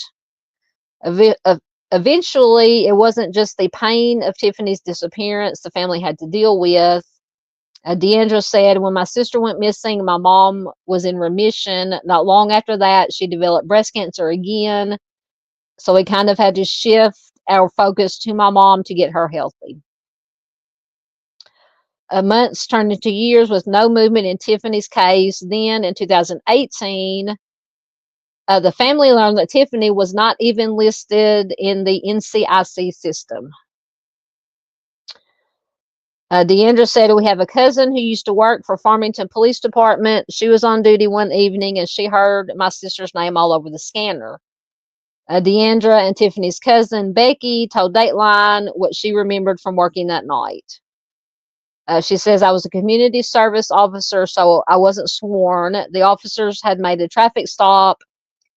Eventually, it wasn't just the pain of Tiffany's disappearance the family had to deal with. Deandra said, when my sister went missing, my mom was in remission. Not long after that, she developed breast cancer again. So we kind of had to shift our focus to my mom to get her healthy. Months turned into years with no movement in Tiffany's case. Then in 2018, the family learned that Tiffany was not even listed in the NCIC system. Deandra said, we have a cousin who used to work for Farmington Police Department. She was on duty one evening and she heard my sister's name all over the scanner. Deandra and Tiffany's cousin, Becky, told Dateline what she remembered from working that night. She says, I was a community service officer, so I wasn't sworn. The officers had made a traffic stop,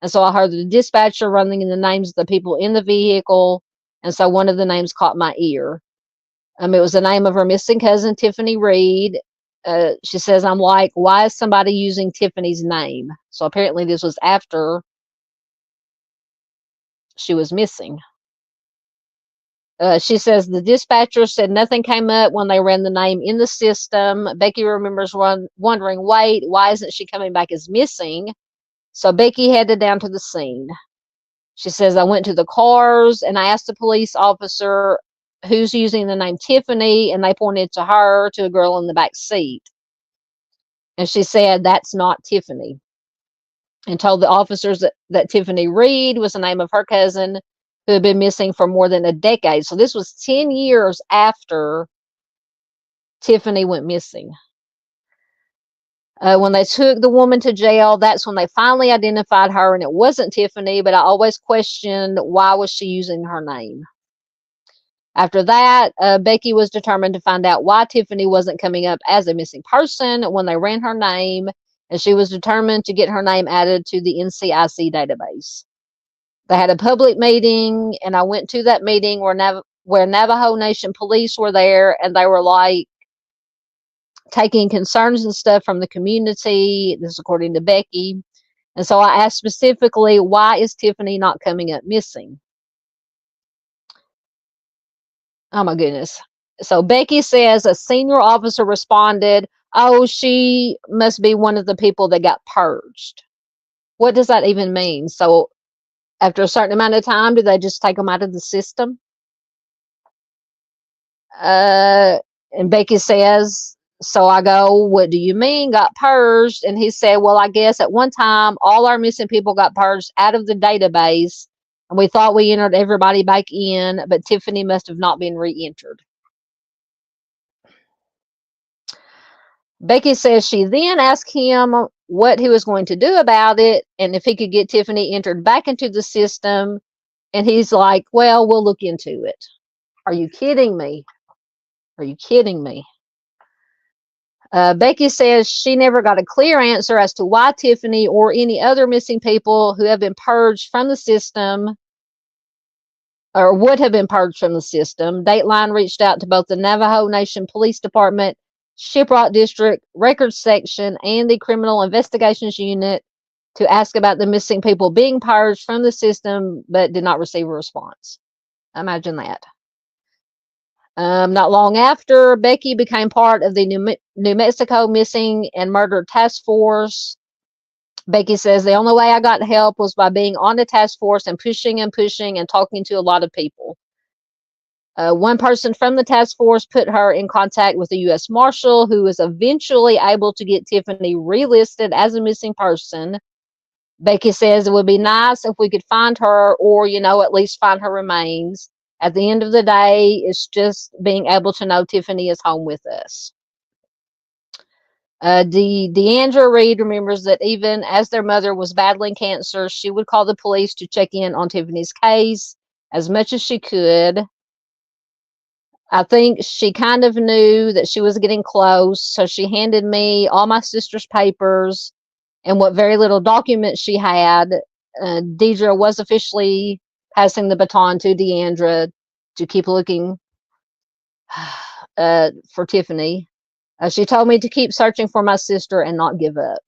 and so I heard the dispatcher running in the names of the people in the vehicle, and so one of the names caught my ear. It was the name of her missing cousin, Tiffany Reid. She says, I'm like, why is somebody using Tiffany's name? So apparently this was after she was missing. She says the dispatcher said nothing came up when they ran the name in the system. Becky remembers wondering, wait, why isn't she coming back as missing? So Becky headed down to the scene. She says, I went to the cars and I asked the police officer who's using the name Tiffany, and they pointed to her, to a girl in the back seat. And she said, that's not Tiffany. And told the officers that Tiffany Reid was the name of her cousin who had been missing for more than a decade. So this was 10 years after Tiffany went missing. When they took the woman to jail, that's when they finally identified her, and it wasn't Tiffany, but I always questioned, why was she using her name? After that, Becky was determined to find out why Tiffany wasn't coming up as a missing person when they ran her name, and she was determined to get her name added to the NCIC database. They had a public meeting, and I went to that meeting where Navajo Nation police were there, and they were like taking concerns and stuff from the community. This is according to Becky. And so I asked specifically, why is Tiffany not coming up missing? Oh my goodness. So Becky says a senior officer responded, oh, she must be one of the people that got purged. What does that even mean? So after a certain amount of time, do they just take them out of the system? And Becky says, so I go, what do you mean got purged? And he said, well, I guess at one time, all our missing people got purged out of the database. And we thought we entered everybody back in, but Tiffany must have not been re-entered. Becky says she then asked him what he was going to do about it and if he could get Tiffany entered back into the system. And he's like, well, we'll look into it. Are you kidding me? Are you kidding me? Becky says she never got a clear answer as to why Tiffany or any other missing people who have been purged from the system or would have been purged from the system. Dateline reached out to both the Navajo Nation Police Department, Shiprock District Records Section, and the Criminal Investigations Unit to ask about the missing people being purged from the system, but did not receive a response. Imagine that. Not long after, Becky became part of the New Mexico Missing and Murdered Task Force. Becky says the only way I got help was by being on the task force and pushing and talking to a lot of people. One person from the task force put her in contact with the U.S. Marshal, who was eventually able to get Tiffany relisted as a missing person. Becky says it would be nice if we could find her or, at least find her remains. At the end of the day, it's just being able to know Tiffany is home with us. Deandra Reid remembers that even as their mother was battling cancer, she would call the police to check in on Tiffany's case as much as she could. I think she kind of knew that she was getting close, so she handed me all my sister's papers and what very little documents she had. Deidre was officially passing the baton to Deandra to keep looking for Tiffany. She told me to keep searching for my sister and not give up.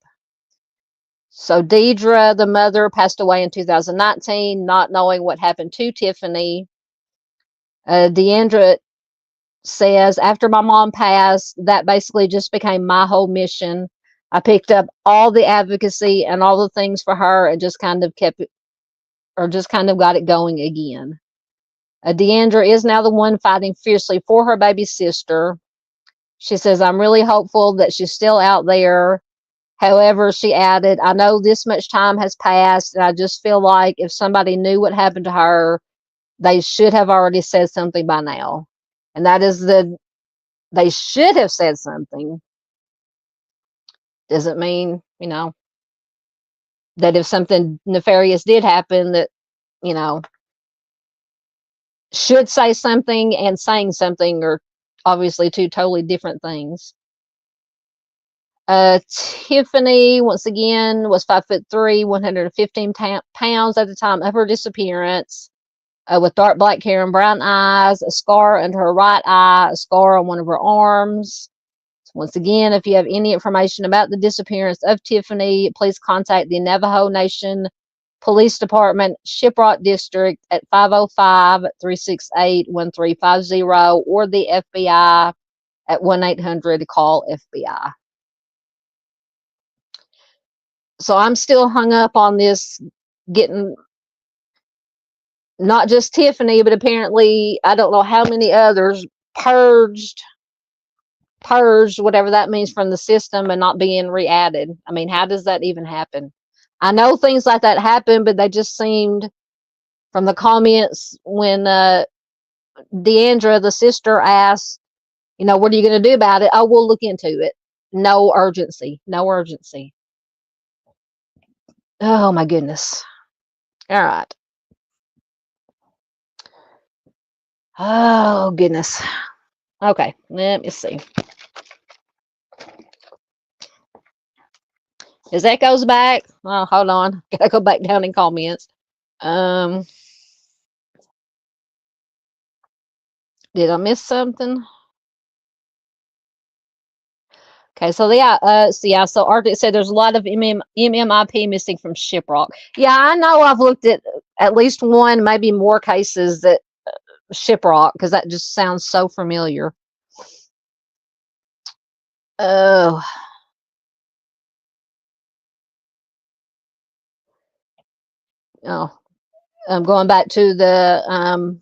So Deidre, the mother, passed away in 2019, not knowing what happened to Tiffany. Deandra says, after my mom passed, that basically just became my whole mission. I picked up all the advocacy and all the things for her and just kind of kept it, or just kind of got it going again. Deandra is now the one fighting fiercely for her baby sister. She says, I'm really hopeful that she's still out there. However, she added, I know this much time has passed, and I just feel like if somebody knew what happened to her, they should have already said something by now. And that is they should have said something. Doesn't mean, that if something nefarious did happen, that, should say something and saying something are obviously two totally different things. Tiffany, once again, was 5'3", 115 pounds at the time of her disappearance, with dark black hair and brown eyes, a scar under her right eye, a scar on one of her arms. Once again, if you have any information about the disappearance of Tiffany, please contact the Navajo Nation Police Department, Shiprock District at 505-368-1350 or the FBI at 1-800-CALL-FBI. So I'm still hung up on this getting not just Tiffany, but apparently I don't know how many others purged, whatever that means, from the system and not being re-added. I mean, how does that even happen? I know things like that happen, but they just seemed, from the comments when Deandra, the sister, asked, what are you going to do about it? Oh, we'll look into it. No urgency. No urgency. Oh, my goodness. All right. Oh, goodness. Okay, let me see. As that goes back, oh, hold on. Gotta go back down in comments. Did I miss something? Okay, so so Arctic said there's a lot of MMIP missing from Shiprock. Yeah, I know I've looked at least one, maybe more cases that Shiprock, because that just sounds so familiar. Oh. Oh, I'm going back to the,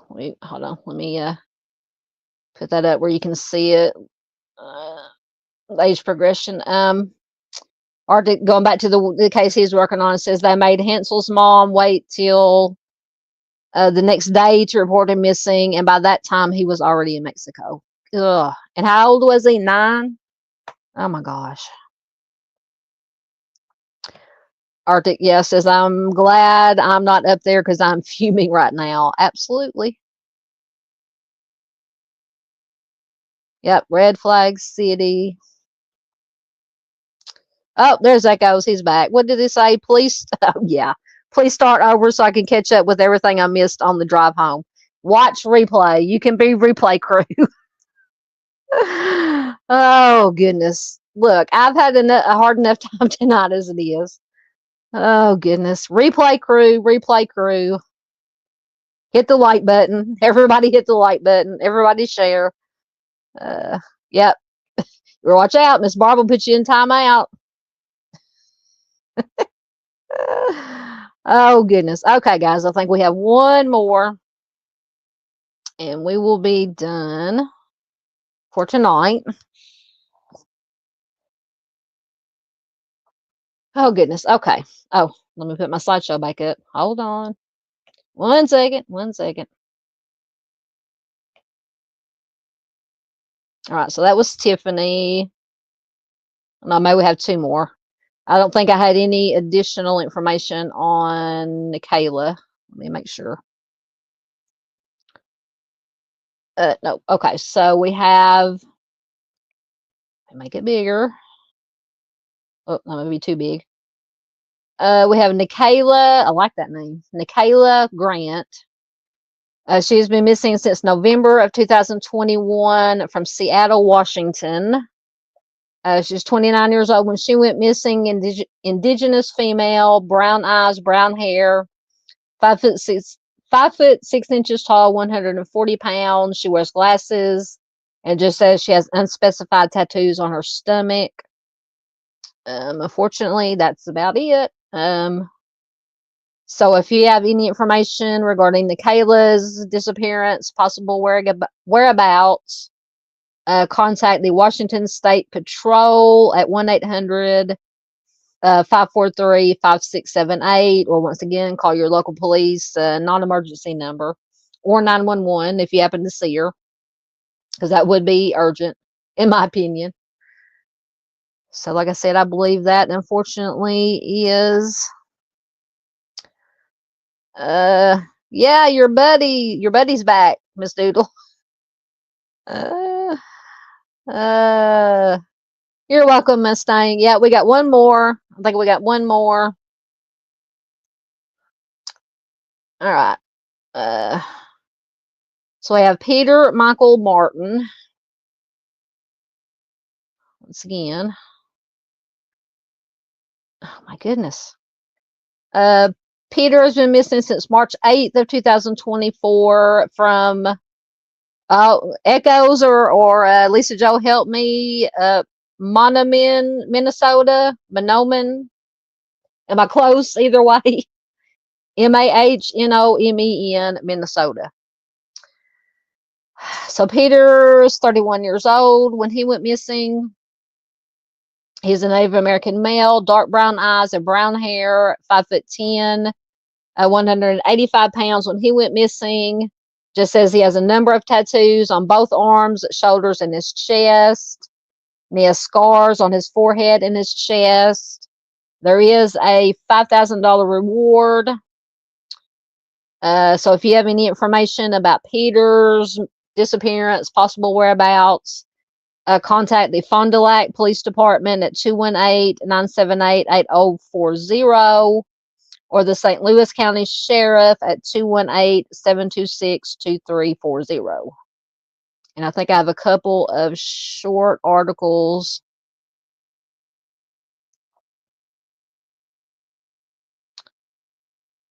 wait, hold on. Let me put that up where you can see it. Age progression. Arctic, going back to the case he's working on, says they made Hansel's mom wait till the next day to report him missing, and by that time he was already in Mexico. Ugh. And how old was he? 9? Oh my gosh. Arctic, yes, says, I'm glad I'm not up there because I'm fuming right now. Absolutely. Yep, Red Flag City. Oh, there's Echoes. He's back. What did he say? Please, oh, yeah. Please start over so I can catch up with everything I missed on the drive home. Watch replay. You can be replay crew. Oh, goodness. Look, I've had a hard enough time tonight as it is. Oh, goodness. Replay crew, replay crew. Hit the like button. Everybody hit the like button. Everybody share. Yep. Watch out. Miss Barb will put you in timeout. Oh, goodness. Okay, guys. I think we have one more. And we will be done for tonight. Oh, goodness. Okay. Oh, let me put my slideshow back up. Hold on. 1 second. 1 second. All right. So that was Tiffany. No, maybe we have 2 more. I don't think I had any additional information on Kayla. Let me make sure. No. Okay. So we have, make it bigger. Oh, that might be too big. We have Nikayla. I like that name. Nikayla Grant. She's been missing since November of 2021 from Seattle, Washington. She's 29 years old when she went missing. Indigenous female, brown eyes, brown hair, 5'6" tall, 140 pounds. She wears glasses and just says she has unspecified tattoos on her stomach. Unfortunately, that's about it. So if you have any information regarding the Kayla's disappearance, possible whereabouts, contact the Washington State Patrol at 1-800-543-5678, or once again, call your local police non-emergency number, or 911 if you happen to see her, because that would be urgent, in my opinion. So like I said, I believe that unfortunately is, yeah, your buddy's back, Miss Doodle. You're welcome, Mustang. Yeah, we got one more. I think we got one more. All right. So we have Peter Michael Martin. Once again. Oh my goodness. Peter has been missing since March 8th of 2024 from Echoes or Lisa Jo help me. Monomen, Minnesota. Monomen. Am I close either way? Mahnomen, Minnesota. So Peter's 31 years old when he went missing. He's a Native American male, dark brown eyes and brown hair, 5'10", 185 pounds when he went missing. Just says he has a number of tattoos on both arms, shoulders, and his chest. And he has scars on his forehead and his chest. There is a $5,000 reward. So if you have any information about Peter's disappearance, possible whereabouts, contact the Fond du Lac Police Department at 218-978-8040 or the St. Louis County Sheriff at 218-726-2340. And I think I have a couple of short articles.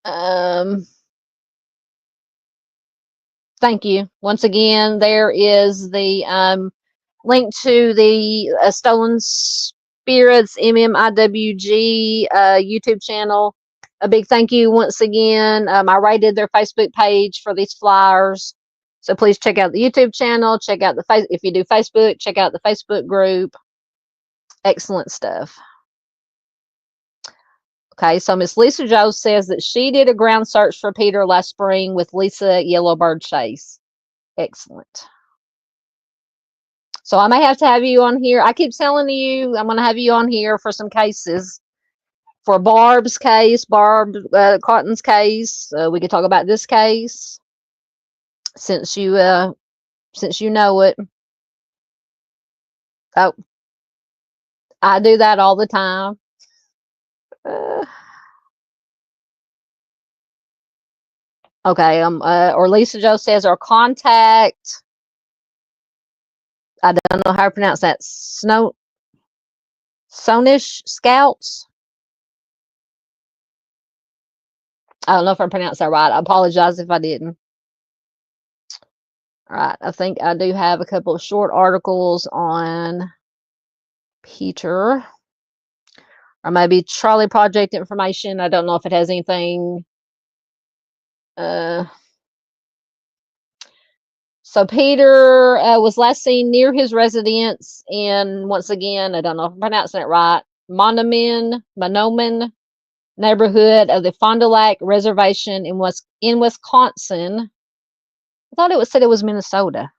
Thank you. Once again, there is the link to the Stolen Spirits MMIWG YouTube channel. A big thank you once again. I rated their Facebook page for these flyers. So please check out the YouTube channel. Check out if you do Facebook, check out the Facebook group. Excellent stuff. Okay, so Miss Lisa Joe says that she did a ground search for Peter last spring with Lisa Yellowbird Chase. Excellent. So I may have to have you on here. I keep telling you I'm going to have you on here for some cases. For Barb's case, Barb Cotton's case, we could talk about this case since you know it. Oh, I do that all the time. Okay, or Lisa Joe says our contact. I don't know how to pronounce that. Sonish Scouts. I don't know if I pronounced that right. I apologize if I didn't. All right, I think I do have a couple of short articles on Peter. Or maybe Charlie Project information. I don't know if it has anything. So Peter was last seen near his residence in, once again, I don't know if I'm pronouncing it right, Monoman neighborhood of the Fond du Lac Reservation in Wisconsin. I thought it said it was Minnesota.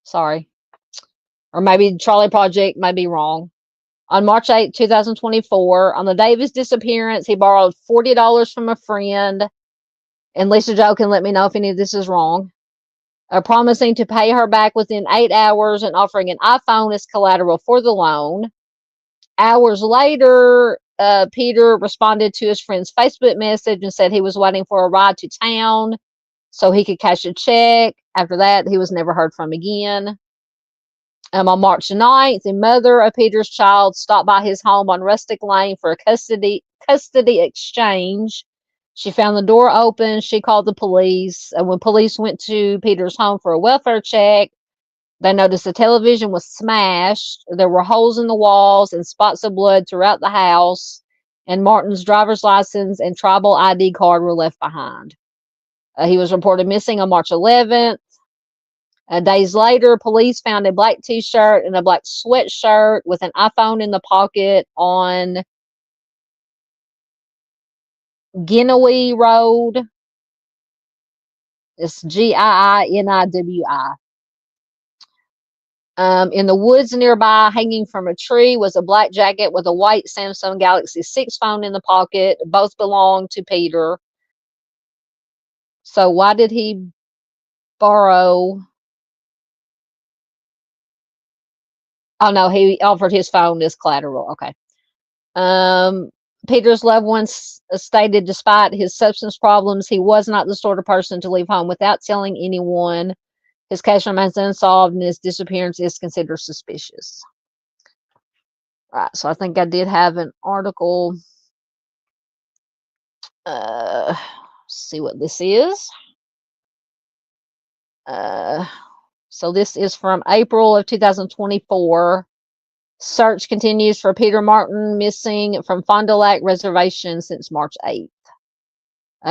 Sorry. Or maybe Charlie Project may be wrong. On March 8, 2024, on the day of his disappearance, he borrowed $40 from a friend. And Lisa Joe can let me know if any of this is wrong. Promising to pay her back within 8 hours and offering an iPhone as collateral for the loan. Hours later, Peter responded to his friend's Facebook message and said he was waiting for a ride to town so he could cash a check. After that, he was never heard from again. On March 9th, the mother of Peter's child stopped by his home on Rustic Lane for a custody exchange. She found the door open. She called the police. And when police went to Peter's home for a welfare check, they noticed the television was smashed. There were holes in the walls and spots of blood throughout the house. And Martin's driver's license and tribal ID card were left behind. He was reported missing on March 11th. Days later, police found a black t-shirt and a black sweatshirt with an iPhone in the pocket on Ginewi Road. It's Giiniwi. In the woods nearby, hanging from a tree, was a black jacket with a white Samsung Galaxy 6 phone in the pocket. Both belonged to Peter. So why did he borrow? Oh, no, he offered his phone as collateral. Okay. Peter's loved ones stated despite his substance problems, he was not the sort of person to leave home without telling anyone. His case remains unsolved and his disappearance is considered suspicious. All right, so I think I did have an article. See what this is. So this is from April of 2024. Search continues for Peter Martin, missing from Fond du Lac Reservation since March 8th.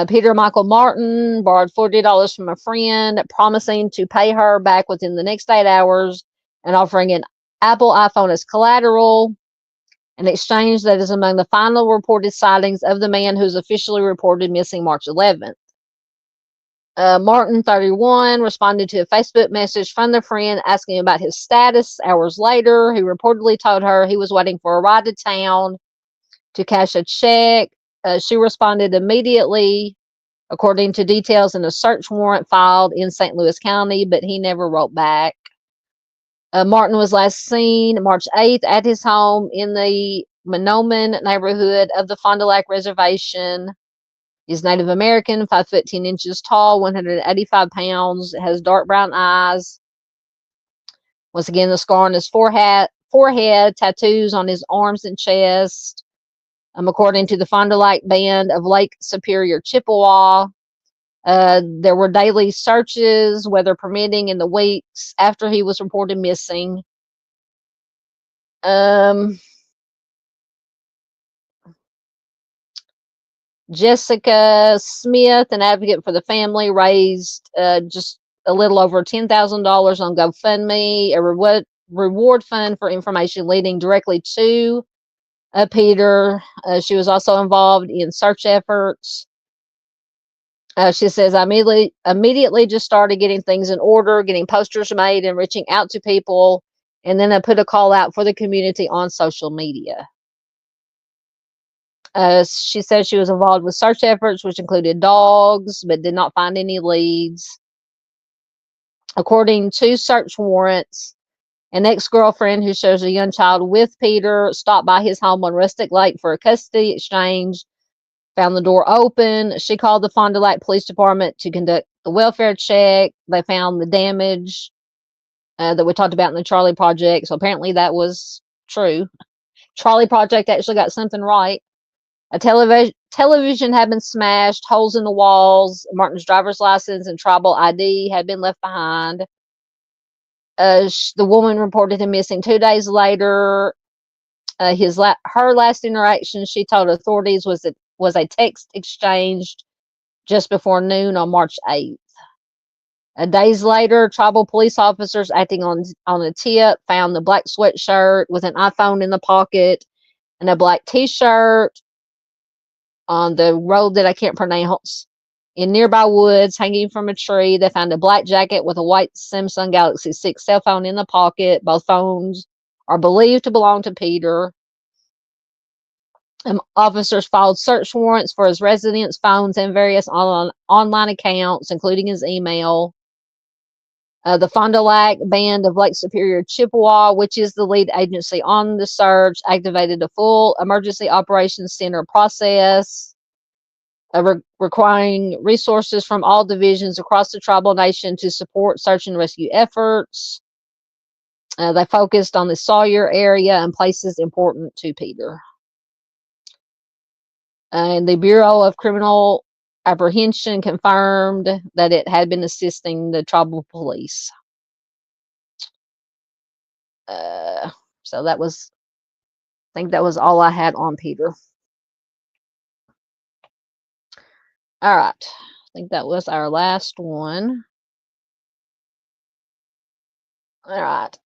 Peter Michael Martin borrowed $40 from a friend, promising to pay her back within the next 8 hours and offering an Apple iPhone as collateral, an exchange that is among the final reported sightings of the man who's officially reported missing March 11th. Martin, 31, responded to a Facebook message from the friend asking about his status. Hours later, he reportedly told her he was waiting for a ride to town to cash a check. She responded immediately, according to details in a search warrant filed in St. Louis County, but he never wrote back. Martin was last seen March 8th at his home in the Monoman neighborhood of the Fond du Lac Reservation. He's Native American, 5 foot 10 inches tall, 185 pounds, has dark brown eyes. Once again, the scar on his forehead, tattoos on his arms and chest. According to the Fond du Lac Band of Lake Superior, Chippewa, there were daily searches, weather permitting, in the weeks after he was reported missing. Jessica Smith, an advocate for the family, raised just a little over $10,000 on GoFundMe, a reward fund for information leading directly to Peter. She was also involved in search efforts. She says, I immediately just started getting things in order, getting posters made and reaching out to people. And then I put a call out for the community on social media. She says she was involved with search efforts, which included dogs, but did not find any leads. According to search warrants, an ex-girlfriend who shows a young child with Peter stopped by his home on Rustic Lake for a custody exchange, found the door open. She called the Fond du Lac Police Department to conduct the welfare check. They found the damage that we talked about in the Charlie Project. So apparently that was true. Charlie Project actually got something right. A television had been smashed, holes in the walls, Martin's driver's license and tribal ID had been left behind. The woman reported him missing 2 days later. Her last interaction, she told authorities, was a text exchanged just before noon on March 8th. Days later, tribal police officers acting on a tip found the black sweatshirt with an iPhone in the pocket and a black T-shirt on the road that I can't pronounce. In nearby woods, hanging from a tree, they found a black jacket with a white Samsung Galaxy 6 cell phone in the pocket. Both phones are believed to belong to Peter. Officers filed search warrants for his residence, phones, and various online accounts, including his email. The Fond du Lac Band of Lake Superior, Chippewa, which is the lead agency on the search, activated a full emergency operations center process, requiring resources from all divisions across the tribal nation to support search and rescue efforts. They focused on the Sawyer area and places important to Peter. And the Bureau of Criminal Apprehension confirmed that it had been assisting the tribal police. So that was, I think that was all I had on Peter. All right. I think that was our last one. All right.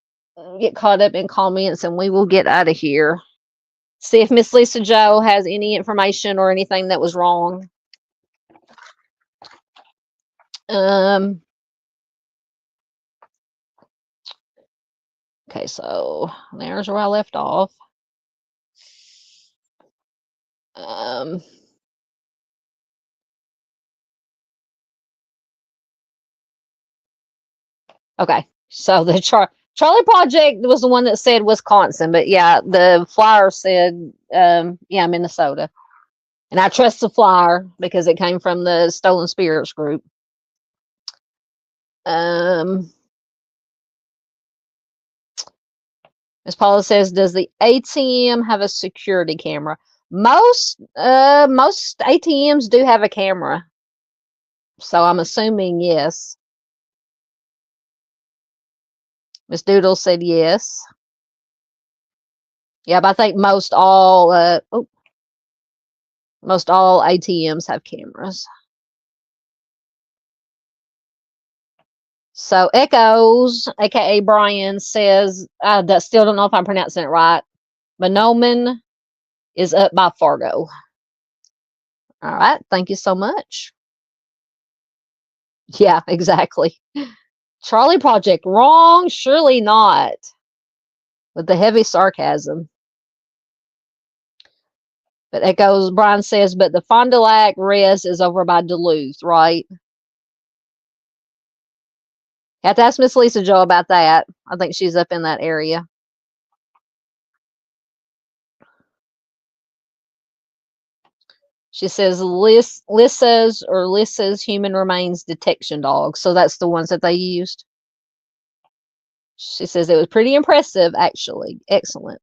Get caught up in comments and we will get out of here. See if Miss Lisa Joe has any information or anything that was wrong. Okay, so there's where I left off. Okay, so the Charlie Project was the one that said Wisconsin, but yeah, the flyer said, yeah, Minnesota. And I trust the flyer because it came from the Stolen Spirits group. Miss Paula says, does the ATM have a security camera? Most ATMs do have a camera. So I'm assuming yes. Miss Doodle said yes. Yeah, but I think most all ATMs have cameras. So Echoes, aka Brian, says, I still don't know if I'm pronouncing it right. Monoman is up by Fargo. All right, thank you so much. Yeah, exactly. Charlie Project, wrong, surely not. With the heavy sarcasm. But Echoes, Brian says, but the Fond du Lac Res is over by Duluth, right? Have to ask Miss Lisa Joe about that. I think she's up in that area. She says Lissa's human remains detection dog. So that's the ones that they used. She says it was pretty impressive, actually. Excellent.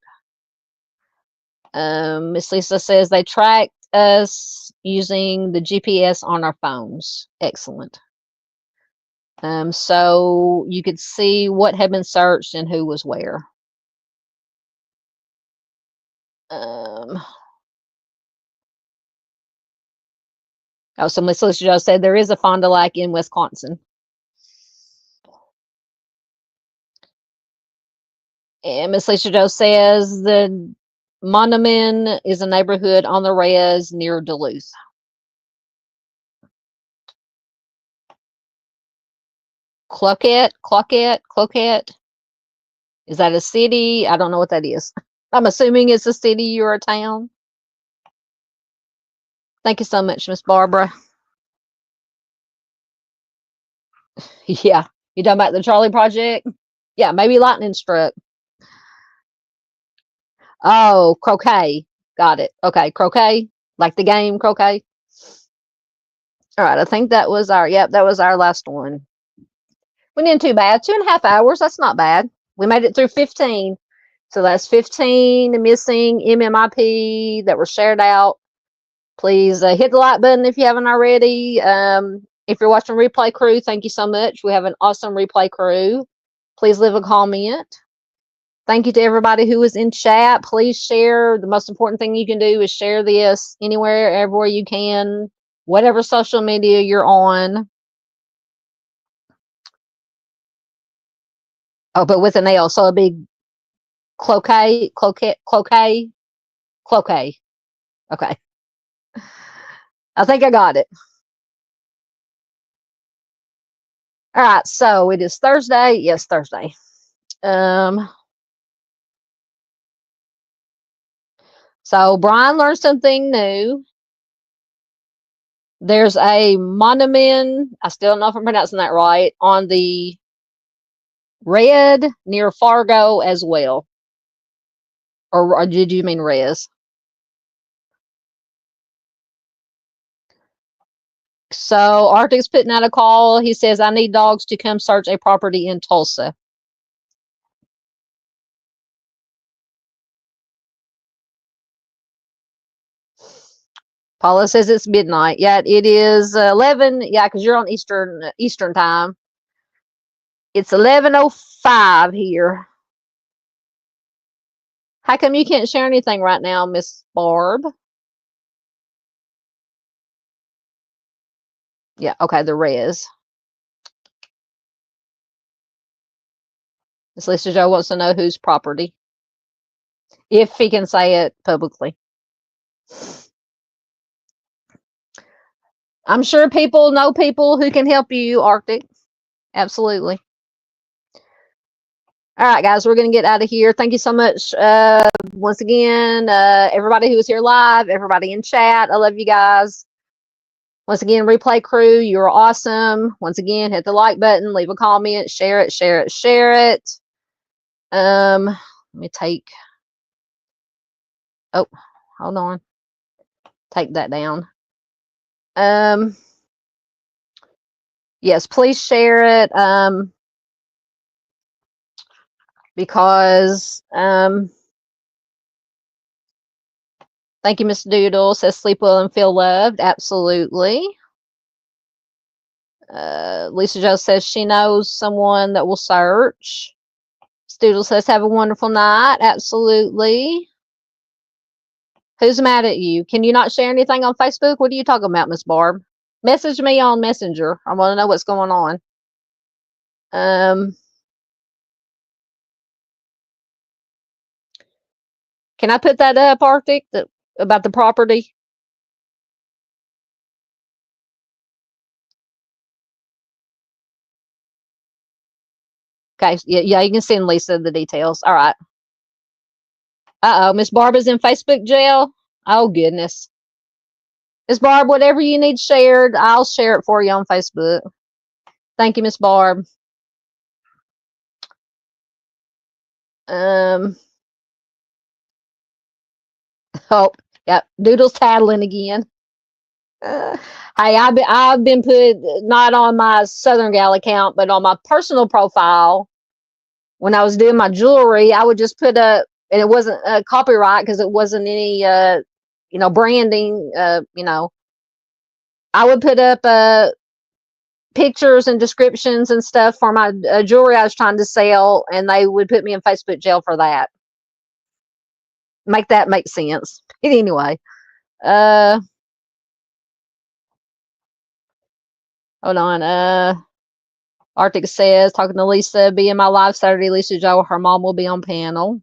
Miss Lisa says they tracked us using the GPS on our phones. Excellent. So you could see what had been searched and who was where. So Miss Lisa Joe said there is a Fond du Lac in Wisconsin. And Miss Lisa Joe says the Monument is a neighborhood on the res near Duluth. Cloquet. Is that a city? I don't know what that is. I'm assuming it's a city or a town. Thank you so much, Miss Barbara. Yeah. You talking about the Charlie Project? Yeah, maybe lightning struck. Oh, croquet. Got it. Okay, croquet. Like the game croquet. All right, I think that was that was our last one. We didn't too bad. 2.5 hours. That's not bad. We made it through 15. So that's 15 missing MMIP that were shared out. Please hit the like button if you haven't already. If you're watching replay crew, thank you so much. We have an awesome replay crew. Please leave a comment. Thank you to everybody who was in chat. Please share. The most important thing you can do is share this anywhere, everywhere you can, whatever social media you're on. Oh, but with an L, so a big cloquet. Okay. I think I got it. All right, so it is Thursday. Yes, Thursday. So Brian learned something new. There's a monument, I still don't know if I'm pronouncing that right, on the red near Fargo as well. Or did you mean res? So Arctic's putting out a call. He says, I need dogs to come search a property in Tulsa. Paula says it's midnight. Yeah, it is 11. Yeah, because you're on Eastern time. It's 11:05 here. How come you can't share anything right now, Miss Barb? Yeah, okay, the res. Miss Lisa Joe wants to know whose property, if he can say it publicly. I'm sure people know people who can help you, Arctic. Absolutely. All right, guys, we're going to get out of here. Thank you so much once again, everybody who was here live, everybody in chat. I love you guys. Once again, replay crew, you're awesome. Once again, hit the like button, leave a comment, share it. Let me take, oh, hold on. Take that down. Yes, please share it. Because thank you, Miss Doodle. Says sleep well and feel loved. Absolutely. Lisa Jo says she knows someone that will search. Doodle says have a wonderful night. Absolutely. Who's mad at you? Can you not share anything on Facebook? What are you talking about, Miss Barb? Message me on Messenger. I want to know what's going on. Can I put that up, Arctic, about the property? Okay, yeah, you can send Lisa the details. All right. Uh-oh, Miss Barb is in Facebook jail? Oh, goodness. Miss Barb, whatever you need shared, I'll share it for you on Facebook. Thank you, Miss Barb. Oh, yeah, Doodle's tattling again. Hey, I've been put not on my Southern Gal account, but on my personal profile. When I was doing my jewelry, I would just put up, and it wasn't a copyright because it wasn't any, branding. I would put up pictures and descriptions and stuff for my jewelry I was trying to sell, and they would put me in Facebook jail for that. Make that make sense. But anyway, hold on. Arctic says, talking to Lisa, be in my live Saturday. Lisa Joe, her mom will be on panel.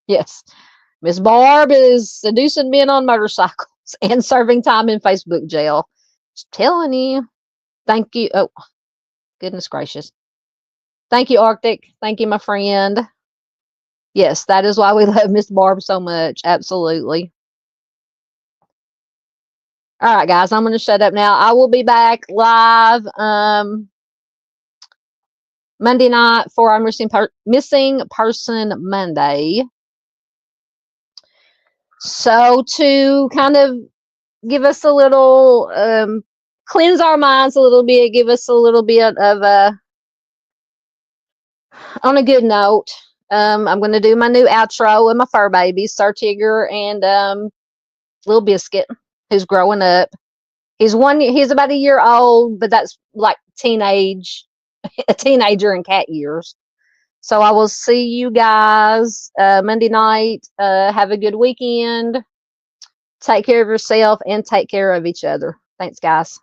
Yes. Miss Barb is seducing men on motorcycles and serving time in Facebook jail. Just telling you. Thank you. Oh, goodness gracious. Thank you, Arctic. Thank you, my friend. Yes, that is why we love Miss Barb so much. Absolutely. All right, guys, I'm going to shut up now. I will be back live Monday night for our missing person Monday. So to kind of give us a little, cleanse our minds a little bit, give us a little bit of on a good note, I'm going to do my new outro with my fur baby, Star Tigger, and Little Biscuit, who's growing up. He's about a year old, but that's like a teenager in cat years. So I will see you guys Monday night. Have a good weekend. Take care of yourself and take care of each other. Thanks, guys.